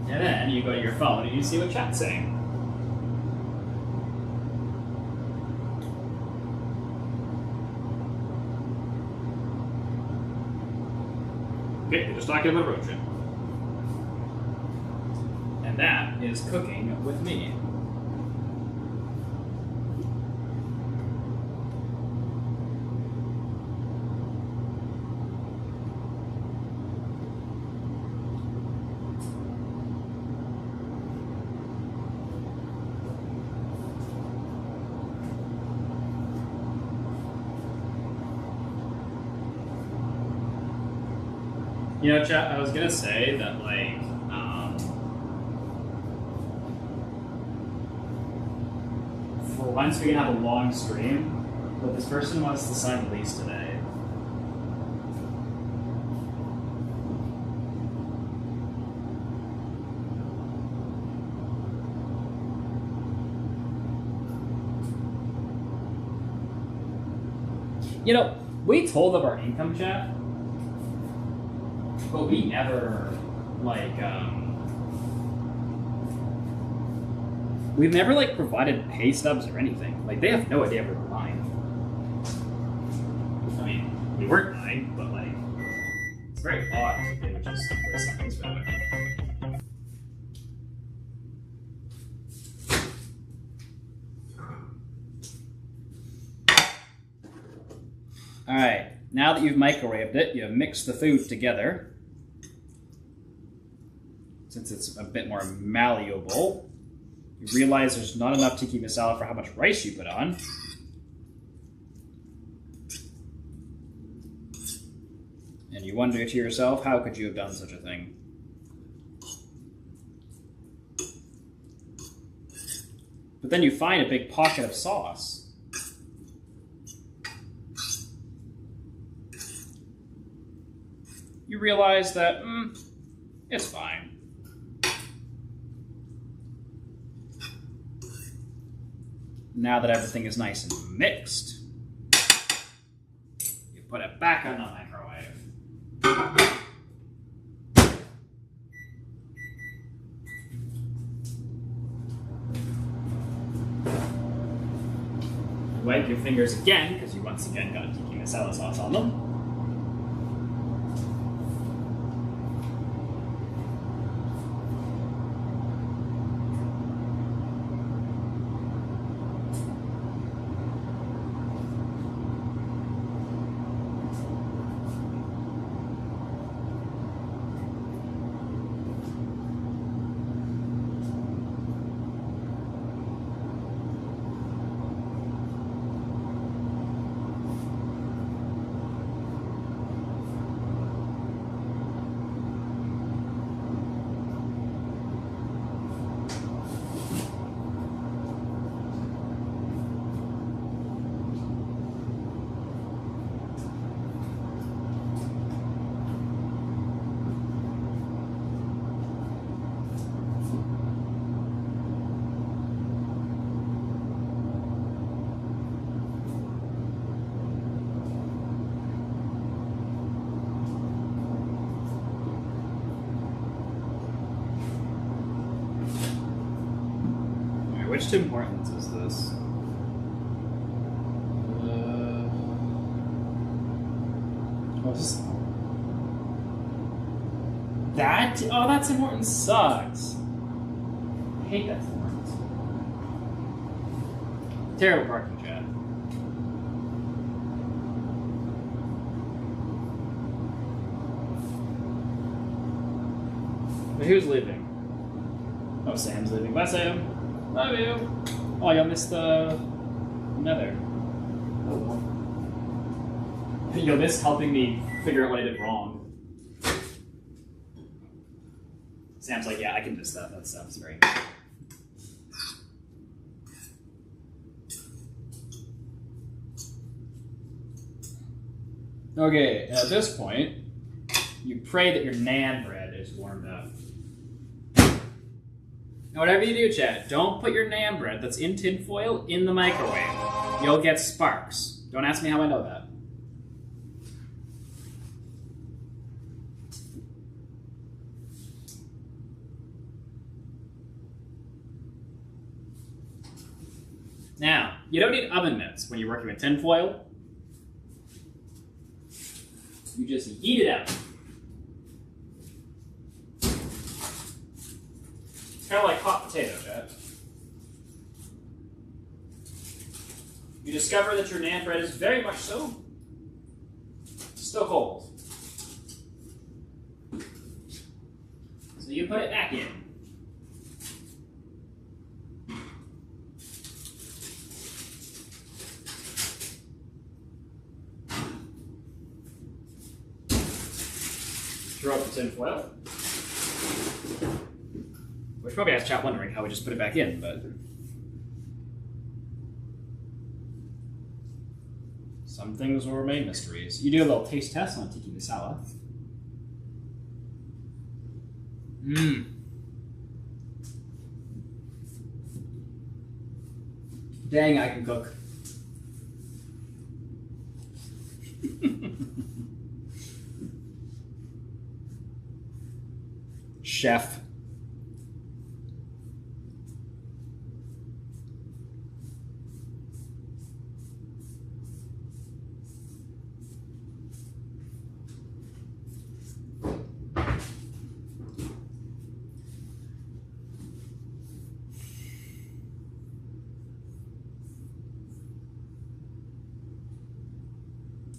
And then you go to your phone and you see what chat's saying. Okay, we're just talking about a road trip. And that is cooking with me. You know, chat, I was gonna say that, like, for once we can have a long stream, but this person wants to sign the lease today. You know, we told them our income, chat, but we never, like, we've never, like, provided pay stubs or anything. Like, they have no idea we're lying. I mean, we weren't lying, but, like, it's very odd that they would just put something about it. Alright, now that you've microwaved it, you mix the food together. Since it's a bit more malleable, you realize there's not enough tiki masala for how much rice you put on. And you wonder to yourself, how could you have done such a thing? But then you find a big pocket of sauce. You realize that, it's fine. Now that everything is nice and mixed, you put it back on the microwave. Wipe your fingers again, because you once again got tiki masala sauce on them. Which Tim Hortons is this? What's that? Oh, that Tim Hortons sucks. I hate that Tim Hortons. Terrible parking, chat. But who's leaving? Oh, Sam's leaving. Bye, Sam. Love you. Oh, you'll miss the nether. You'll miss helping me figure out what I did wrong. Sam's like, yeah, I can miss that. That stuff's very. Okay, at this point, you pray that your nan bread is warmed up. Now, whatever you do, chat, don't put your nan bread that's in tinfoil in the microwave. You'll get sparks. Don't ask me how I know that. Now, you don't need oven mitts when you're working with tinfoil. You just heat it out. It's kind of like hot potato, Chad. You discover that your naan bread is very much so still cold. So you put it back in. Throw up the tin foil. Which probably has chat wondering how we just put it back in, but some things will remain mysteries. You do a little taste test on tiki masala. Mmm. Dang, I can cook. Chef.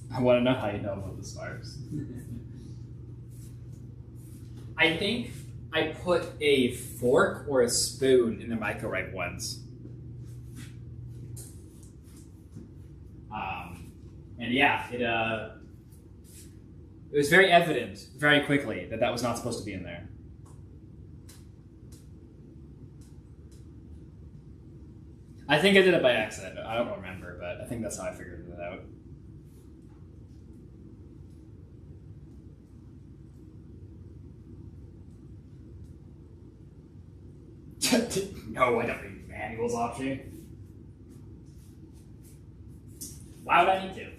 I want to know how you know about this virus. I think I put a fork or a spoon in the microwave once. And yeah, it was very evident very quickly that that was not supposed to be in there. I think I did it by accident. I don't remember, but I think that's how I figured it out. No, I don't read manuals, option. Why would I need to?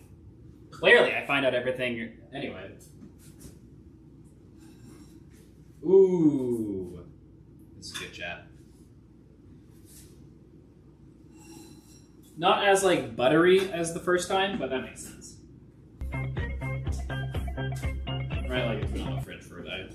Clearly, I find out everything anyway. Ooh. This is good chat. Not as, like, buttery as the first time, but that makes sense. Right, like it's been on the fridge for a day.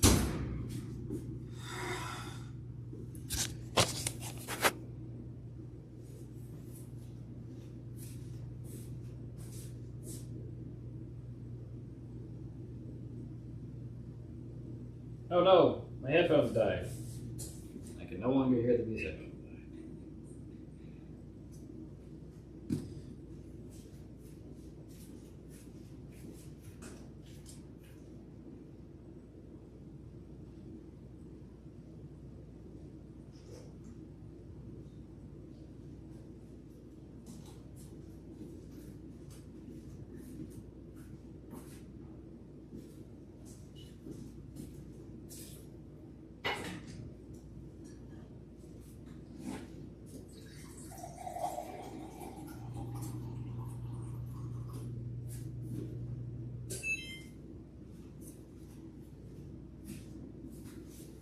Oh no, my headphones died. I can no longer hear the music.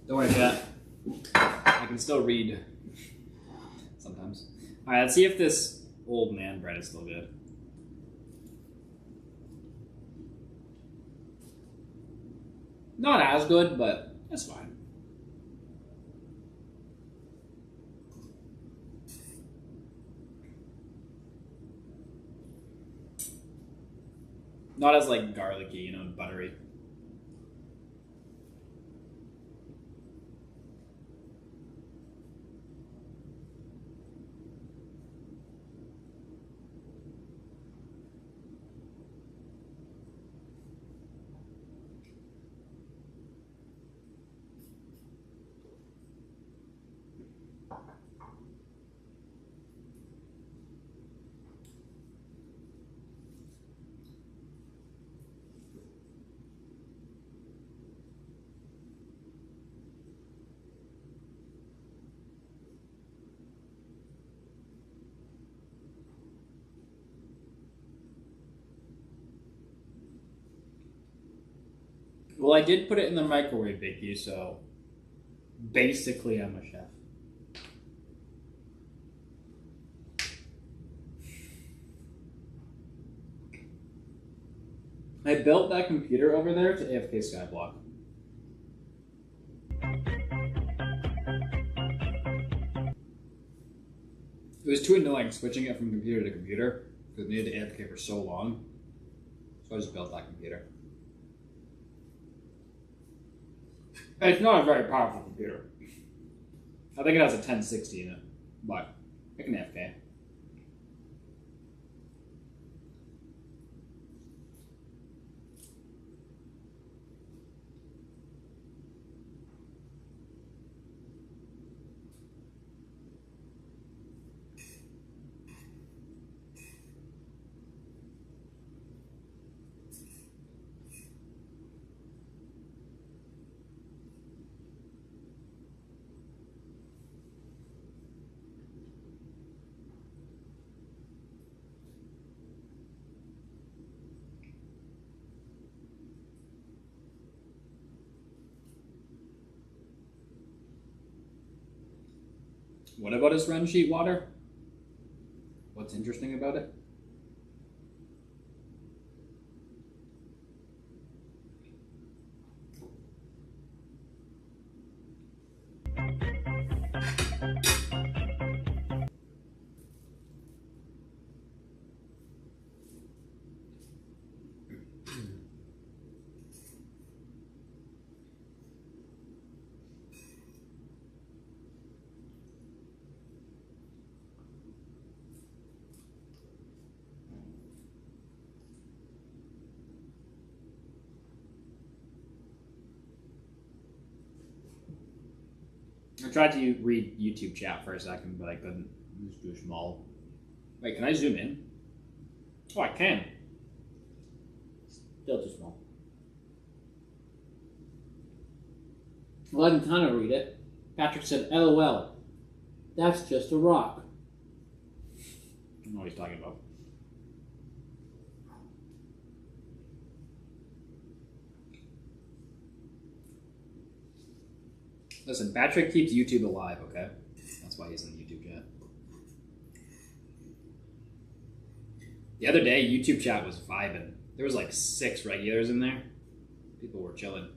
Don't worry, chat. I can still read sometimes. Alright, let's see if this old man bread is still good. Not as good, but it's fine. Not as, like, garlicky, you know, buttery. Well, I did put it in the microwave, Vicky, so basically I'm a chef. I built that computer over there to AFK skyblock. was too annoying switching it from computer to computer because it needed the AFK for so long. So I just built that computer. It's not a very powerful computer. I think it has a 1060 in it, but it can AFK. What about his run sheet, Water? What's interesting about it? I tried to read YouTube chat for a second, but I couldn't. It was too small. Wait, can I zoom in? Oh, I can. Still too small. Well, I can kind of read it. Patrick said, LOL. That's just a rock. I don't know what he's talking about. Listen, Patrick keeps YouTube alive, okay? That's why he's in the YouTube chat. The other day, YouTube chat was vibing. There was like 6 regulars in there. People were chilling.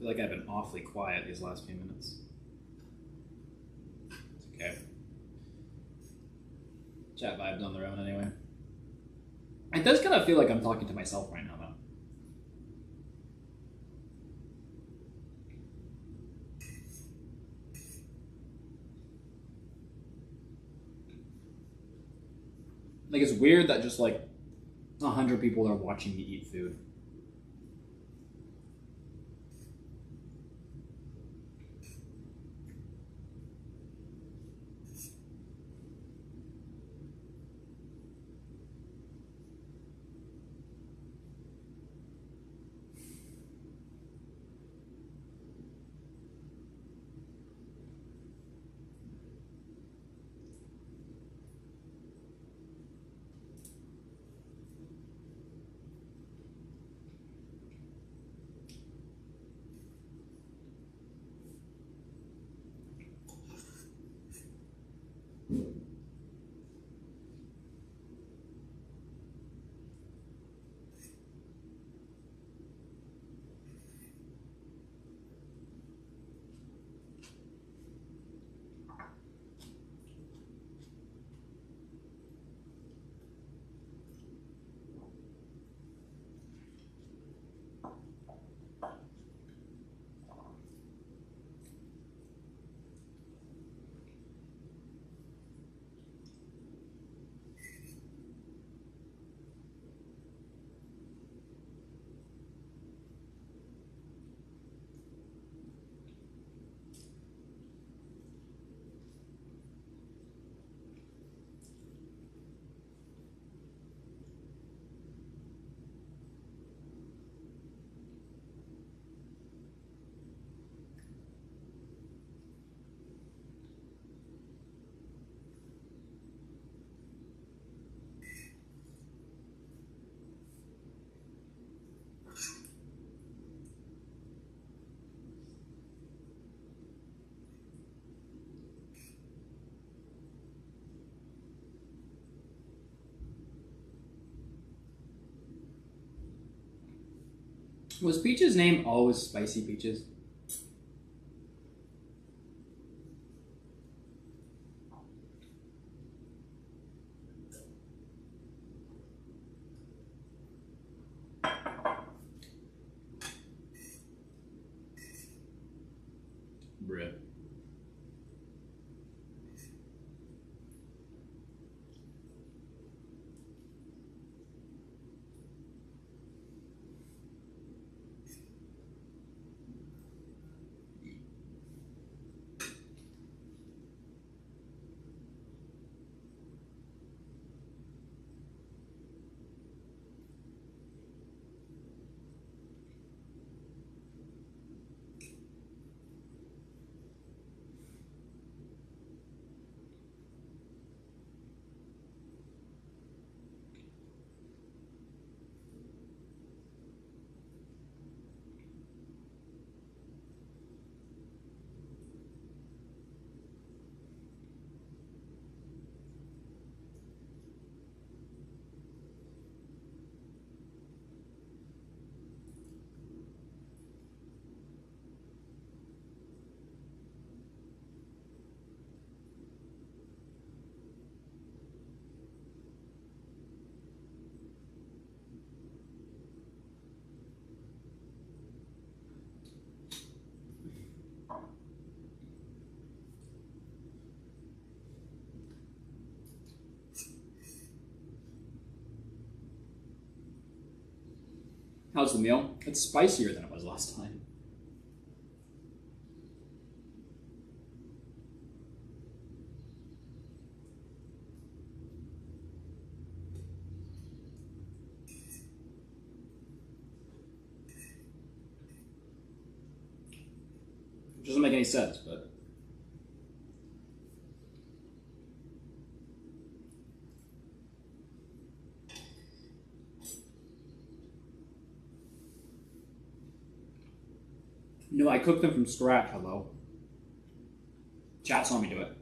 feel like I've been awfully quiet these last few minutes. It's okay. Chat vibes on their own anyway. It does kind of feel like I'm talking to myself right now, though. Like, it's weird that just like 100 people are watching me eat food. Was Peach's name always Spicy Peaches? Bruh. How's the meal? It's spicier than it was last time. Which doesn't make any sense, but... No, I cooked them from scratch, hello. Chat saw me do it.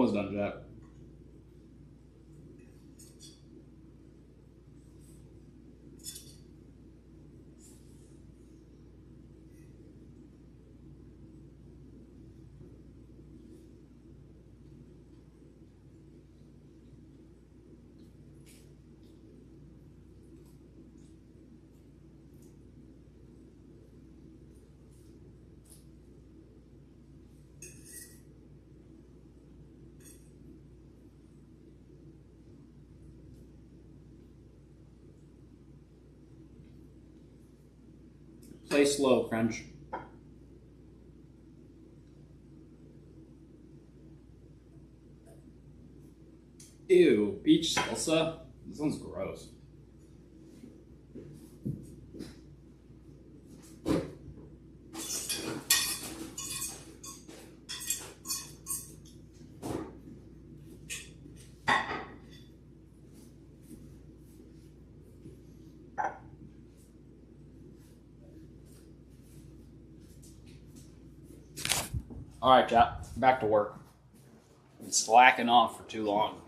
almost done, Jack. Play slow, Crunch. Ew, beach salsa? This one's gross. Alright, chat. Back to work. Been slacking off for too long.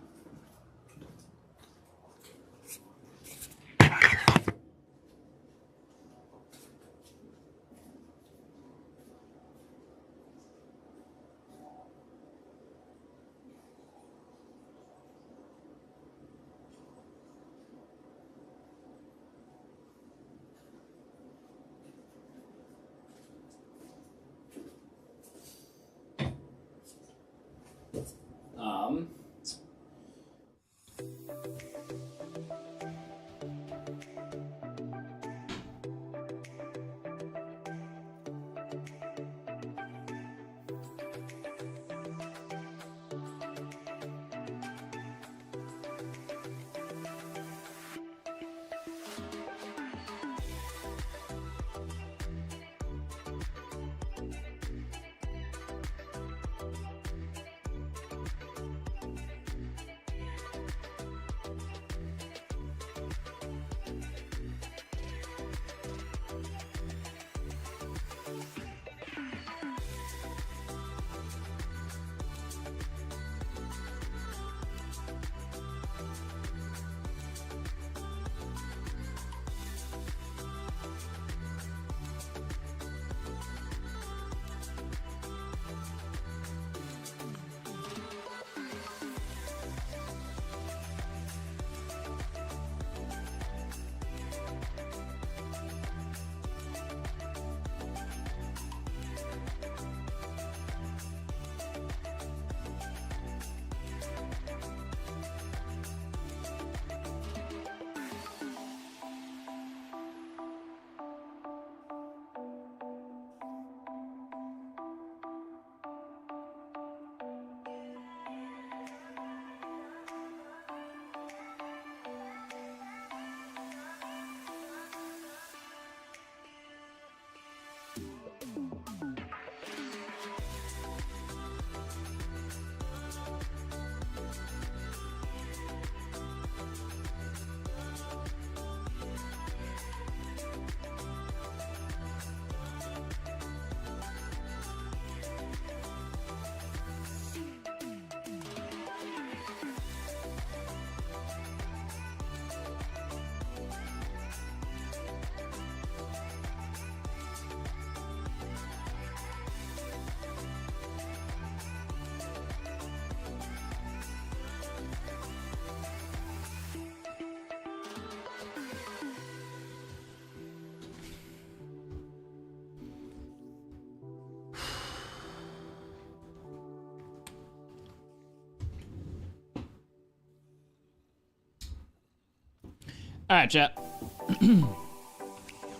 All right, chat.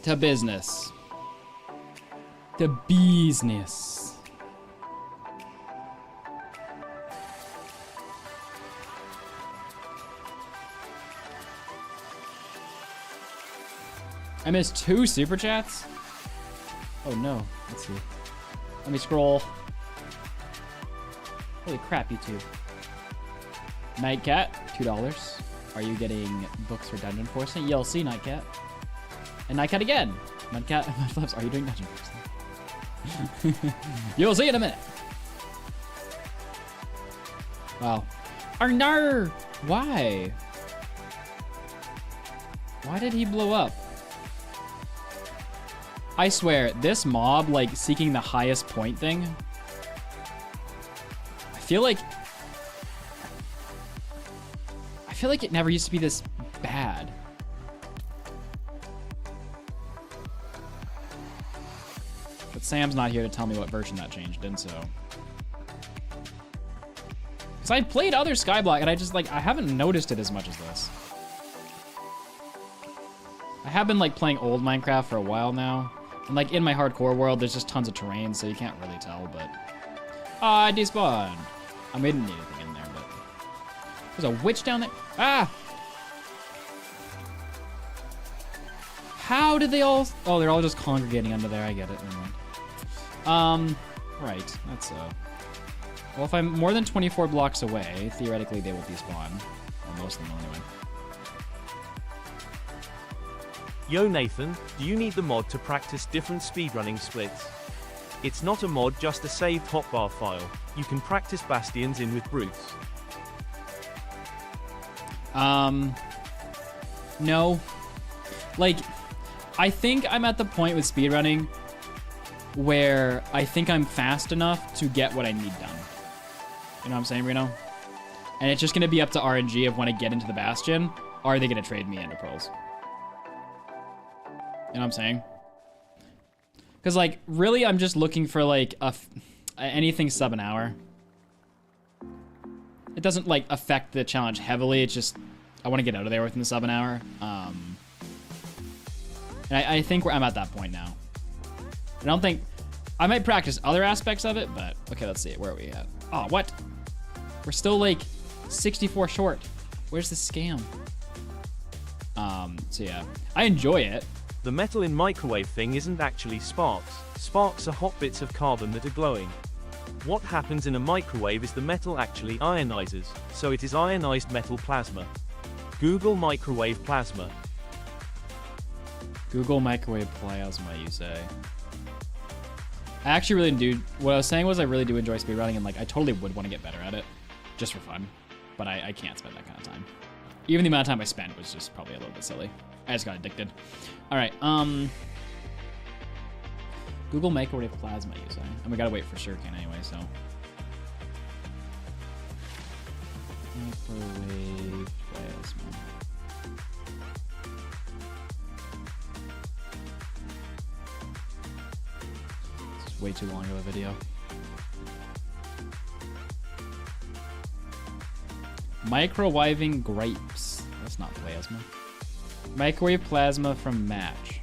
To business. To business. I missed 2 super chats? Oh no, let's see. Let me scroll. Holy crap, YouTube. Nightcat, $2. Are you getting books for dungeon forcing? You'll see, Nightcat. And Nightcat again. Nightcat, Mudflaps, are you doing dungeon forcing? You'll see in a minute. Wow. Arnar! Why? Why did he blow up? I swear, this mob, like, seeking the highest point thing, I feel like it never used to be this bad. But Sam's not here to tell me what version that changed in, so. Because I've played other skyblock and I haven't noticed it as much as this. I have been like playing old Minecraft for a while now. And like in my hardcore world, there's just tons of terrain, so you can't really tell, but. I despawned. I didn't need anything in there, but. There's a witch down there. Ah! How did they all? Oh, they're all just congregating under there. I get it. Never mind. Right. That's well, if I'm more than 24 blocks away, theoretically they will despawn. Well, most of them anyway. Yo Nathan, do you need the mod to practice different speedrunning splits? It's not a mod, just a saved hotbar file. You can practice bastions in with brutes. No. Like, I think I'm at the point with speedrunning where I think I'm fast enough to get what I need done. You know what I'm saying, Reno? And it's just gonna be up to RNG of when I get into the bastion, are they gonna trade me into pearls? You know what I'm saying? Because, like, really, I'm just looking for, like, anything sub an hour. It doesn't, like, affect the challenge heavily. It's just, I want to get out of there within the sub an hour. And I think I'm at that point now. I don't think... I might practice other aspects of it, but... Okay, let's see. Where are we at? Oh, what? We're still, like, 64 short. Where's the scam? So, yeah. I enjoy it. The metal in microwave thing isn't actually sparks. Sparks are hot bits of carbon that are glowing. What happens in a microwave is the metal actually ionizes, so it is ionized metal plasma. Google microwave plasma. Google microwave plasma, you say? I actually really do. What I was saying was I really do enjoy speedrunning, and like I totally would want to get better at it, just for fun. But I can't spend that kind of time. Even the amount of time I spent was just probably a little bit silly. I just got addicted. All right. Google microwave plasma, you say? And we gotta wait for Shuriken anyway, so. Microwave plasma. This is way too long of a video. Microwaving grapes. That's not plasma. Microwave plasma from Match.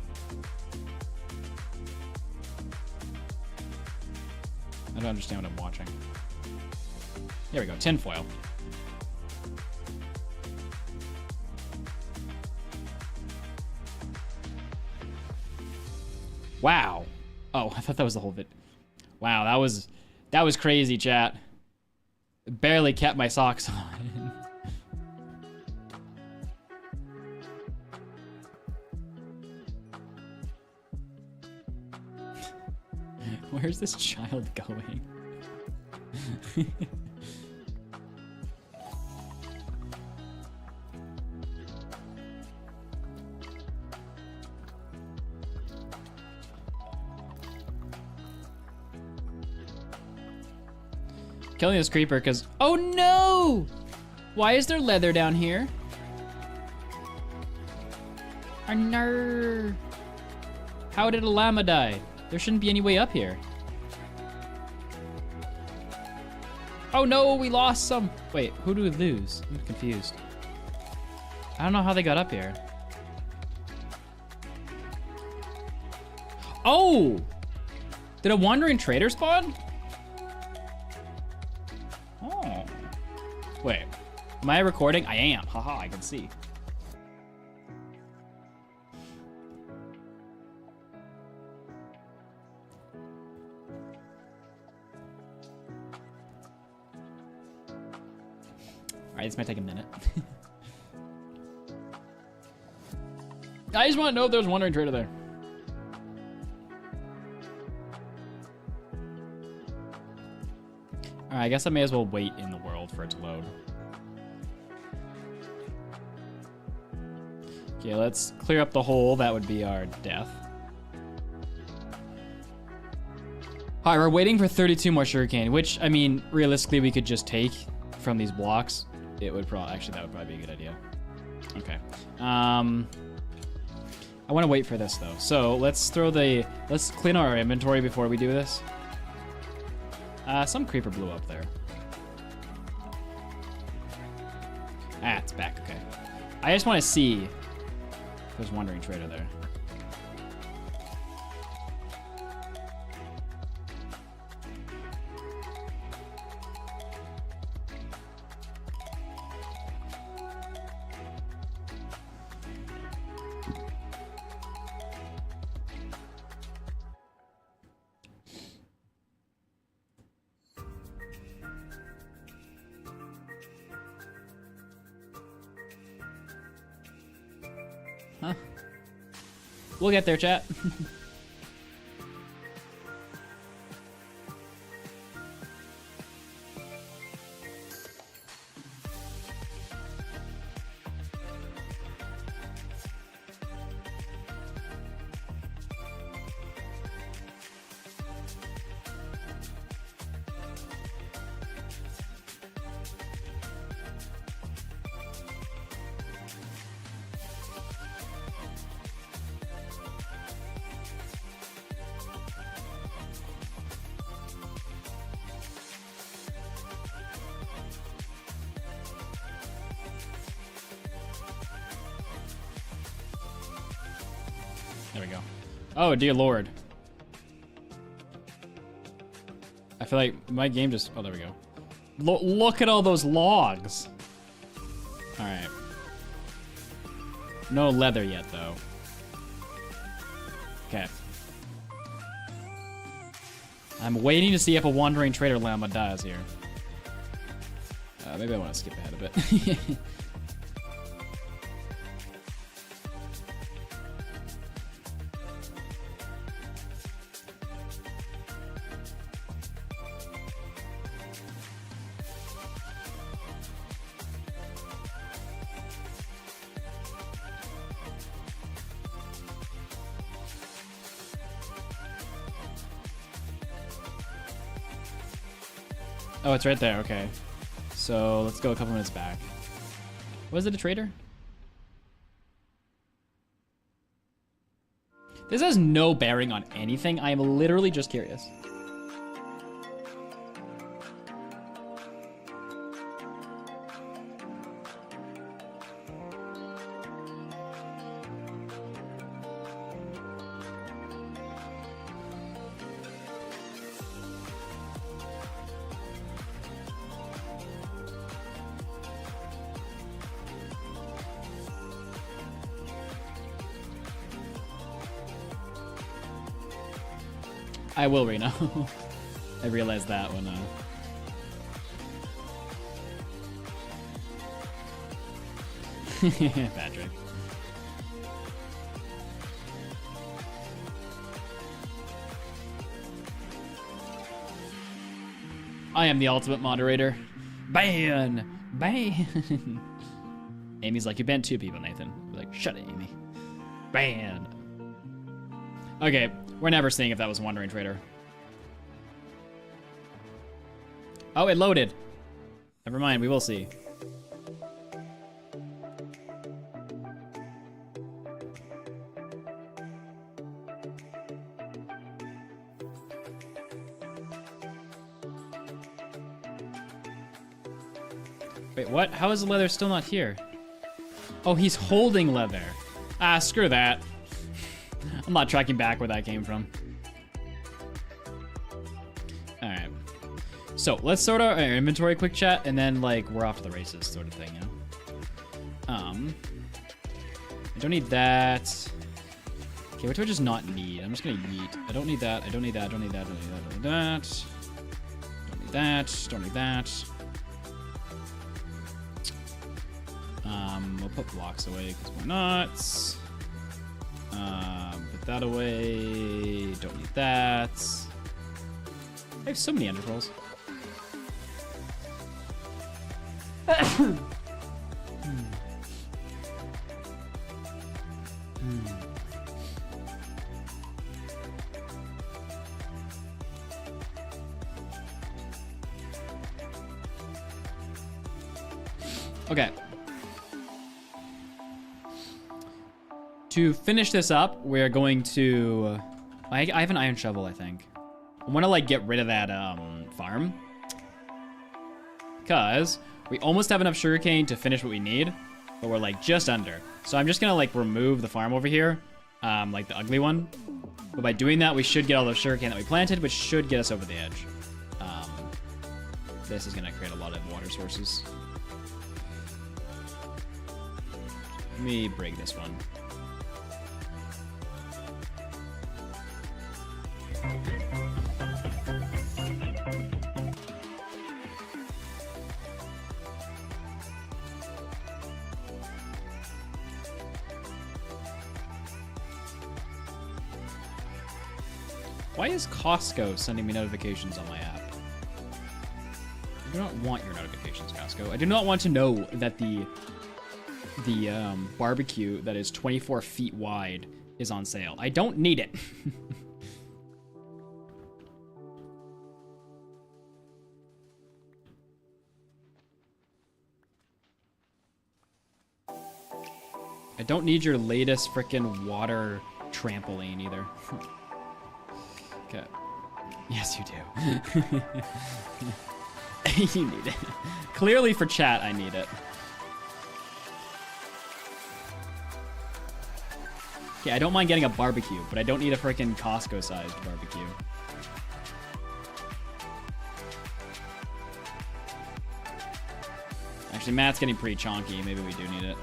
I don't understand what I'm watching. Here we go, tinfoil. Wow. Oh, I thought that was the whole vid. Wow, that was crazy, chat. Barely kept my socks on. Where's this child going? Killing this creeper because... Oh no! Why is there leather down here? Arrgh. How did a llama die? There shouldn't be any way up here. Oh no, we lost some. Wait, who do we lose? I'm confused. I don't know how they got up here. Oh! Did a wandering trader spawn? Oh. Wait, am I recording? I am. Haha, I can see. Alright, this might take a minute. I just want to know if there's a wandering trader there. Alright, I guess I may as well wait in the world for for it to load. Okay, let's clear up the hole. That would be our death. All right, we're waiting for 32 more sugarcane, which, I mean, realistically, we could just take from these blocks. It would probably, actually, that would probably be a good idea. Okay. I want to wait for this, though. So let's clean our inventory before we do this. Some creeper blew up there. Ah, it's back, okay. I just want to see if there's Wandering Trader there. Huh? We'll get there, chat. There we go. Oh, dear Lord. I feel like my game just... Oh, there we go. Look at all those logs. All right. No leather yet, though. Okay. I'm waiting to see if a Wandering Trader llama dies here. Maybe I want to skip ahead a bit. Oh, it's right there. Okay. So let's go a couple minutes back. Was it a trader? This has no bearing on anything. I am literally just curious. I will, Reno. I realized that when Patrick. I am the ultimate moderator. Ban! Ban! Amy's like, you banned 2 people, Nathan. We're like, shut it, Amy. Ban! Okay, we're never seeing if that was Wandering Trader. Oh, it loaded. Never mind, we will see. Wait, what? How is the leather still not here? Oh, he's holding leather. Ah, screw that. I'm not tracking back where that came from. Alright. So, let's sort our inventory quick chat, and then, like, we're off to the races sort of thing, you know? I don't need that. Okay, what do I just not need? I'm just gonna yeet. I don't need that, I don't need that, I don't need that, I don't need that, I don't need that. Don't need that, don't need that. We'll put blocks away, because why not? Put that away. Don't need that. I have so many ender pearls. Okay. To finish this up, we're going to... I have an iron shovel, I think. I want to, like, get rid of that farm. Because we almost have enough sugarcane to finish what we need, but we're, like, just under. So I'm just going to, like, remove the farm over here, like the ugly one. But by doing that, we should get all the sugarcane that we planted, which should get us over the edge. This is going to create a lot of water sources. Let me break this one. Why is Costco sending me notifications on my app? I do not want your notifications, Costco. I do not want to know that the barbecue that is 24 feet wide is on sale. I don't need it. I don't need your latest frickin' water trampoline either. Okay. Yes, you do. You need it. Clearly for chat, I need it. Okay, I don't mind getting a barbecue, but I don't need a frickin' Costco-sized barbecue. Actually, Matt's getting pretty chonky. Maybe we do need it.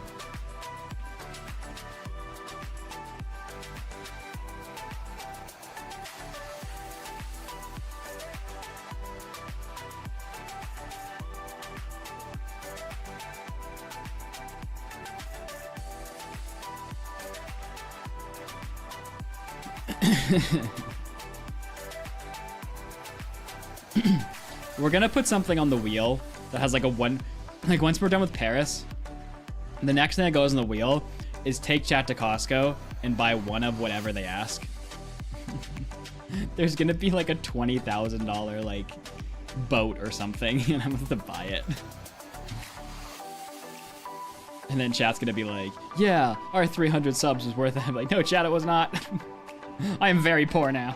We're gonna put something on the wheel that has like a one, like once we're done with Paris, the next thing that goes on the wheel is take chat to Costco and buy one of whatever they ask. There's gonna be like a $20,000 like boat or something, and I'm gonna have to buy it. And then chat's gonna be like, yeah, our 300 subs was worth it. I'm like, no, chat, it was not. I am very poor now.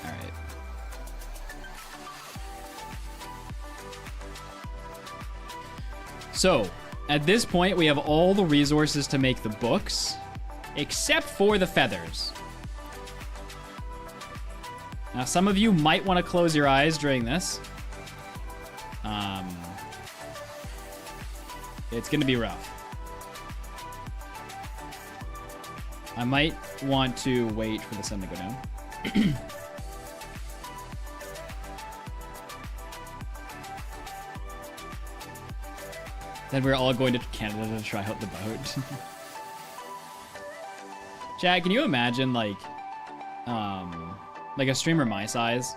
All right. So, at this point, we have all the resources to make the books, except for the feathers. Now, some of you might want to close your eyes during this. It's going to be rough. I might want to wait for the sun to go down. Then we're all going to Canada to try out the boat. Chad, can you imagine like a streamer my size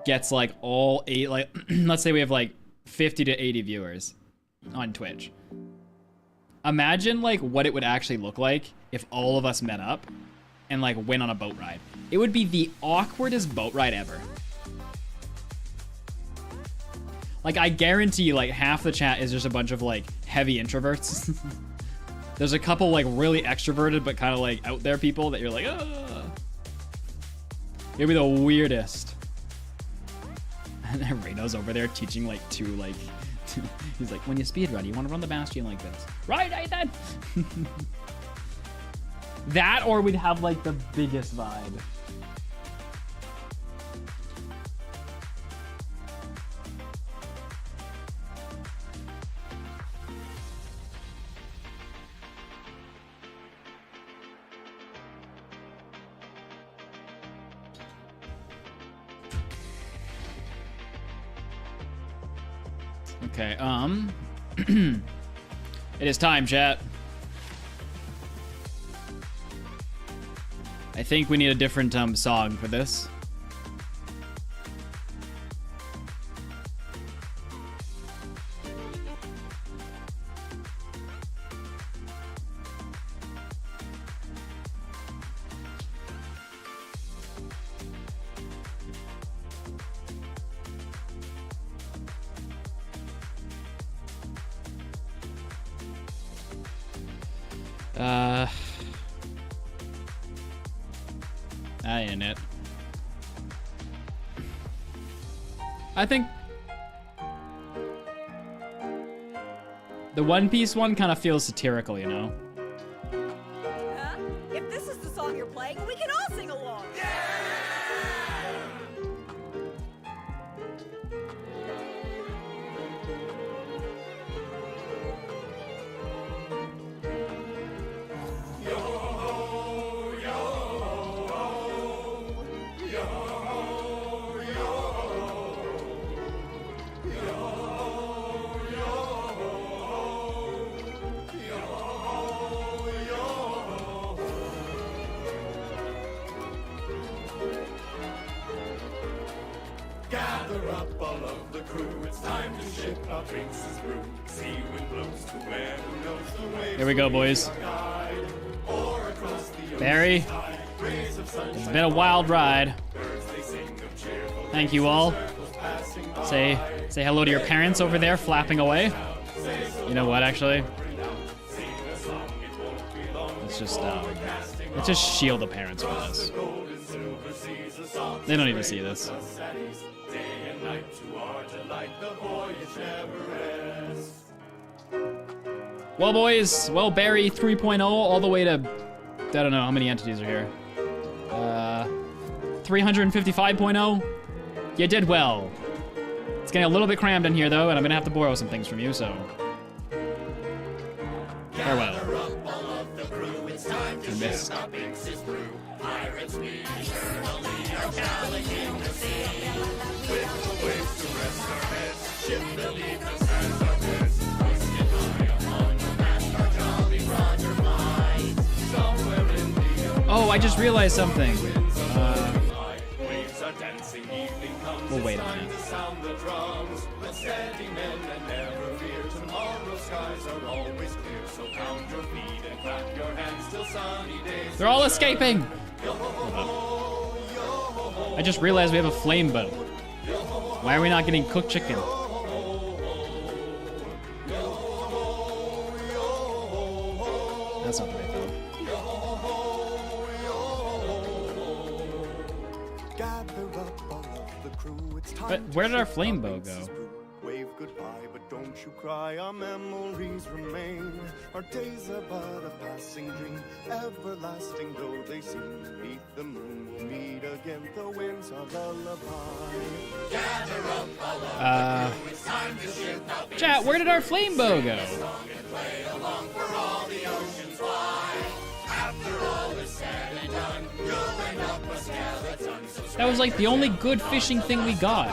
gets like all 8, like let's say we have like 50 to 80 viewers on Twitch. Imagine like what it would actually look like if all of us met up and like went on a boat ride. It would be the awkwardest boat ride ever. Like I guarantee you like half the chat is just a bunch of like heavy introverts. There's a couple like really extroverted but kind of like out there people that you're like, oh. It'd be the weirdest. And then Reno's over there teaching like he's like, when you speed run, you want to run the bastion like this. Right, Nathan? That or we'd have like the biggest vibe. Okay, it is time, chat. I think we need a different song for this. That ain't it. I think the One Piece one kind of feels satirical, you know? Huh? If this is the song you're playing, we can all sing along. Gather up all of the crew, it's time to ship our drinks as brew. Sea wind blows to where who knows the waves. Here we go, boys. Or across the Barry, rays of sunshine. it's been a wild ride. Birds they sing of cheerful Thank you all. passing by. Say hello to your parents over there flapping away. You know what, actually? Sing a song, it won't be long. Let's just shield the parents for this. Gold and silver seas, a song They don't need to see this. us at ease. Day and night to our delight, the voyage never ends. Well, boys, well, Barry 3.0 all the way to, I don't know how many entities are here. 355.0. You did well. It's getting a little bit crammed in here, though, and I'm gonna have to borrow some things from you, so. Farewell. You missed. Oh, I just realized something. Waves are dancing, evening comes. We'll wait It's on time it. to sound the drums. But steady men and never fear. Tomorrow's skies are always clear. So pound your feet and clap your hands till sunny days. They're all escaping. I just realized we have a flame boat. Why are we not getting cooked chicken? That's not the way though. Gather up all of the crew. It's time But to where did our ship flame bow drinks go? as brew. Wave goodbye, but don't you cry. Our memories remain. Our days are but a passing dream. Everlasting though they seem. Beneath the moon, we'll meet again. The winds are lullaby. Chat, where did our flame bow go? That was like the only good fishing thing we got.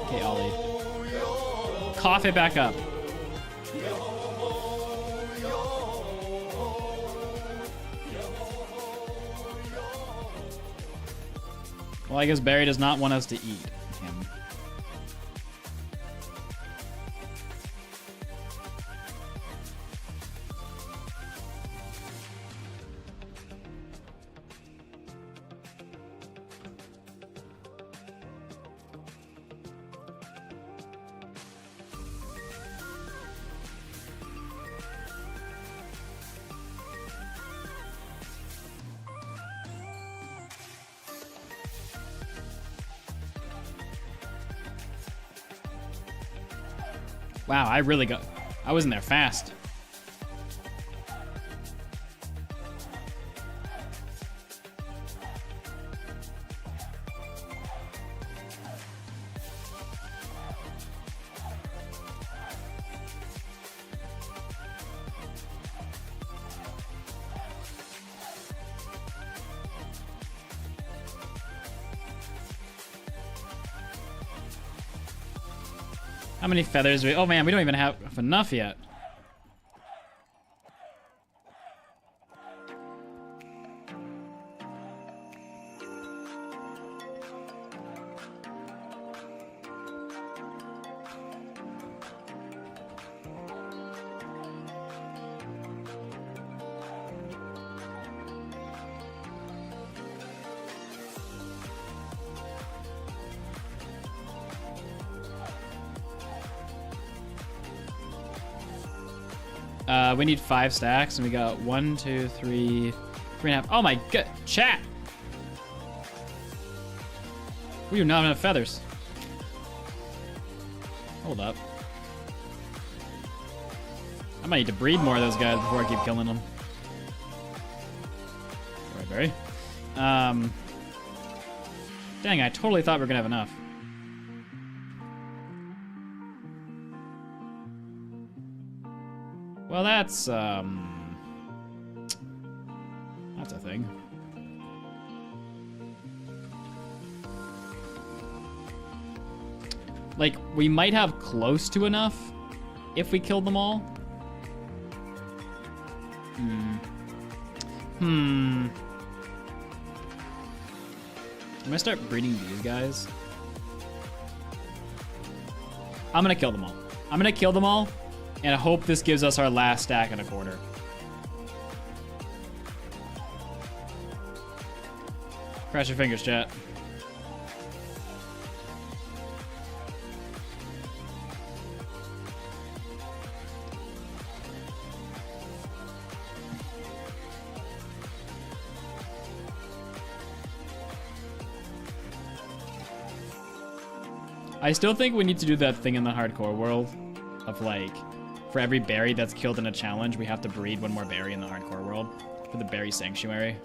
Okay, Ollie. Cough it back up. Well, I guess Barry does not want us to eat him. Wow, I was in there fast. How many feathers do we? Oh man, we don't even have enough yet. We need 5 stacks, and we got 1, 2, 3, 3.5. Oh my god, chat! We do not have enough feathers. Hold up. I might need to breed more of those guys before I keep killing them. Alright, Barry. Dang, I totally thought we were gonna have enough. Well, that's a thing. Like, we might have close to enough if we killed them all. I'm gonna start breeding these guys. I'm gonna kill them all. I'm gonna kill them all, and I hope this gives us our last stack and a quarter. Cross your fingers, chat. I still think we need to do that thing in the hardcore world of like, for every berry that's killed in a challenge, we have to breed one more berry in the hardcore world for the berry sanctuary.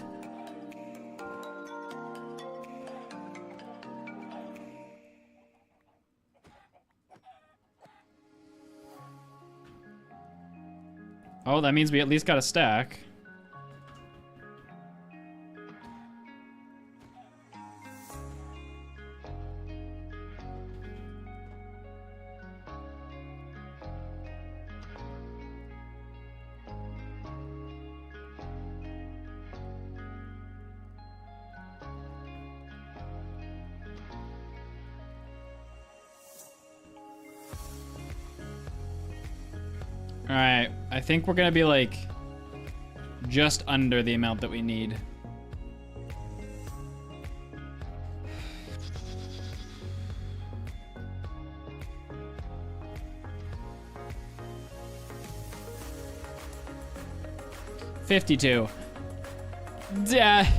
Oh, that means we at least got a stack. Alright, I think we're gonna be like just under the amount that we need. $52. Yeah.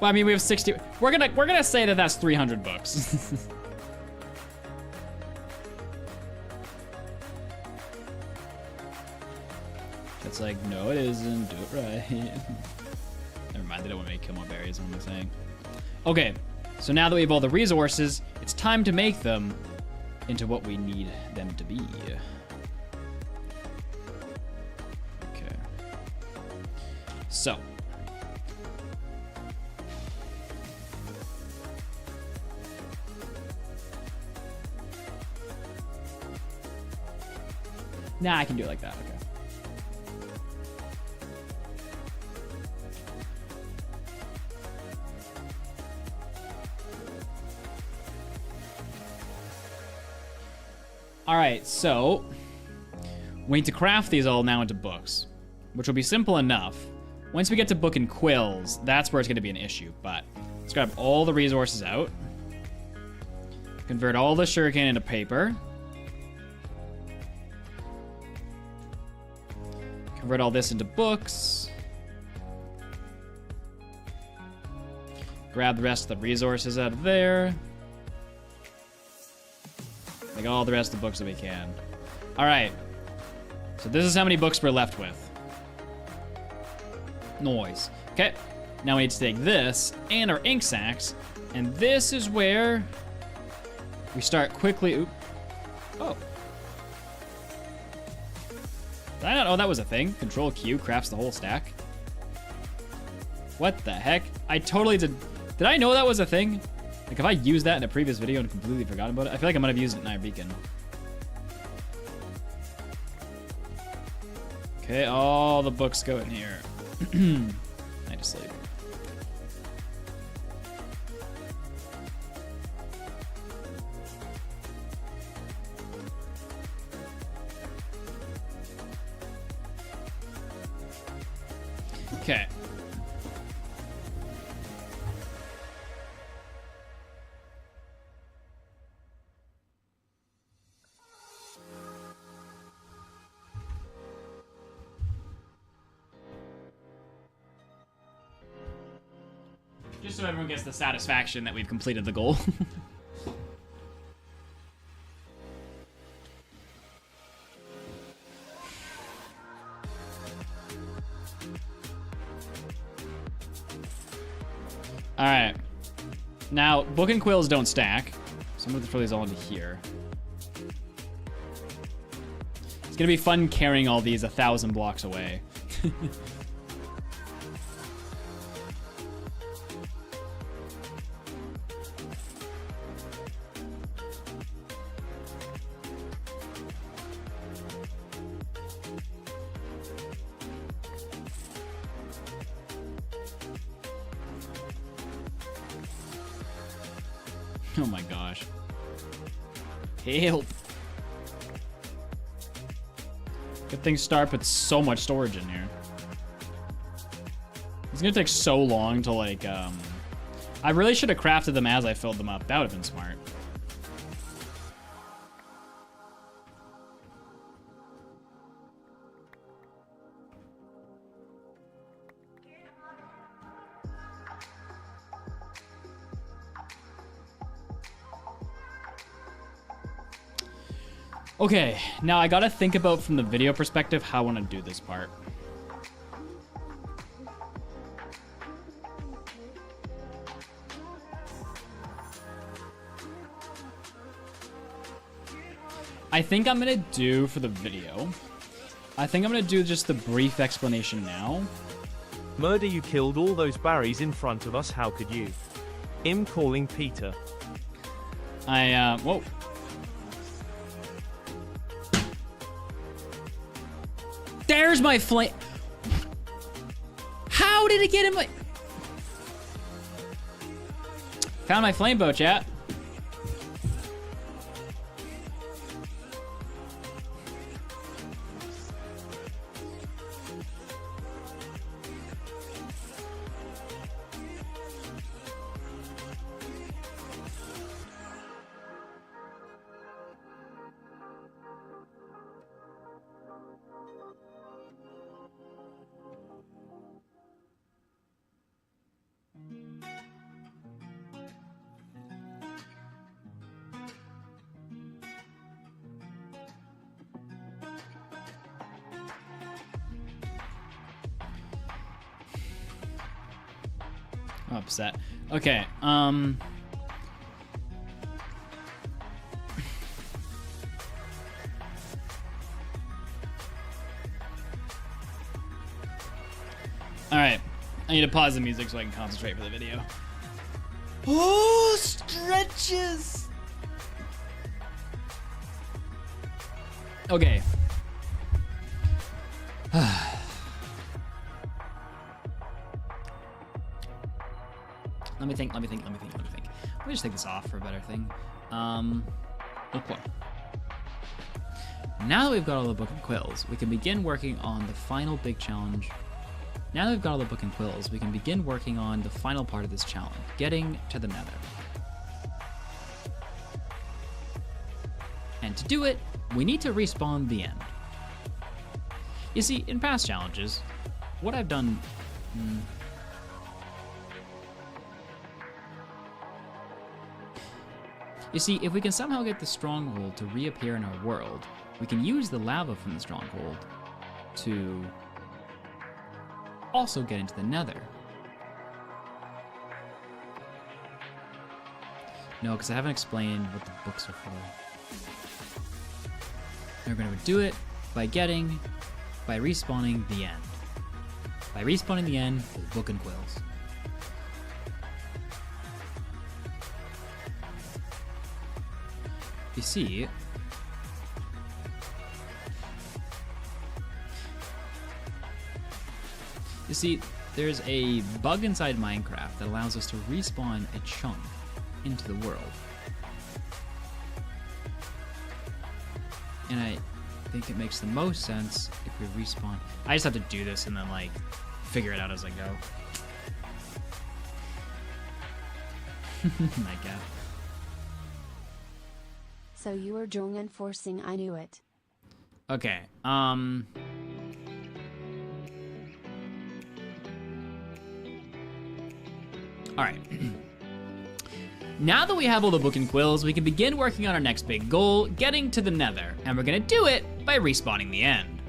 Well, I mean, we have 60. We're gonna say that that's 300 books. It's like, no, it isn't. Do it right. Never mind. They don't want me to kill more berries. What am I saying? Okay. So now that we have all the resources, it's time to make them into what we need them to be. Okay. So. Nah, I can do it like that. Okay. All right, so we need to craft these all now into books, which will be simple enough. Once we get to book and quills, that's where it's going to be an issue. But let's grab all the resources out, convert all the sugarcane into paper, convert all this into books, grab the rest of the resources out of there. Like all the rest of the books that we can. All right. So this is how many books we're left with. Noise. Okay. Now we need to take this and our ink sacks, and this is where we start quickly. Oop. Oh. Did I not know that was a thing? Control Q crafts the whole stack. What the heck? I totally did. Did I know that was a thing? Like, if I used that in a previous video and completely forgotten about it, I feel like I might have used it in Iron Beacon. Okay, all the books go in here. Night of sleep. Okay. Just so everyone gets the satisfaction that we've completed the goal. All right. Now, book and quills don't stack, so I'm going to throw these all into here. It's going to be fun carrying all these 1,000 blocks away. Oh my gosh. Help. Good thing Star puts so much storage in here. It's gonna take so long to like, I really should have crafted them as I filled them up. That would have been smart. Okay, now I gotta think about from the video perspective how I want to do this part. I think I'm gonna do for the video, I think I'm gonna do just the brief explanation now. Murder, you killed all those berries in front of us, how could you? I'm calling Peter. Whoa. There's my flame. How did it get in my... Found my flame bow, chat. I'm upset. Okay, Alright. I need to pause the music so I can concentrate for the video. Oh, stretches! Okay. Let me think. Let me just take this off for a better thing. Okay. Now that we've got all the book and quills, we can begin working on the final big challenge. Now that we've got all the book and quills, we can begin working on the final part of this challenge, getting to the nether. And to do it, we need to respawn the end. You see, in past challenges, what I've done... You see, if we can somehow get the stronghold to reappear in our world, we can use the lava from the stronghold to also get into the nether. No, because I haven't explained what the books are for. And we're going to do it by respawning the end. By respawning the end with book and quills. You see, there's a bug inside Minecraft that allows us to respawn a chunk into the world. And I think it makes the most sense if we respawn. I just have to do this and then, like, figure it out as I go. My God. So you were drunk and forcing, I knew it. Okay, All right. Now that we have all the book and quills, we can begin working on our next big goal, getting to the Nether, and we're gonna do it by respawning the end.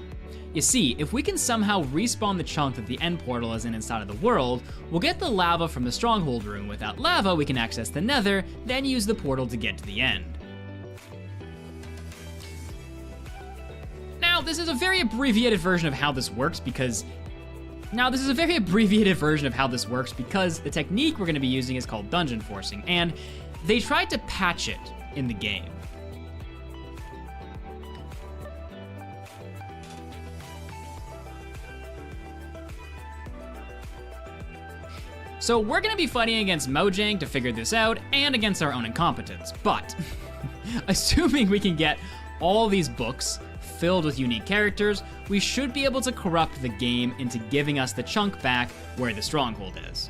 You see, if we can somehow respawn the chunk that the end portal is in inside of the world, we'll get the lava from the stronghold room. Without lava, we can access the Nether, then use the portal to get to the end. Now, this is a very abbreviated version of how this works because the technique we're gonna be using is called dungeon forcing, and they tried to patch it in the game. So we're gonna be fighting against Mojang to figure this out, and against our own incompetence, but assuming we can get all these books filled with unique characters, we should be able to corrupt the game into giving us the chunk back where the stronghold is.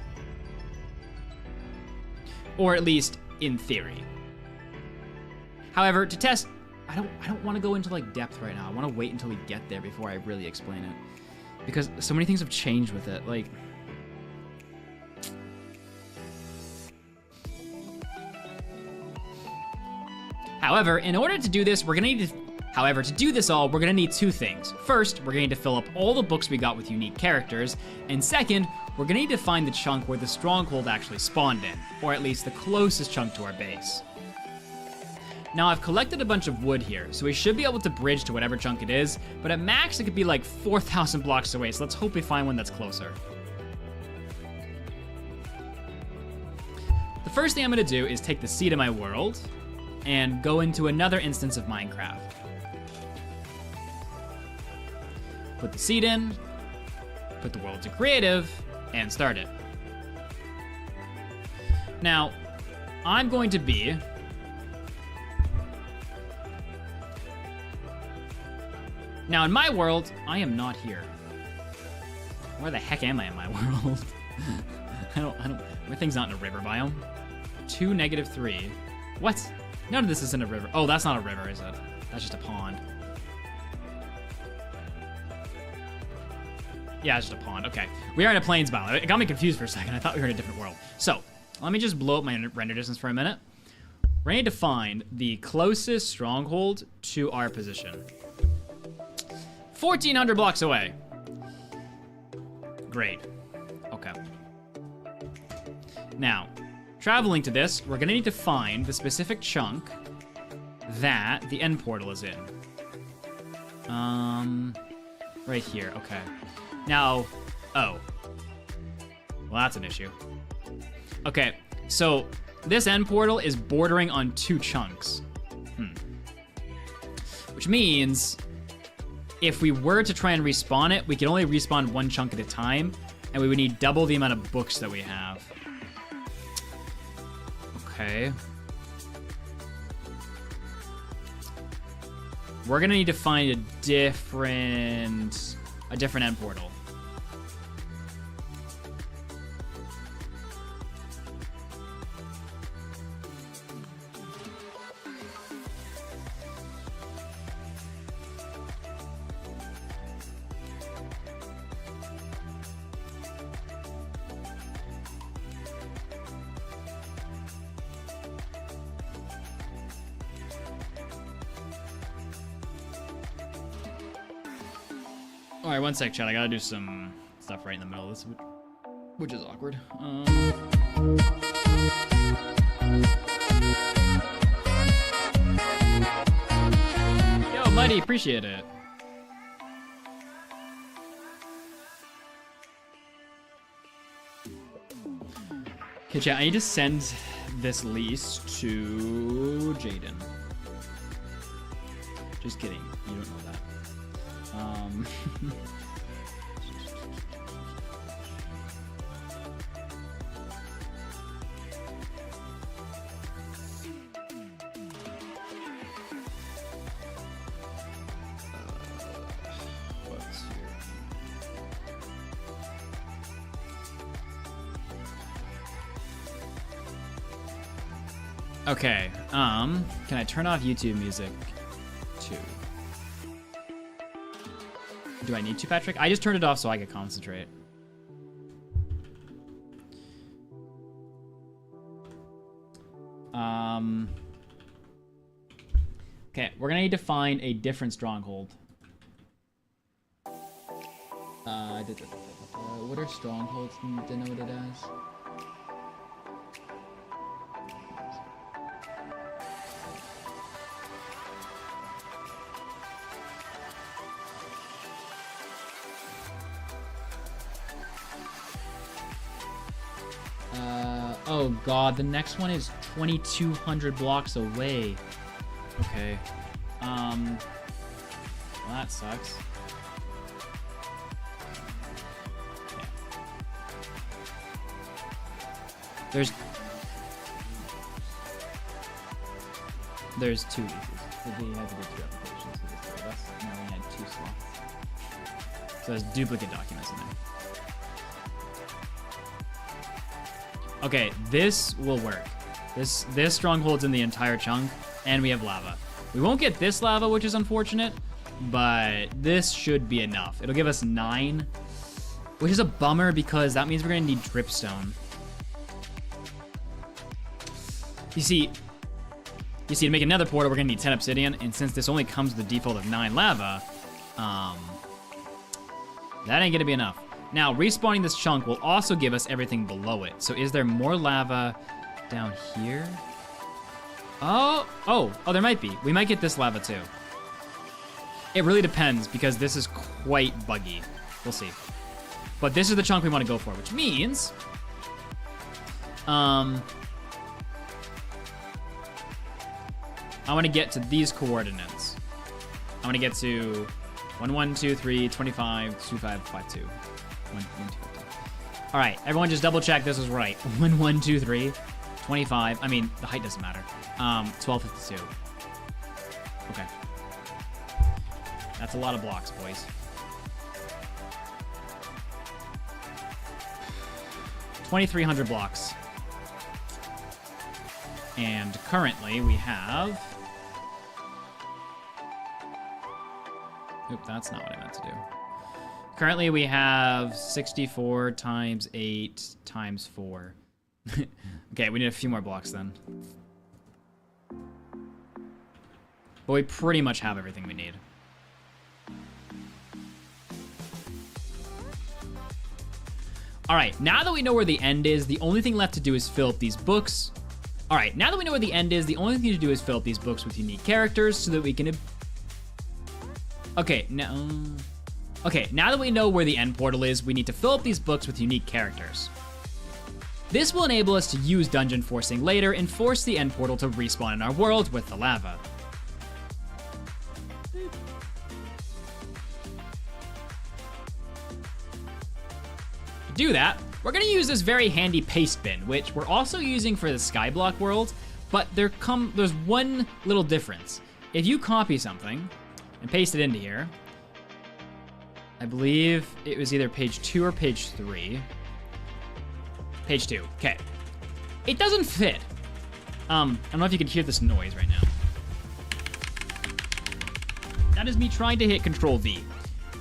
Or at least in theory. However, to test, I don't want to go into like depth right now. I want to wait until we get there before I really explain it. Because so many things have changed with it. Like, however, in order to do this, we're gonna need two things. First, we're gonna need to fill up all the books we got with unique characters, and second, we're gonna need to find the chunk where the stronghold actually spawned in, or at least the closest chunk to our base. Now, I've collected a bunch of wood here, so we should be able to bridge to whatever chunk it is, but at max, it could be like 4,000 blocks away, so let's hope we find one that's closer. The first thing I'm gonna do is take the seed of my world, and go into another instance of Minecraft. Put the seed in, put the world to creative, and start it. Now, I'm going to be now in my world, I am not here. Where the heck am I in my world? I don't, my thing's not in a river biome. 2, -3. What? None of this is in a river. Oh, that's not a river, is it? That's just a pond. Yeah, it's just a pond. Okay. We are in a plains biome. It got me confused for a second. I thought we were in a different world. So, let me just blow up my render distance for a minute. We need to find the closest stronghold to our position. 1,400 blocks away. Great. Okay. Now, traveling to this, we're gonna need to find the specific chunk that the end portal is in. Right here, okay. Now, oh. Well, that's an issue. Okay, so this end portal is bordering on 2 chunks. Which means if we were to try and respawn it, we can only respawn 1 chunk at a time, and we would need double the amount of books that we have. Okay. We're gonna need to find a different end portal. All right, one sec, chat. I gotta do some stuff right in the middle of this, which is awkward. Yo, Mighty, appreciate it. Okay, chat, I need to send this lease to Jaden. Just kidding. You don't know that. What's here? Okay, can I turn off YouTube music too? Do I need to, Patrick? I just turned it off so I could concentrate. Okay, we're gonna need to find a different stronghold. What are strongholds denoted as? Oh god, the next one is 2,200 blocks away. Okay. Well, that sucks. Yeah. There's two leases. We had to do 2 applications for this 3 of us. And then we had 2 slots. So there's duplicate documents in there. Okay, this will work. This stronghold's in the entire chunk, and we have lava. We won't get this lava, which is unfortunate, but this should be enough. It'll give us 9, which is a bummer because that means we're gonna need dripstone. You see, to make another portal, we're gonna need 10 obsidian, and since this only comes with the default of 9 lava, that ain't gonna be enough. Now, respawning this chunk will also give us everything below it. So is there more lava down here? Oh, there might be. We might get this lava too. It really depends because this is quite buggy. We'll see. But this is the chunk we want to go for, which means, I want to get to these coordinates. I want to get to 1, 1, 2, 3, 25, 2, 5, 5, 2. 1, 1, 2, 5, 2. All right, everyone just double check this is right. 1, 1, 2, 3, 25. I mean, the height doesn't matter. 1252. Okay. That's a lot of blocks, boys. 2,300 blocks. And currently we have... Oop, that's not what I meant to do. Currently we have 64 times 8 times 4. Okay, we need a few more blocks then. But we pretty much have everything we need. Alright, now that we know where the end is, the only thing left to do is fill up these books. Alright, now that we know where the end is, the only thing to do is fill up these books with unique characters so that we can... Okay, now that we know where the end portal is, we need to fill up these books with unique characters. This will enable us to use dungeon forcing later and force the end portal to respawn in our world with the lava. To do that, we're going to use this very handy paste bin, which we're also using for the skyblock world, but there's one little difference. If you copy something and paste it into here, I believe it was either page 2 or page 3. Page 2, okay. It doesn't fit. I don't know if you can hear this noise right now. That is me trying to hit Control V.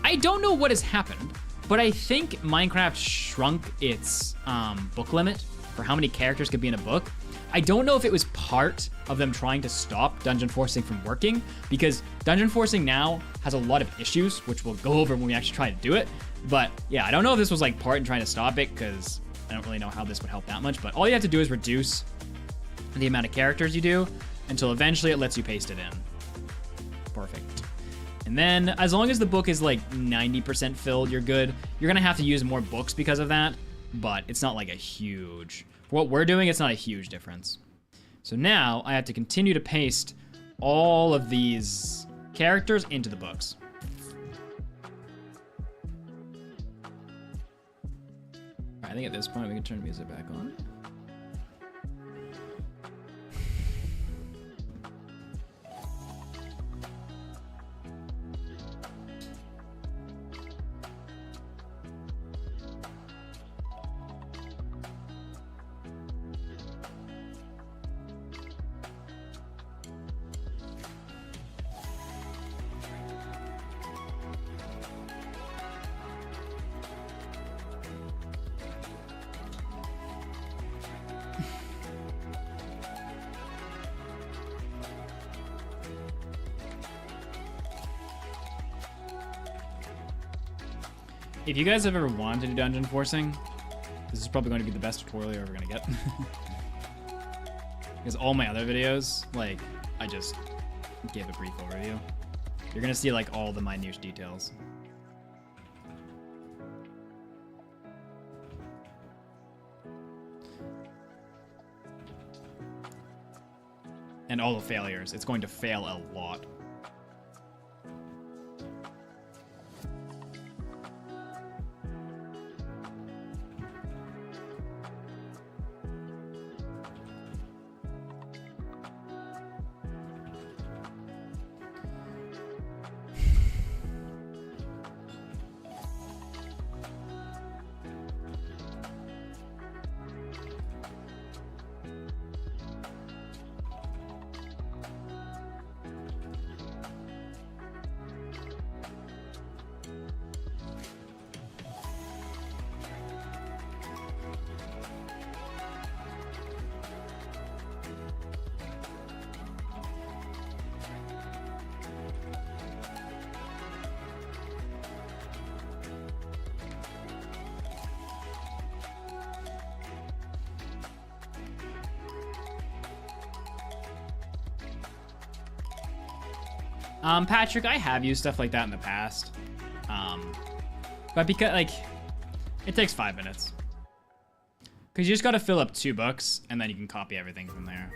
I don't know what has happened, but I think Minecraft shrunk its book limit for how many characters could be in a book. I don't know if it was part of them trying to stop dungeon forcing from working, because dungeon forcing now has a lot of issues, which we'll go over when we actually try to do it. But yeah, I don't know if this was like part in trying to stop it, because I don't really know how this would help that much, but all you have to do is reduce the amount of characters you do until eventually it lets you paste it in. Perfect. And then as long as the book is like 90% filled, you're good. You're gonna have to use more books because of that, but it's not like a huge... For what we're doing, it's not a huge difference. So now I have to continue to paste all of these characters into the books. I think at this point we can turn the music back on. If you guys have ever wanted to do dungeon forcing, this is probably going to be the best tutorial you're ever going to get. Because all my other videos, like, I just gave a brief overview. You're going to see, like, all the minute details. And all the failures. It's going to fail a lot. Patrick, I have used stuff like that in the past. But because, like, it takes 5 minutes. Because you just got to fill up 2 books, and then you can copy everything from there.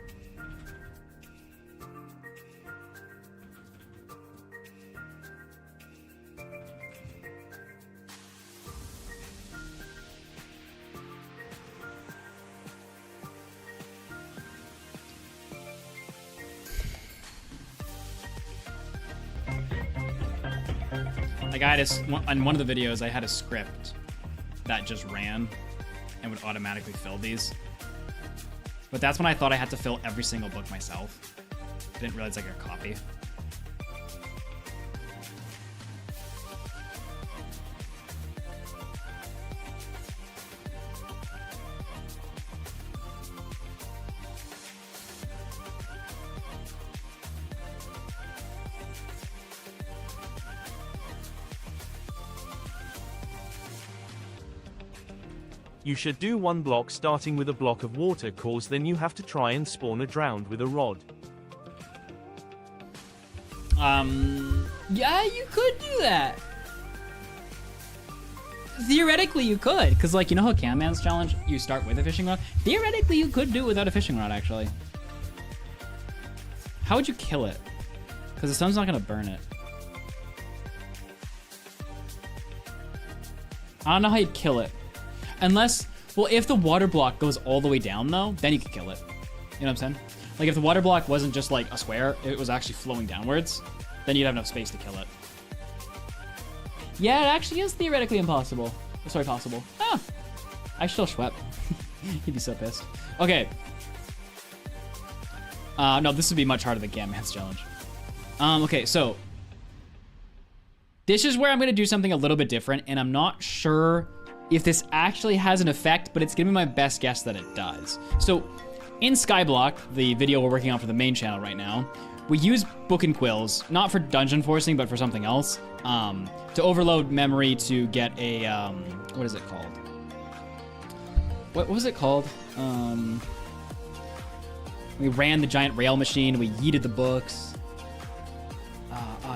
Like I had on one of the videos, I had a script that just ran and would automatically fill these. But that's when I thought I had to fill every single book myself. I didn't realize I could copy. You should do one block starting with a block of water, cause then you have to try and spawn a drowned with a rod. Yeah, you could do that. Theoretically, you could, because, like, you know how Camman's challenge, you start with a fishing rod? Theoretically, you could do it without a fishing rod, actually. How would you kill it? Because the sun's not going to burn it. I don't know how you'd kill it. Unless, well, if the water block goes all the way down, though, then you could kill it. You know what I'm saying? Like, if the water block wasn't just, like, a square, it was actually flowing downwards, then you'd have enough space to kill it. Yeah, it actually is theoretically impossible. Sorry, possible. Ah! I still swept. He'd be so pissed. Okay. No, this would be much harder than Camman's challenge. Okay, so this is where I'm going to do something a little bit different, and I'm not sure if this actually has an effect, but it's gonna be my best guess that it does. So in Skyblock, the video we're working on for the main channel right now, we use book and quills, not for dungeon forcing, but for something else, to overload memory to get a, what is it called? What was it called? We ran the giant rail machine, we yeeted the books.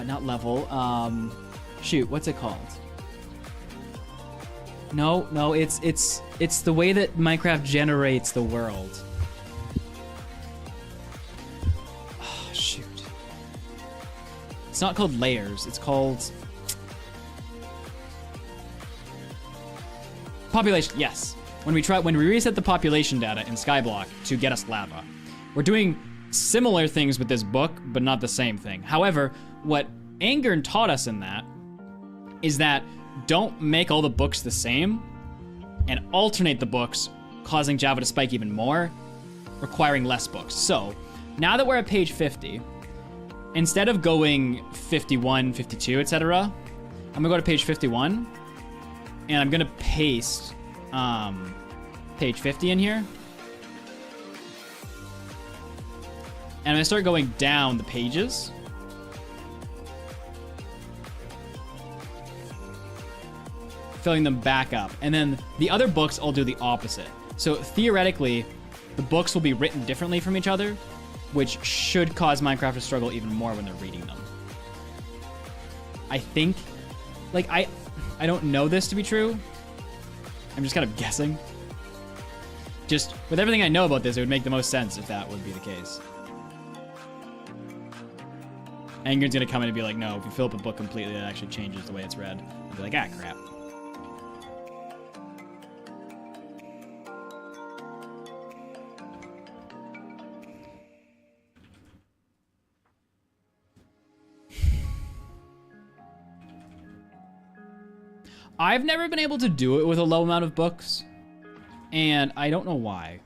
Not level, shoot, what's it called? No, it's the way that Minecraft generates the world. Oh, shoot. It's not called layers, it's called population. Yes. When we reset the population data in Skyblock to get us lava. We're doing similar things with this book, but not the same thing. However, what Angern taught us in that is that don't make all the books the same and alternate the books, causing Java to spike even more, requiring less books. So now that we're at page 50, instead of going 51, 52, etc., I'm gonna go to page 51 and I'm gonna paste page 50 in here. And I'm gonna start going down the pages. filling them back up. And then the other books I'll do the opposite. So theoretically, the books will be written differently from each other, which should cause Minecraft to struggle even more when they're reading them. I think, like, I don't know this to be true. I'm just kind of guessing. Just with everything I know about this, it would make the most sense if that would be the case. Angren's gonna come in and be like, no, if you fill up a book completely, that actually changes the way it's read. I'd be like, ah, crap. I've never been able to do it with a low amount of books, and I don't know why.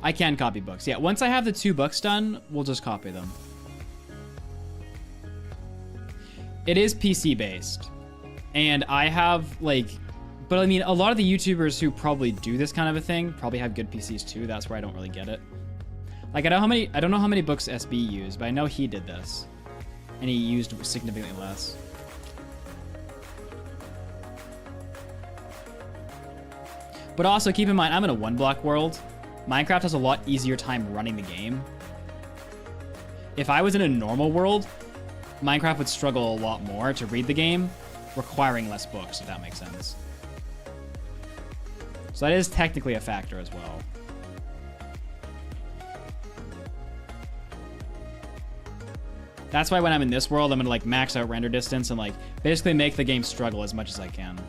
I can copy books. Yeah, once I have the 2 books done, we'll just copy them. It is PC based. And I have, like, but I mean, a lot of the YouTubers who probably do this kind of a thing probably have good PCs too. That's where I don't really get it. Like, I don't know how many books SB used, but I know he did this. And he used significantly less. But also keep in mind, I'm in a Oneblock world. Minecraft has a lot easier time running the game. If I was in a normal world, Minecraft would struggle a lot more to read the game, requiring less books, if that makes sense. So that is technically a factor as well. That's why when I'm in this world, I'm gonna like max out render distance and like basically make the game struggle as much as I can.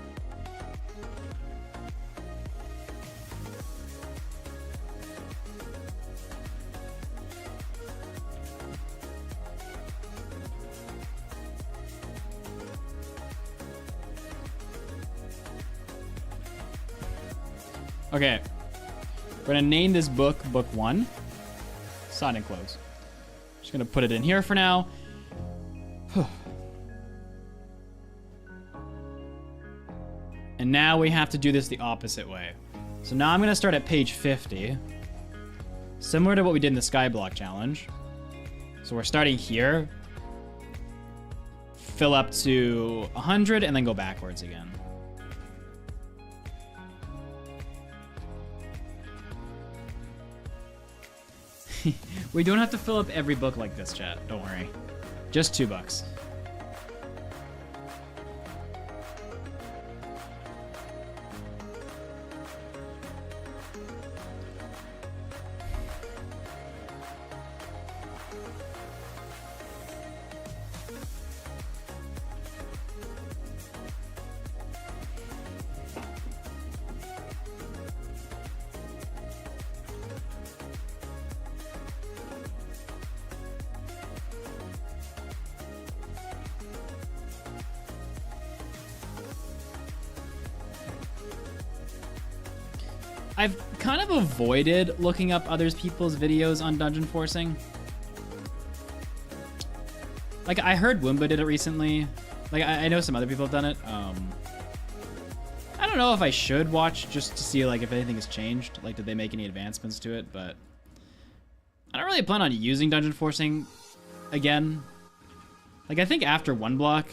Okay, we're gonna name this book Book 1. Sign and close. Just gonna put it in here for now. And now we have to do this the opposite way. So now I'm gonna start at page 50. Similar to what we did in the skyblock challenge. So we're starting here. Fill up to 100 and then go backwards again. We don't have to fill up every book like this, chat. Don't worry. Just $2. I've kind of avoided looking up other people's videos on dungeon forcing. Like, I heard Woomba did it recently. Like, I know some other people have done it. I don't know if I should watch just to see, like, if anything has changed. Like, did they make any advancements to it? But I don't really plan on using dungeon forcing again. Like, I think after Oneblock,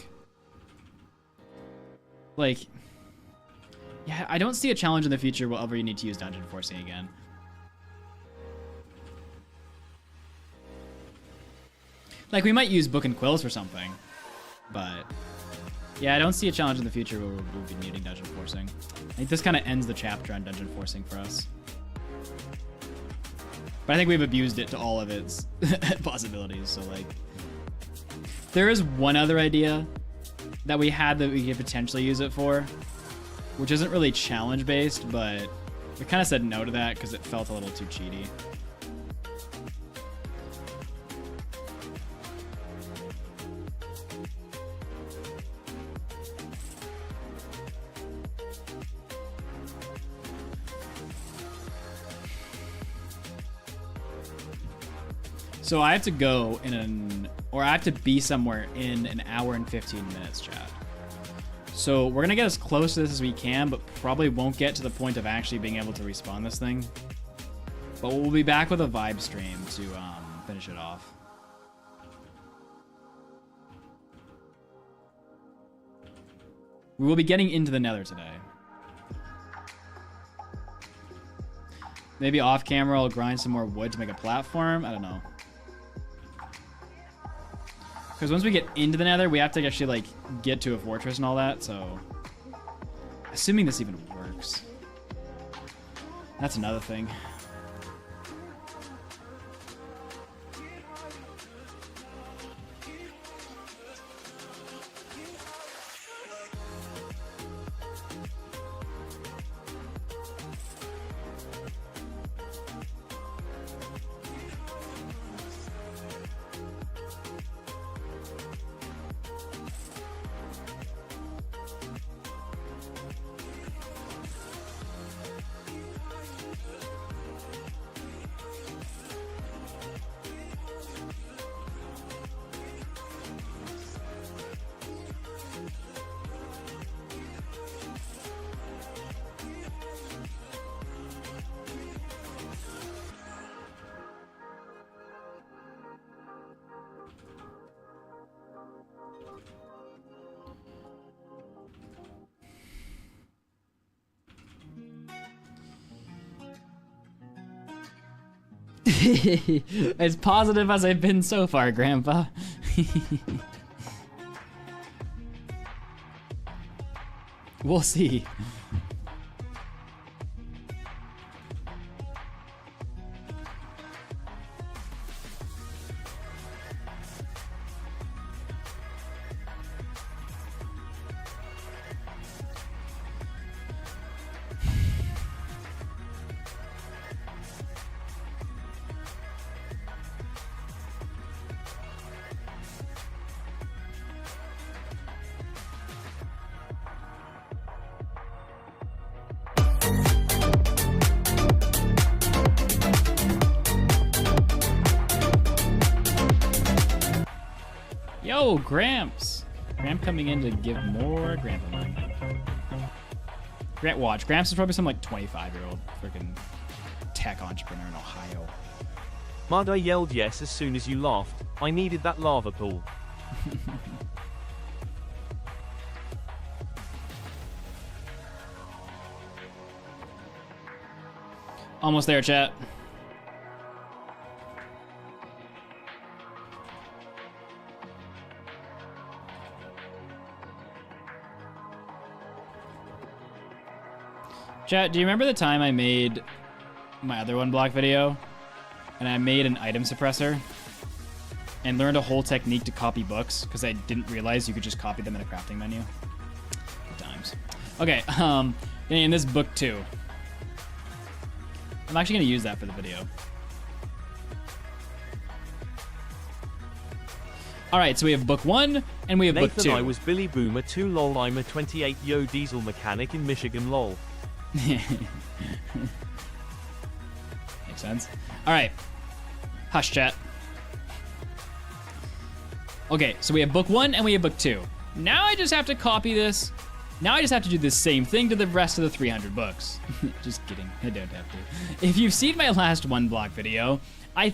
like, yeah, I don't see a challenge in the future wherever you need to use dungeon forcing again. Like, we might use book and quills for something, but yeah, I don't see a challenge in the future where we'll be needing dungeon forcing. I think this kind of ends the chapter on dungeon forcing for us. But I think we've abused it to all of its possibilities, so like... There is one other idea that we had that we could potentially use it for, which isn't really challenge-based, but we kind of said no to that because it felt a little too cheaty. So I have to go in I have to be somewhere in an hour and 15 minutes, chat. So we're gonna get as close to this as we can, but probably won't get to the point of actually being able to respawn this thing. But we'll be back with a vibe stream to finish it off. We will be getting into the nether today. Maybe off camera I'll grind some more wood to make a platform. I don't know. Because once we get into the nether, we have to actually like get to a fortress and all that, so... Assuming this even works. That's another thing. As positive as I've been so far, Grandpa. We'll see. Yo, Gramps! Gramp coming in to give more Grandpa money. Grant, watch. Gramps is probably some like 25-year-old freaking tech entrepreneur in Ohio. Mud, I yelled yes as soon as you laughed. I needed that lava pool. Almost there, chat. Chat, do you remember the time I made my other Oneblock video? And I made an item suppressor and learned a whole technique to copy books because I didn't realize you could just copy them in a crafting menu. Good times. Okay, in this book 2. I'm actually gonna use that for the video. Alright, so we have book 1 and we have book 2. Nathan, I was Billy Boomer 2 lol, I'm a 28 yo diesel mechanic in Michigan lol. Makes sense. Alright. Hush, chat. Okay, so we have book 1 and we have book 2. Now I just have to copy this. Now I just have to do the same thing to the rest of the 300 books. Just kidding. I don't have to. If you've seen my last Oneblock video, I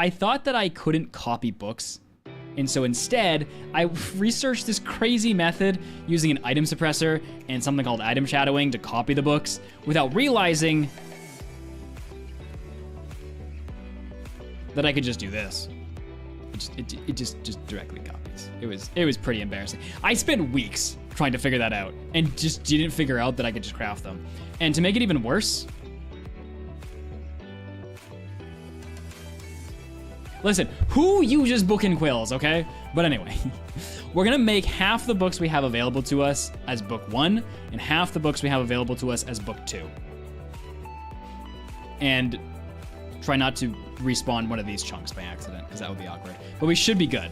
thought that I couldn't copy books. And so instead, I researched this crazy method using an item suppressor and something called item shadowing to copy the books without realizing that I could just do this. It just directly copies. It was pretty embarrassing. I spent weeks trying to figure that out and just didn't figure out that I could just craft them. And to make it even worse, listen, who uses book and quills, okay? But anyway, we're gonna make half the books we have available to us as book 1 and half the books we have available to us as book 2. And try not to respawn one of these chunks by accident, because that would be awkward. But we should be good.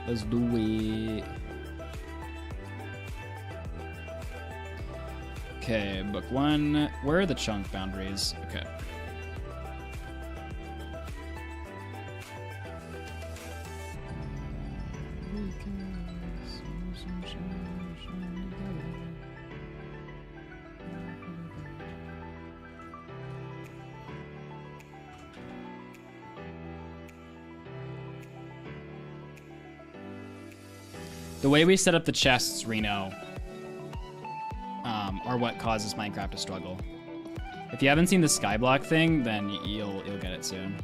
Let's do it. Okay, book 1. Where are the chunk boundaries? Okay. The way we set up the chests, Reno, are what causes Minecraft to struggle. If you haven't seen the skyblock thing, then you'll get it soon.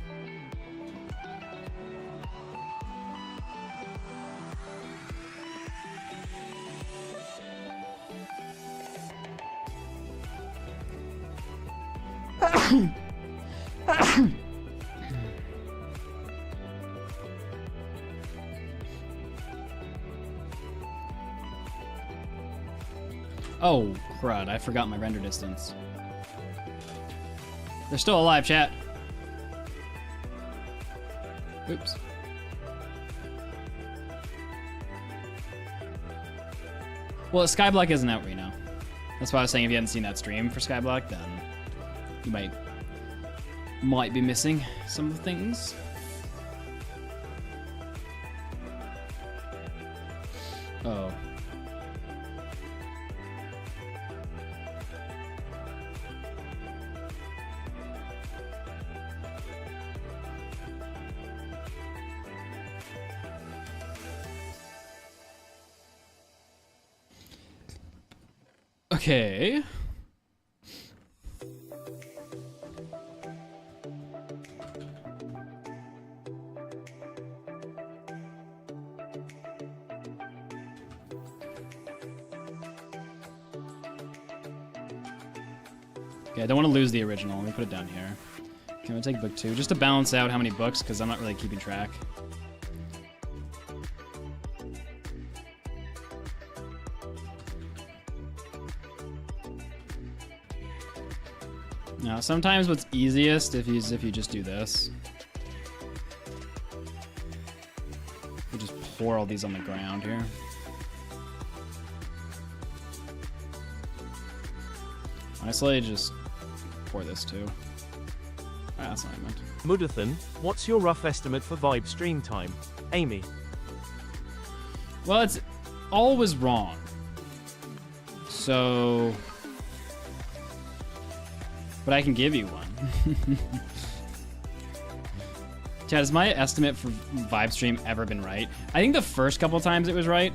Oh, crud, I forgot my render distance. They're still alive, chat. Oops. Well, Skyblock isn't out right now. That's why I was saying if you hadn't seen that stream for Skyblock, then you might be missing some of the things. Oh. Okay. Okay, I don't want to lose the original. Let me put it down here. Okay, I'm gonna take book 2 just to balance out how many books, because I'm not really keeping track. Now, sometimes what's easiest if you just do this. You just pour all these on the ground here. Honestly, just pour this too. Ah, that's not what I meant. Mudathan, what's your rough estimate for Vibe stream time? Amy. Well, it's always wrong. So... But I can give you one. Chad, has my estimate for Vibe stream ever been right? I think the first couple times it was right.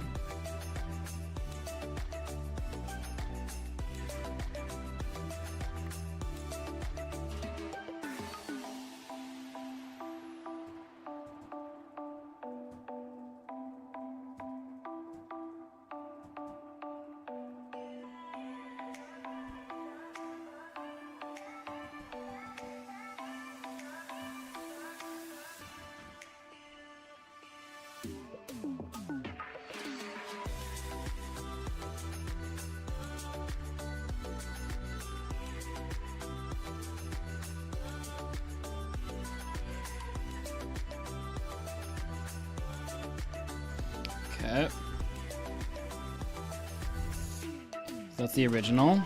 Okay. So that's the original.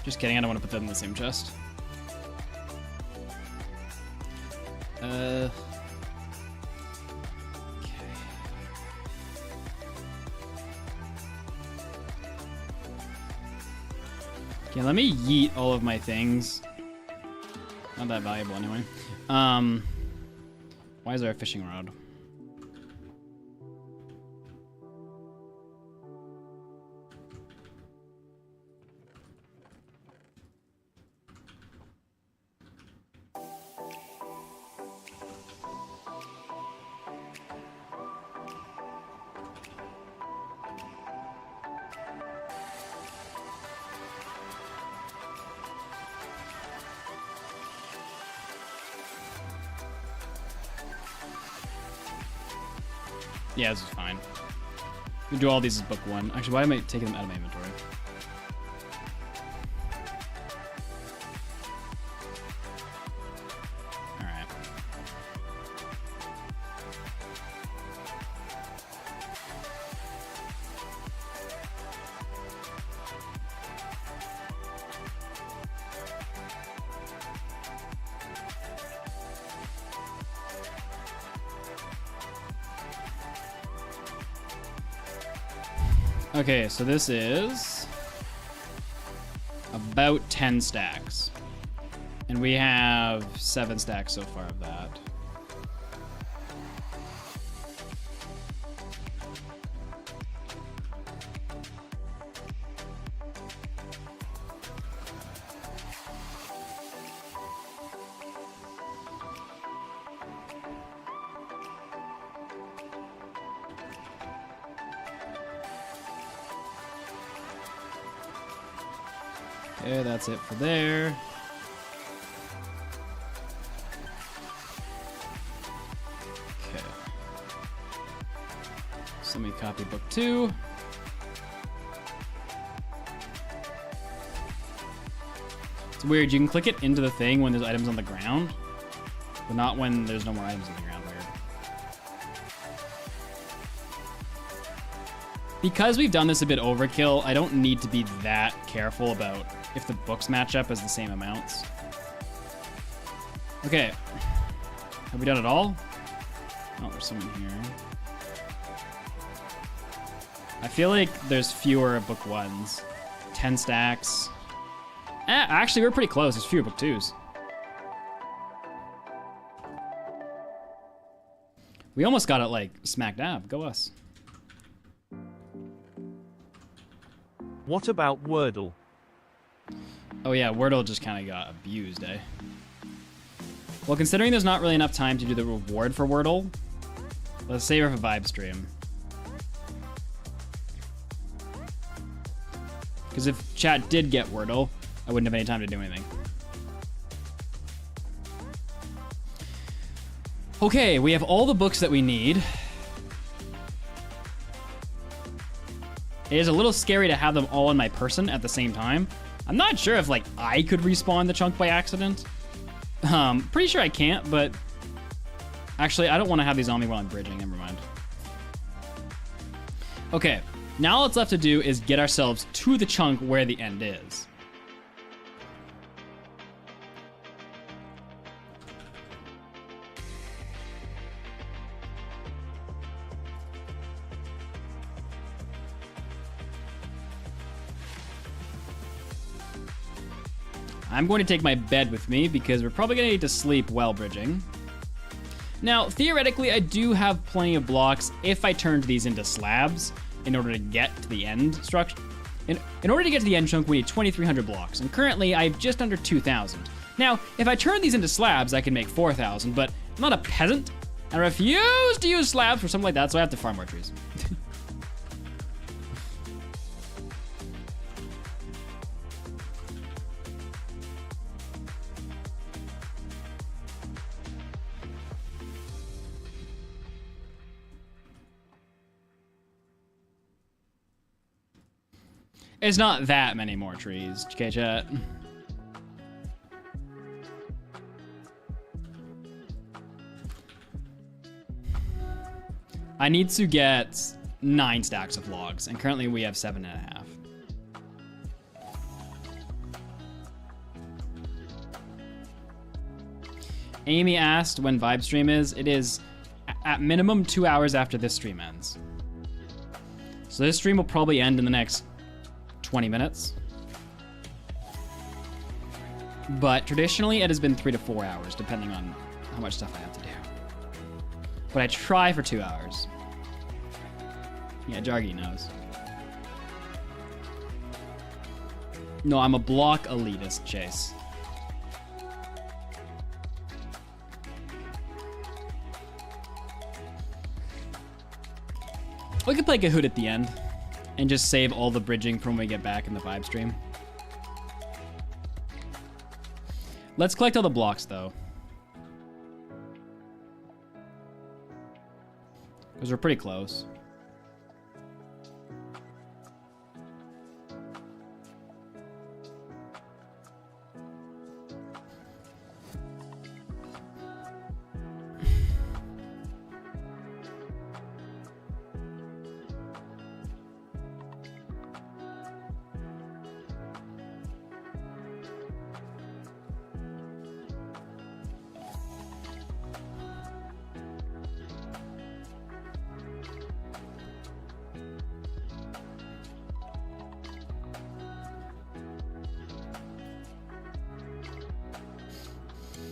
Just kidding, I don't want to put that in the same chest. Okay. Okay, let me yeet all of my things. Not that valuable anyway. Why is there a fishing rod? Yeah, this is fine. We do all these as book 1. Actually, why am I taking them out of my inventory? Alright. Okay, so this is about 10 stacks. And we have 7 stacks so far of that. Okay, that's it for there. Okay. So let me copy book 2. It's weird, you can click it into the thing when there's items on the ground, but not when there's no more items on the ground. Weird. Because we've done this a bit overkill, I don't need to be that careful about if the books match up as the same amounts. Okay. Have we done it all? Oh, there's some in here. I feel like there's fewer book 1s. 10 stacks. Actually, we're pretty close. There's fewer book 2s. We almost got it, like, smack dab. Go us. What about Wordle? Oh yeah, Wordle just kind of got abused, eh? Well, considering there's not really enough time to do the reward for Wordle, let's save her for vibe stream. Because if chat did get Wordle, I wouldn't have any time to do anything. Okay, we have all the books that we need. It is a little scary to have them all in my person at the same time. I'm not sure if, like, I could respawn the chunk by accident. Pretty sure I can't, but... Actually, I don't want to have these on me while I'm bridging. Never mind. Okay, now all that's left to do is get ourselves to the chunk where the end is. I'm going to take my bed with me because we're probably going to need to sleep while bridging. Now, theoretically, I do have plenty of blocks if I turned these into slabs in order to get to the end structure. In order to get to the end chunk, we need 2,300 blocks, and currently I have just under 2,000. Now, if I turn these into slabs, I can make 4,000, but I'm not a peasant. I refuse to use slabs for something like that, so I have to farm more trees. It's not that many more trees, okay, chat? I need to get 9 stacks of logs, and currently we have 7.5. Amy asked when vibe stream is. It is at minimum 2 hours after this stream ends. So this stream will probably end in the next 20 minutes. But traditionally it has been 3 to 4 hours, depending on how much stuff I have to do. But I try for 2 hours. Yeah, Jargy knows. No, I'm a block elitist, Chase. We could play Kahoot at the end and just save all the bridging from when we get back in the vibe stream. Let's collect all the blocks, though. Because we're pretty close.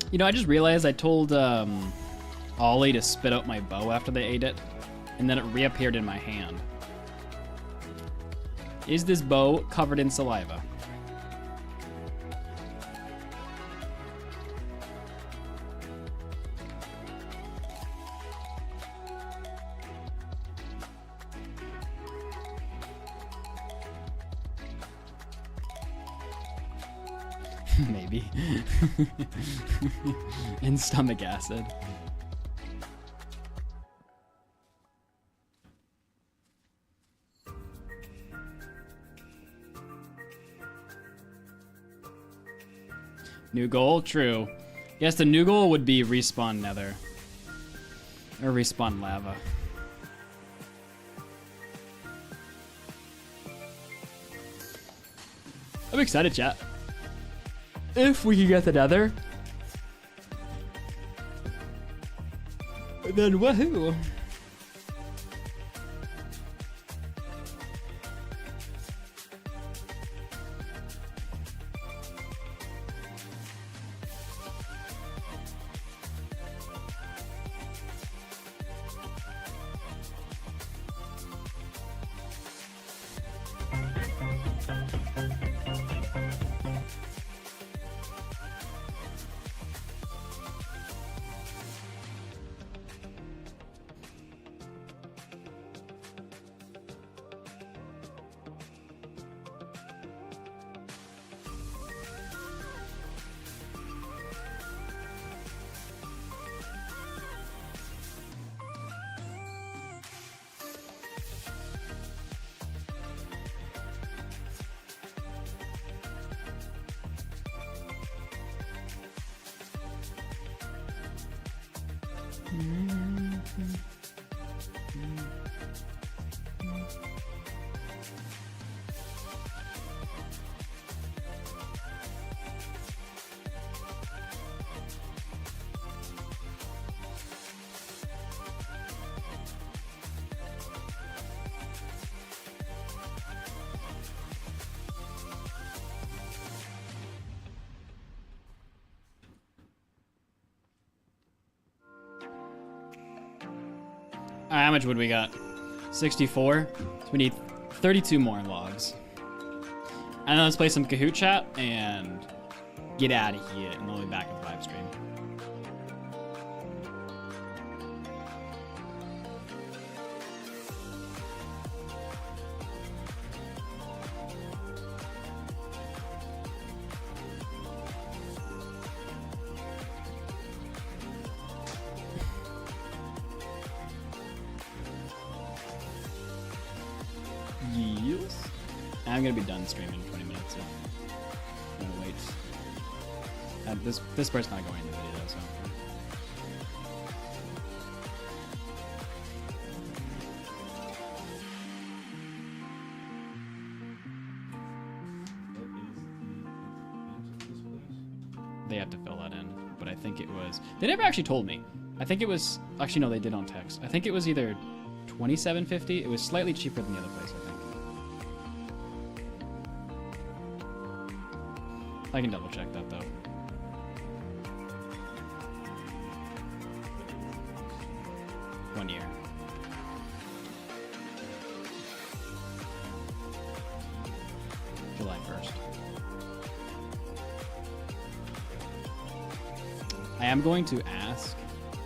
You know, I just realized I told Ollie to spit out my bow after they ate it, and then it reappeared in my hand. Is this bow covered in saliva? Maybe. And stomach acid. New goal? True. Yes, the new goal would be respawn nether. Or respawn lava. I'm excited, chat. If we can get the nether, then woohoo! Alright, how much wood we got? 64. So we need 32 more logs. And then let's play some Kahoot chat and get out of here, and we'll be back with live stream. Yes. I'm gonna be done streaming in 20 minutes, so I'm gonna wait. This part's not going in the video, so. They have to fill that in, but I think it was. They never actually told me. I think it was. Actually, no, they did on text. I think it was either $27.50. It was slightly cheaper than the other place, I think. I can double check that though. One year. July 1st. I am going to ask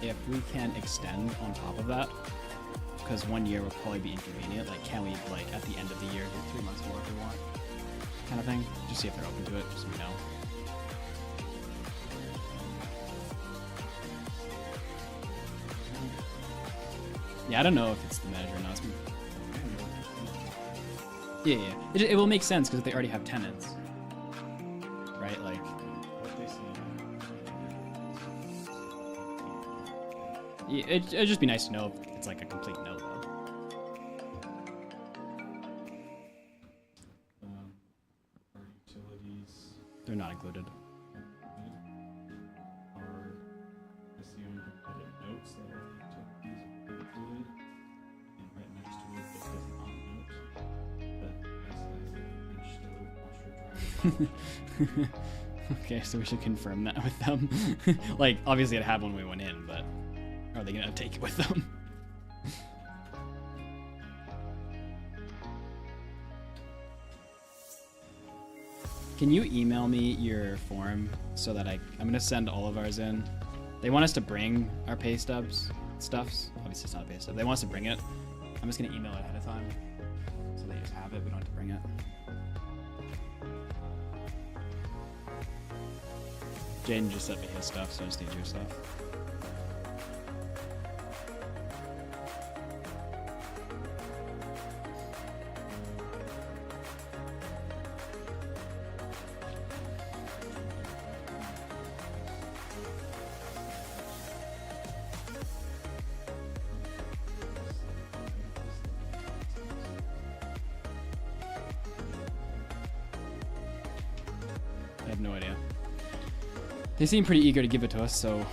if we can extend on top of that, because 1 year would probably be inconvenient. Like, can we, like, at the end of the year, do 3 months more if we want? Kind of thing. Just see if they're open to it, just so we know. Yeah, I don't know if it's the measure or not. Yeah. It will make sense because they already have tenants. Right? Like. Yeah, it'd just be nice to know if it's like a complete no, though. They're not included. Okay, so we should confirm that with them. Like, obviously it had when we went in, but are they gonna take it with them? Can you email me your form so that I'm gonna send all of ours in? They want us to bring our pay stuffs. Obviously it's not a pay stub. They want us to bring it. I'm just gonna email it ahead of time so they just have it. We don't have to bring it. Jaden just sent me his stuff, so I just need your stuff. I have no idea. They seem pretty eager to give it to us, so.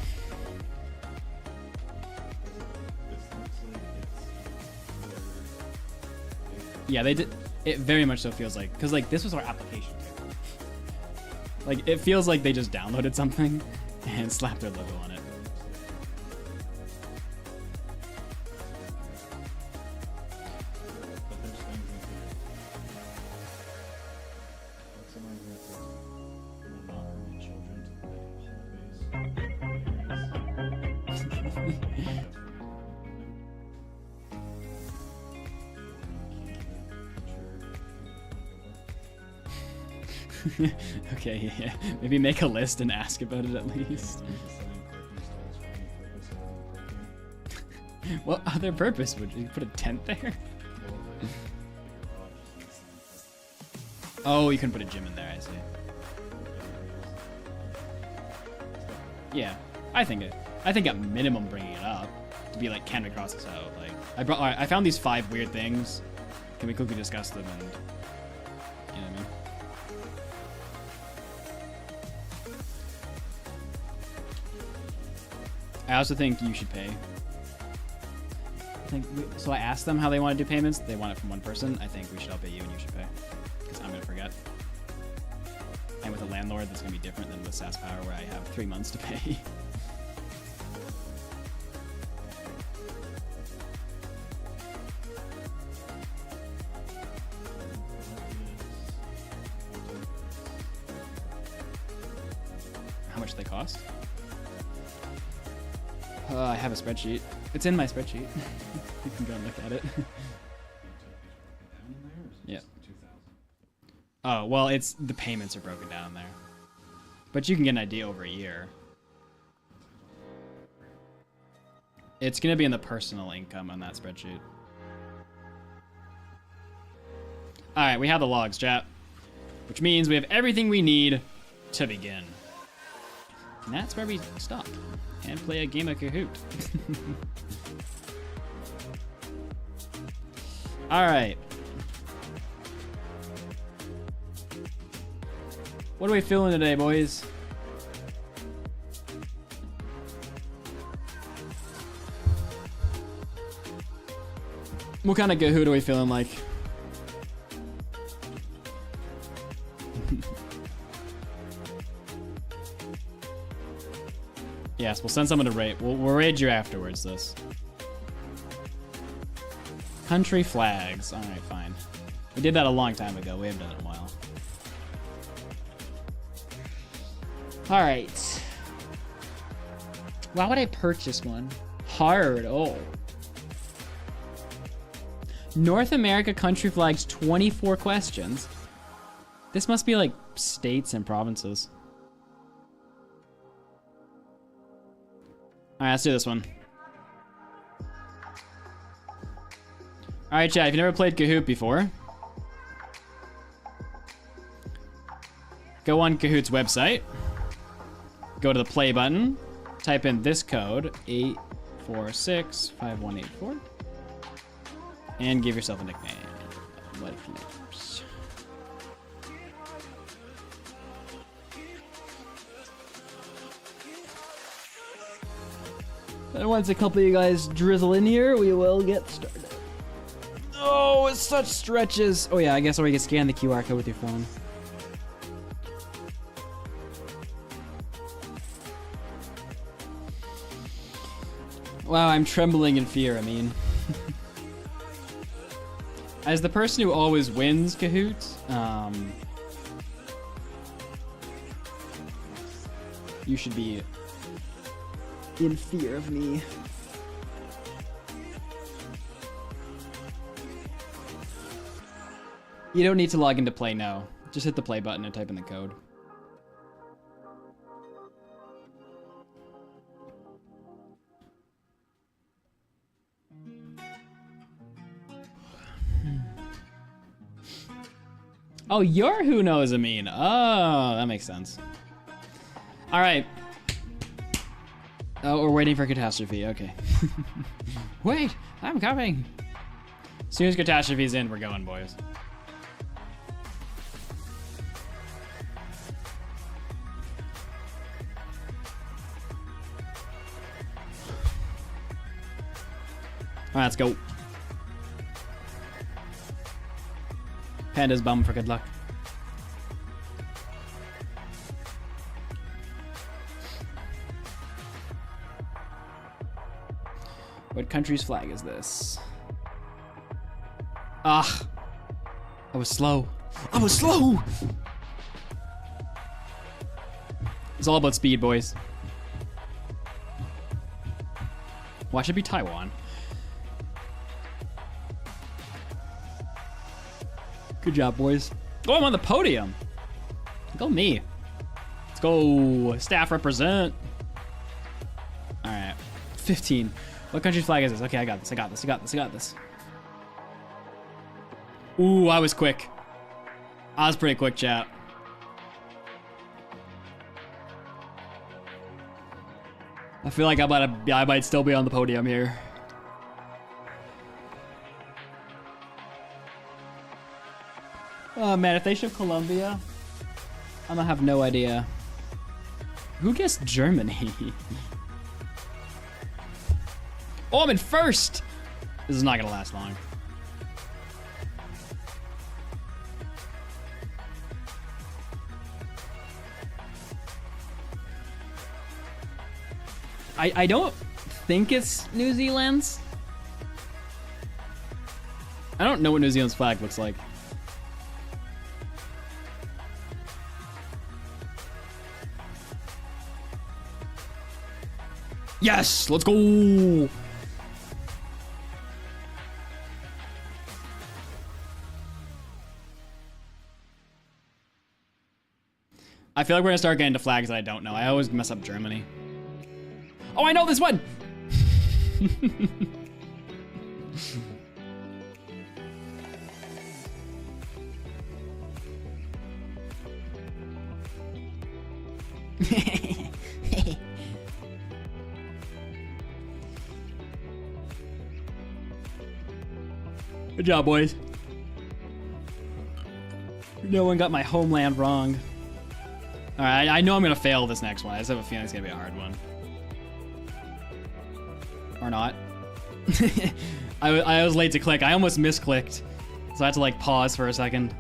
Yeah, they did. It very much so feels like, because like this was our application. Like it feels like they just downloaded something and slapped their logo on it. Okay, yeah. Maybe make a list and ask about it at least. What other purpose would you put a tent there? Oh, you couldn't put a gym in there, I see. Yeah, I think at minimum bringing it up to be like, can we cross this out? Like, I found these 5 weird things. Can we quickly discuss them and, you know what I mean? I also think you should pay. So I asked them how they want to do payments. They want it from one person. I think we should all pay you and you should pay. Because I'm going to forget. And with a landlord, that's going to be different than with SAS Power where I have 3 months to pay. How much they cost? I have a spreadsheet. It's in my spreadsheet. You can go and look at it. Yeah. Oh, well, it's the payments are broken down there. But you can get an idea over a year. It's going to be in the personal income on that spreadsheet. All right, we have the logs, chat. Which means we have everything we need to begin. And that's where we stop. And play a game of Kahoot. Alright. What are we feeling today, boys? What kind of Kahoot are we feeling like? Yes, we'll send someone to raid. We'll raid you afterwards, this. Country flags. Alright, fine. We did that a long time ago. We haven't done it in a while. Alright. Why would I purchase one? Hard. Oh. North America country flags, 24 questions. This must be like states and provinces. Alright, let's do this one. Alright, chat, if you've never played Kahoot before, go on Kahoot's website, go to the play button, type in this code, 8465184, and give yourself a nickname. Mudflips. And once a couple of you guys drizzle in here, we will get started. Oh, it's such stretches. Oh yeah, I guess or you can scan the QR code with your phone. Wow, I'm trembling in fear, I mean. As the person who always wins Kahoot, you should be in fear of me. You don't need to log into play, no. Just hit the play button and type in the code. Oh, you're who knows Amin. Oh, that makes sense. All right. Oh, we're waiting for catastrophe. Okay. Wait, I'm coming. As soon as catastrophe's in, we're going, boys. All right, let's go. Panda's bum for good luck. What country's flag is this? Ah, I was slow. I was slow. It's all about speed, boys. Why should it be Taiwan? Good job, boys. Oh, I'm on the podium. Go me. Let's go. Staff represent. All right. 15. What country's flag is this? Okay, I got this. I got this. I got this. I got this. Ooh, I was quick. I was pretty quick, chat. I feel like I might still be on the podium here. Oh man, if they show Colombia, I'm gonna have no idea. Who guessed Germany? Oh, I'm in first! This is not gonna last long. I don't think it's New Zealand's. I don't know what New Zealand's flag looks like. Yes, let's go. I feel like we're gonna start getting to flags that I don't know. I always mess up Germany. Oh, I know this one. Good job, boys. No one got my homeland wrong. All right, I know I'm gonna fail this next one. I just have a feeling it's gonna be a hard one. Or not. I was late to click. I almost misclicked. So I had to like pause for a second.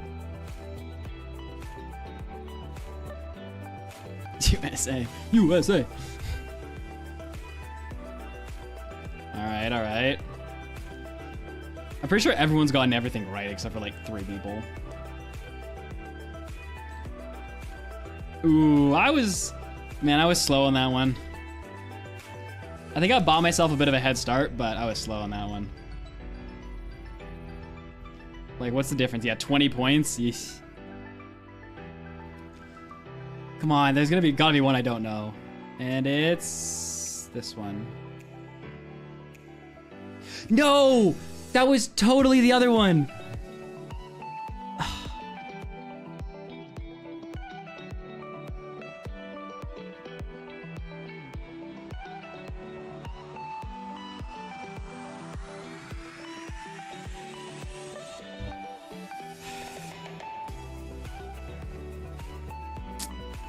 USA. USA. Alright, alright. I'm pretty sure everyone's gotten everything right except for like 3 people. Ooh, I was slow on that one. I think I bought myself a bit of a head start, but I was slow on that one. Like, what's the difference? Yeah, 20 points. Yeesh. Come on, there's gotta be one I don't know. And it's this one. No! That was totally the other one.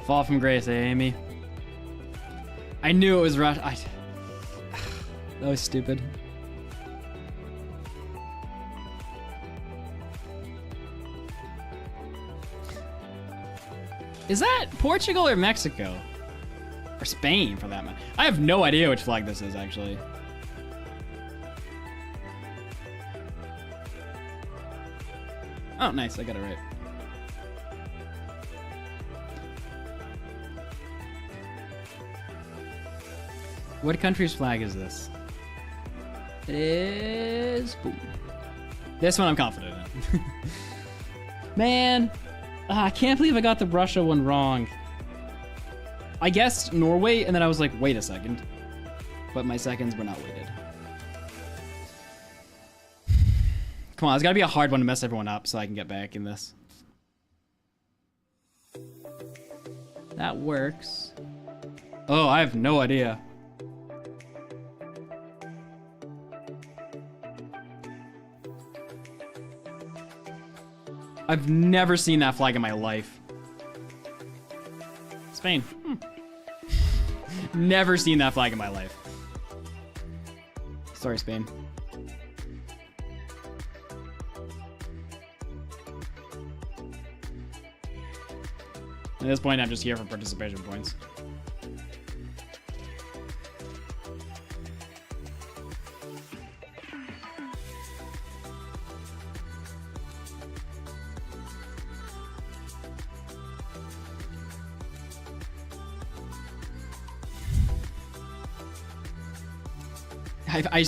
Fall from grace, eh, Amy? I knew it was Russia. That was stupid. Is that Portugal or Mexico? Or Spain, for that matter? I have no idea which flag this is, actually. Oh, nice. I got it right. What country's flag is this? It is... Boom. This one I'm confident in. Man, I can't believe I got the Russia one wrong. I guessed Norway, and then I was like, wait a second. But my seconds were not weighted. Come on, it's gotta be a hard one to mess everyone up so I can get back in this. That works. Oh, I have no idea. I've never seen that flag in my life. Spain. Never seen that flag in my life. Sorry, Spain. At this point, I'm just here for participation points.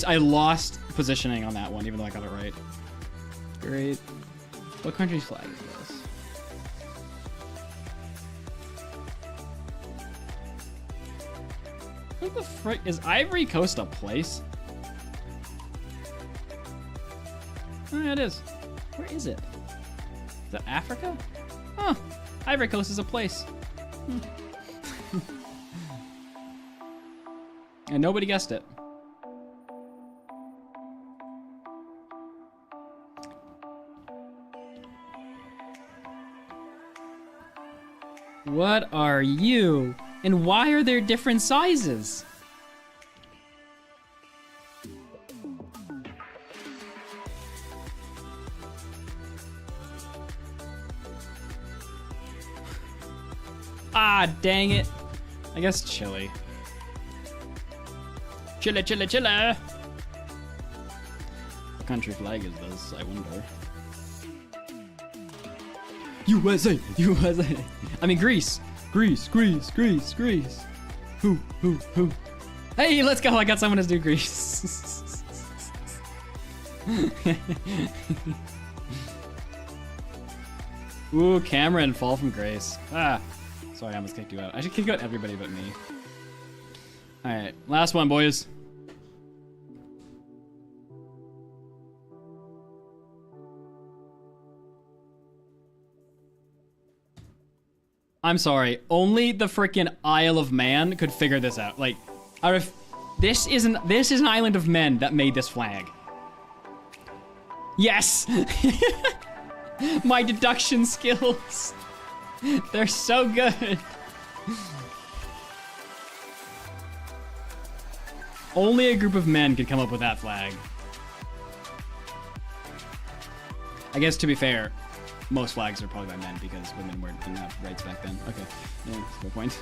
I lost positioning on that one, even though I got it right. Great. What country's flag is this? What the frick? Is Ivory Coast a place? Oh, yeah, it is. Where is it? Is that Africa? Huh. Ivory Coast is a place. And nobody guessed it. What are you? And why are there different sizes? Ah, dang it. I guess Chile. Chile, Chile, Chile. What country flag is this, I wonder? USA, USA. I mean Greece. Greece, Greece, Greece, Greece. Who? Hey, let's go. I got someone to do Greece. Ooh, Cameron, fall from grace. Ah, sorry, I almost kicked you out. I should kick out everybody but me. All right, last one, boys. I'm sorry, only the freaking Isle of Man could figure this out. Like, this is an island of men that made this flag. Yes! My deduction skills. They're so good. Only a group of men could come up with that flag. I guess to be fair, most flags are probably by men because women didn't have rights back then. Okay, yeah, that's a good point.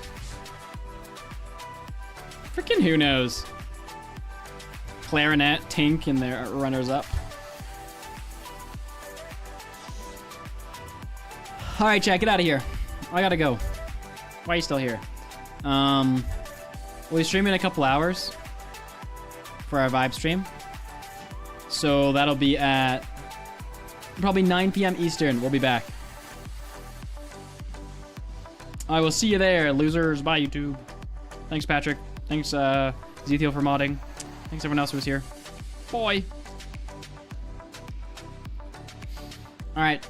Freaking who knows? Clarinet, Tink, and their runners-up. All right, chat, get out of here. I gotta go. Why are you still here? We'll be streaming in a couple hours for our Vibe stream. So that'll be at probably 9 p.m. Eastern. We'll be back. I will see you there, losers. Bye, YouTube. Thanks, Patrick. Thanks, Zethiel for modding. Thanks, everyone else who was here. Boy. All right.